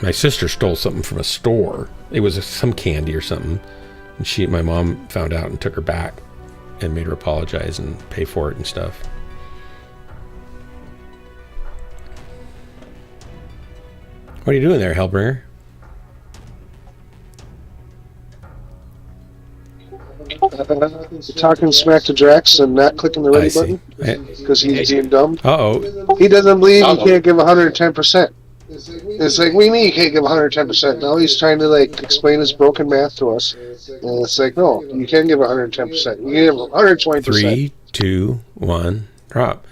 My sister stole something from a store. It was some candy or something. And my mom found out and took her back and made her apologize and pay for it and stuff. What are you doing there, Hellbringer? Talking smack to Drax and not clicking the ready button because he's being dumb. He doesn't believe he can't give 110%. It's like, what do you mean you can't give 110%? Now he's trying to explain his broken math to us, and it's like, no, you can give 110%. You can give 120%. 3, 2, 1, drop.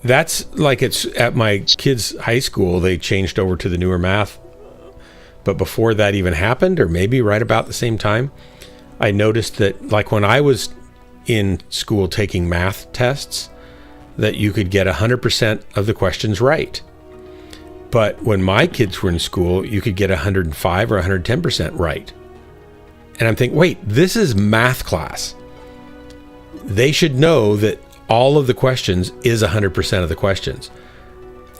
That's like it's at my kids' high school. They changed over to the newer math, but before that even happened, or maybe right about the same time, I noticed that, like when I was in school taking math tests, that you could get 100% of the questions right. But when my kids were in school, you could get 105 or 110% right. And I'm thinking, wait, this is math class. They should know that all of the questions is 100% of the questions.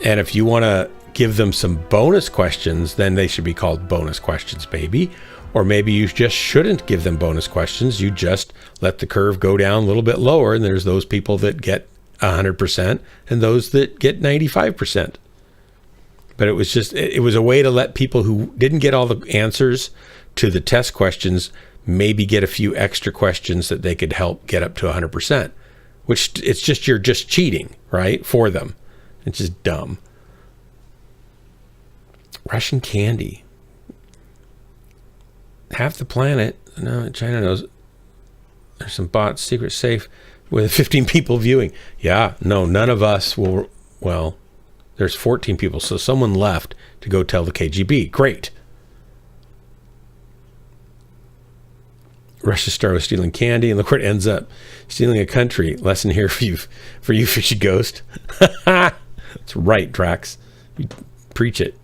And if you want to give them some bonus questions, then they should be called bonus questions, baby. Or maybe you just shouldn't give them bonus questions. You just let the curve go down a little bit lower, and there's those people that get 100% and those that get 95%. But it was a way to let people who didn't get all the answers to the test questions maybe get a few extra questions that they could help get up to 100%, which you're just cheating, right? For them. It's just dumb. Russian candy. Half the planet. No, China knows. There's some bots, secret safe with 15 people viewing. Yeah, no, none of us will. Well, There's 14 people, so someone left to go tell the KGB. Great. Russia started stealing candy, and look where it ends up. Stealing a country. Lesson here for you, fishy ghost. That's right, Drax. You preach it.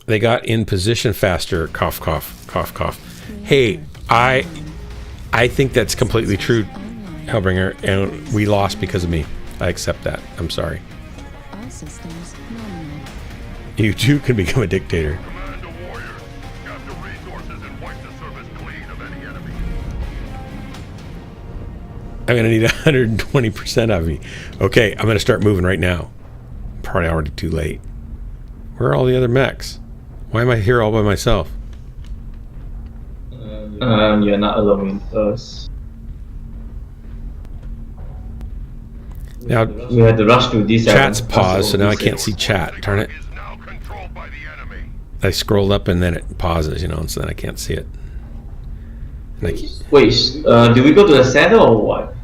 They got in position faster. Cough, cough, cough, cough. Hey, I think that's completely true, Hellbringer, and we lost because of me. I accept that. I'm sorry. All systems nominal. You too can become a dictator. Command a warrior. Capture resources and wipe the surface clean of any enemy. I'm going to need 120% of me. Okay, I'm going to start moving right now. Probably already too late. Where are all the other mechs? Why am I here all by myself? You're not alone with us. Now, We had to rush to D7. chat's paused, so now I can't see chat. Darn it. Is now controlled by the enemy. I scrolled up and then it pauses, you know, and so then I can't see it. And Wait, do we go to the center or what?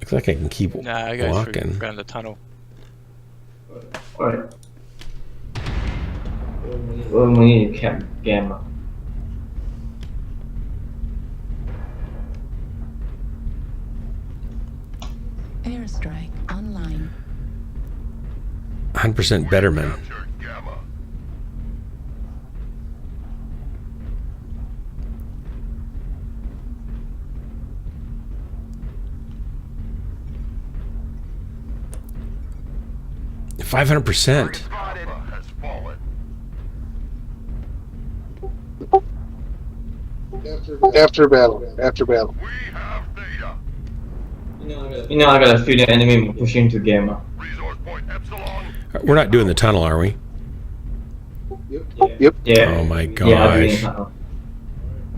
looks like I can keep Nah, I go walking. through around the tunnel. Alright. Well, we need to cap Gamma. Airstrike online. 100% betterment. Capture Gamma. If 500%. Alpha has fallen. After battle. After battle. We have data. You know, I got a feeling the enemy will push into Gamma. Resource point Epsilon. We're not doing the tunnel, are we? Yep. Yeah. Oh my Yeah, I'm doing gosh.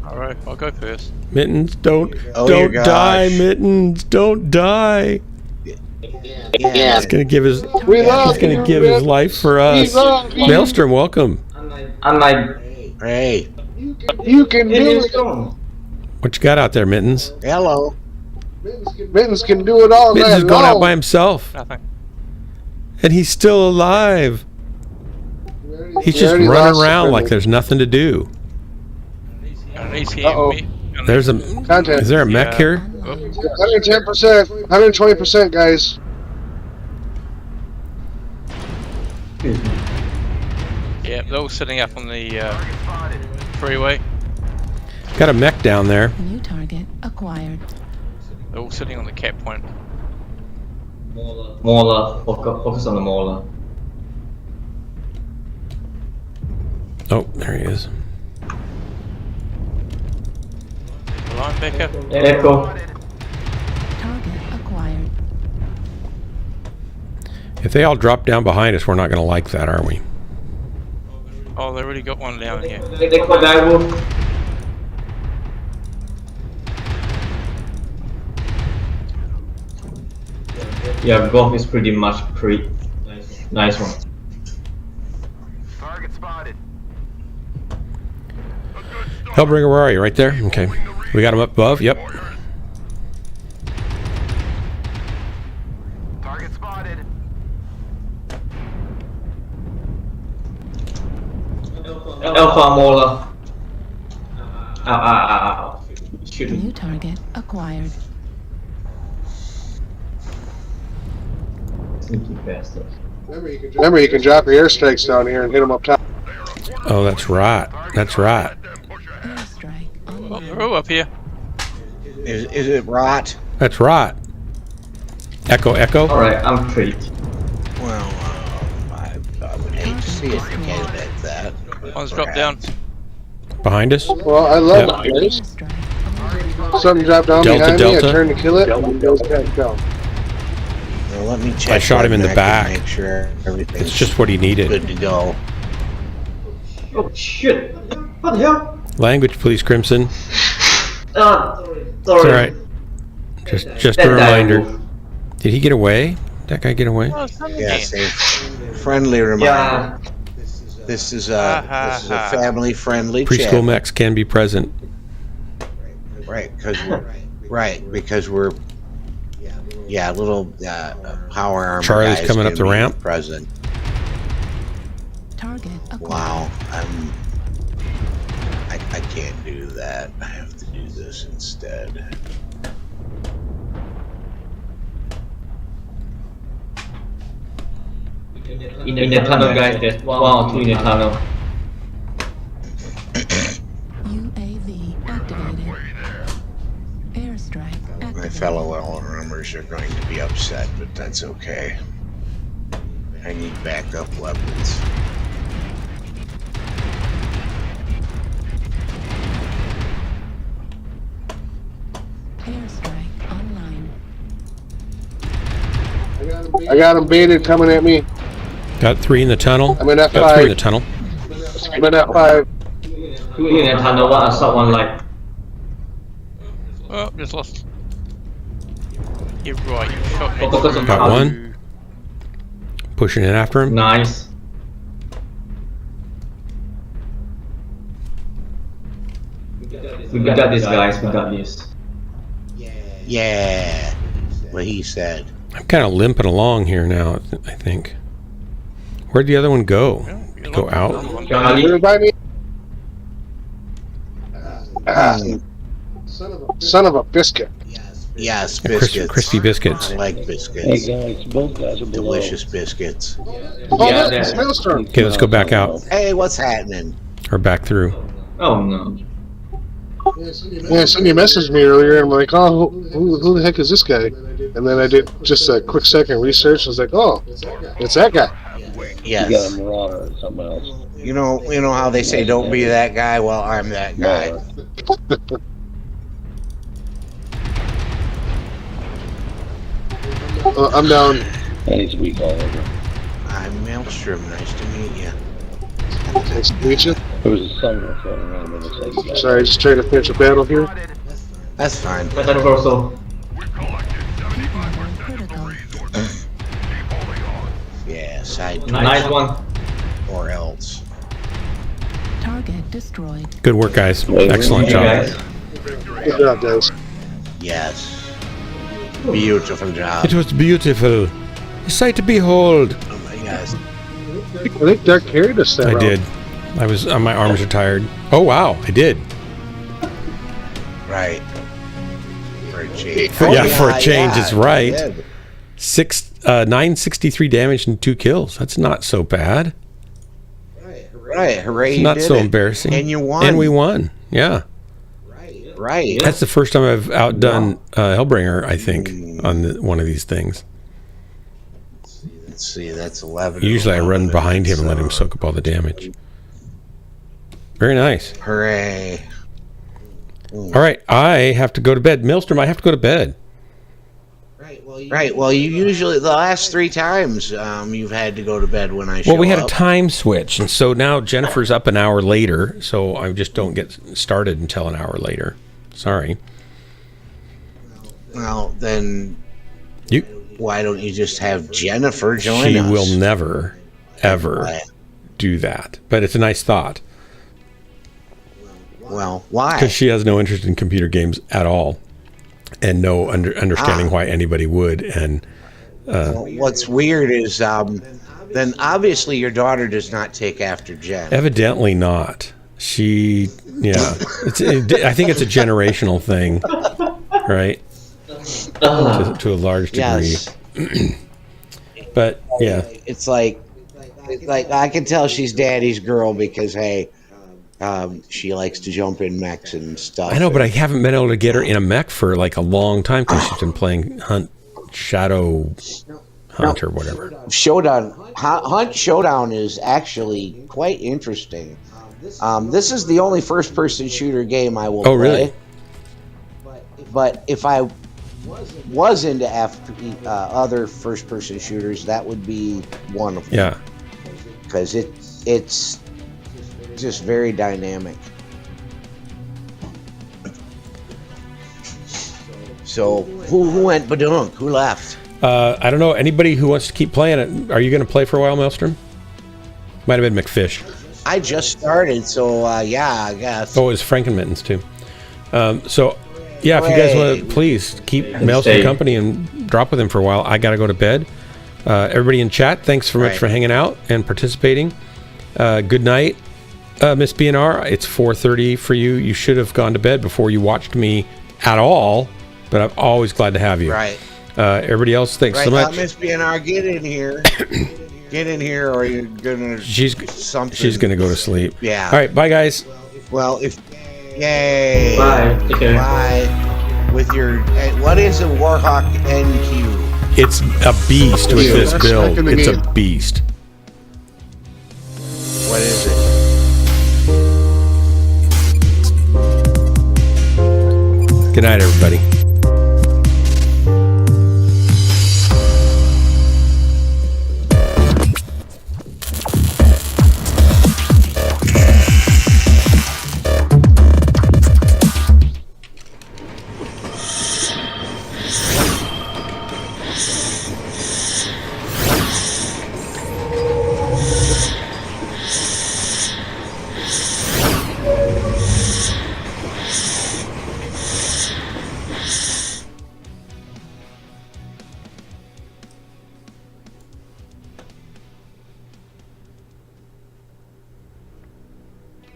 Alright, I'll go first. Mittens, don't Oh, don't your die, gosh. Mittens, don't die. Yeah. He's gonna give his We love he's gonna you, give his Mittens. life for We us. love you. Maelstrom, welcome. I'm like, Hey, You can do Indian it. Stone. What you got out there, Mittens? hello. Mittens can do it all Mittens night is going out long. by himself, Nothing. and he's still alive. He's We just already running lost the around like friendly. there's nothing to do. At least he Uh-oh. me. There's a. Contact. Is there a mech Yeah. here? 110%, 120%, guys. Yeah, they're all sitting up on the freeway. Got a mech down there. New target acquired. They're all sitting on the cap point. Mauler. Focus on the Mauler. Oh, there he is. Linebacker. Echo. Target acquired. If they all drop down behind us, we're not going to like that, are we? Oh, they already got one down here. Echo Dive. Yeah, golf is pretty much nice one. Target spotted. Hellbringer, where are you? Right there? Okay. We got him up above? Yep. Target spotted. Alpha Mauler. Ow. Shoot me. New target acquired. Sneaky bastard. Remember, you can drop your airstrikes down here and hit them up top. Oh, that's right. That's right. Airstrike Oh, online. they're all up here. Is it rot? That's right. Echo, echo. Alright, I'm pretty. Well, I would hate to see it again like that. but One's dropped down. Behind us? Well, I love Yep. it. guys. Airstrike. Something dropped down Delta, behind Delta. me. I turned to kill it, and it goes back down. Well, let me check. I shot him in the my back. and make sure everything's It's just what he needed. good to go. Oh shit! What the hell? Language, please, Crimson. Sorry. It's alright. Just a reminder. Did he get away? Did that guy get away? Oh, it's done Yes, again. a friendly reminder. Yeah. This is a family-friendly Preschool chat. mechs can be present. Right, because we're Yeah, little power armor. Charlie's guys coming up can the be ramp. Present. Target acquired. Wow, I can't do that. I have to do this instead. In the tunnel, guys. There's 1 or 2 in the tunnel. UAV activated. Airstrike activated. My fellow armors are going to be upset, but that's okay. I need backup weapons. Airstrike online. I got him baited coming at me. Got 3 in the tunnel. I'm in F5. Got 3 in the tunnel. I'm in F5. 2 in the tunnel, 1 assault, 1 light. Oh, just lost. You're right, you shot me. Focus on Got target. 1. Pushing in after him. Nice. We got this, guys. We got this. Yeah, what he said. I'm kind of limping along here now, I think. Where'd the other one go? Did he go out? Charlie. Everybody. Son of a biscuit. Yes, biscuits. Crispy biscuits. I like Hey biscuits. guys, both guys are below. Delicious biscuits. Oh, Yeah, look, it's Maelstrom. Okay, let's go back out. Hey, what's happening? Or back through. Oh no. Yeah, somebody messaged me earlier, and I'm like, oh, who the heck is this guy? And then I did just a quick second research. I was like, oh, it's that guy. You got a Yes. Marauder or something else. You know how they say don't be that guy? Well, I'm that guy. I'm down. And he's weak all over. I'm Maelstrom. Nice to meet you. Nice to meet you. There was a sunroof floating around in the same Sorry, just trying to finish a battle here. That's fine. Better also. We've collected 75% of the resources. Keep holding on. Yeah, side Nice one. or else. Target destroyed. Good work, guys. Excellent Hey, job. guys. Good job, guys. Yes. Beautiful job. It was beautiful. A sight to behold. Oh my gosh. I think Doug carried us that I round. did. I was. My arms are tired. Oh wow, I did. Right. For a change. For a change, it's right. Yeah. 963 damage and 2 kills. That's not so bad. Right. Hooray. It's you not did so it. embarrassing. And you won. And we won. Yeah. Right. That's the first time I've outdone Hellbringer, I think, on one of these things. Let's see. That's 11. Usually I run behind him and let him soak up all the damage. Very nice. Hooray. All right, I have to go to bed. Maelstrom, I have to go to bed. Right. Well, you usually the last 3 times you've had to go to bed when I show Well, we had up. a time switch, and so now Jennifer's up an hour later, so I just don't get started until an hour later. Sorry. Well, then You. why don't you just have Jennifer join She us? will never, ever Why? do that. But it's a nice thought Well, why? because she has no interest in computer games at all, and no understanding why anybody would. And What's weird is then obviously your daughter does not take after Jen. evidently not. She, yeah. I think it's a generational thing, right? To a large degree. Yes. But yeah, It's like I can tell she's daddy's girl because hey, she likes to jump in mechs and stuff. I know, but I haven't been able to get her in a mech for like a long time because she's been playing Shadow Hunt or whatever. Hunt Showdown is actually quite interesting. This is the only first-person shooter game I will play. Oh, really? But if I was into other first-person shooters, that would be one of them. Yeah. Because it's just very dynamic. So who went badunk? Who left? I don't know. Anybody who wants to keep playing it, are you going to play for a while, Maelstrom? Might have been McFish. I just started, so yeah, I guess. Oh, it was Frankenmittens too. So, yeah, if you guys want to, please keep Maelstrom company and drop with him for a while. I got to go to bed. Everybody in chat, thanks very much for hanging out and participating. Good night, Miss BNR. It's 4:30 for you. You should have gone to bed before you watched me at all, but I'm always glad to have you. Right. Everybody else, thanks so much. Miss BNR, get in here. Get in here, or you're gonna. She's gonna go to sleep. Yeah. All right. Bye, guys. Well, yay. Bye. Take care. Bye. With your, what is a Warhawk NQ? It's a beast with this build. It's a beast. What is it? Good night, everybody.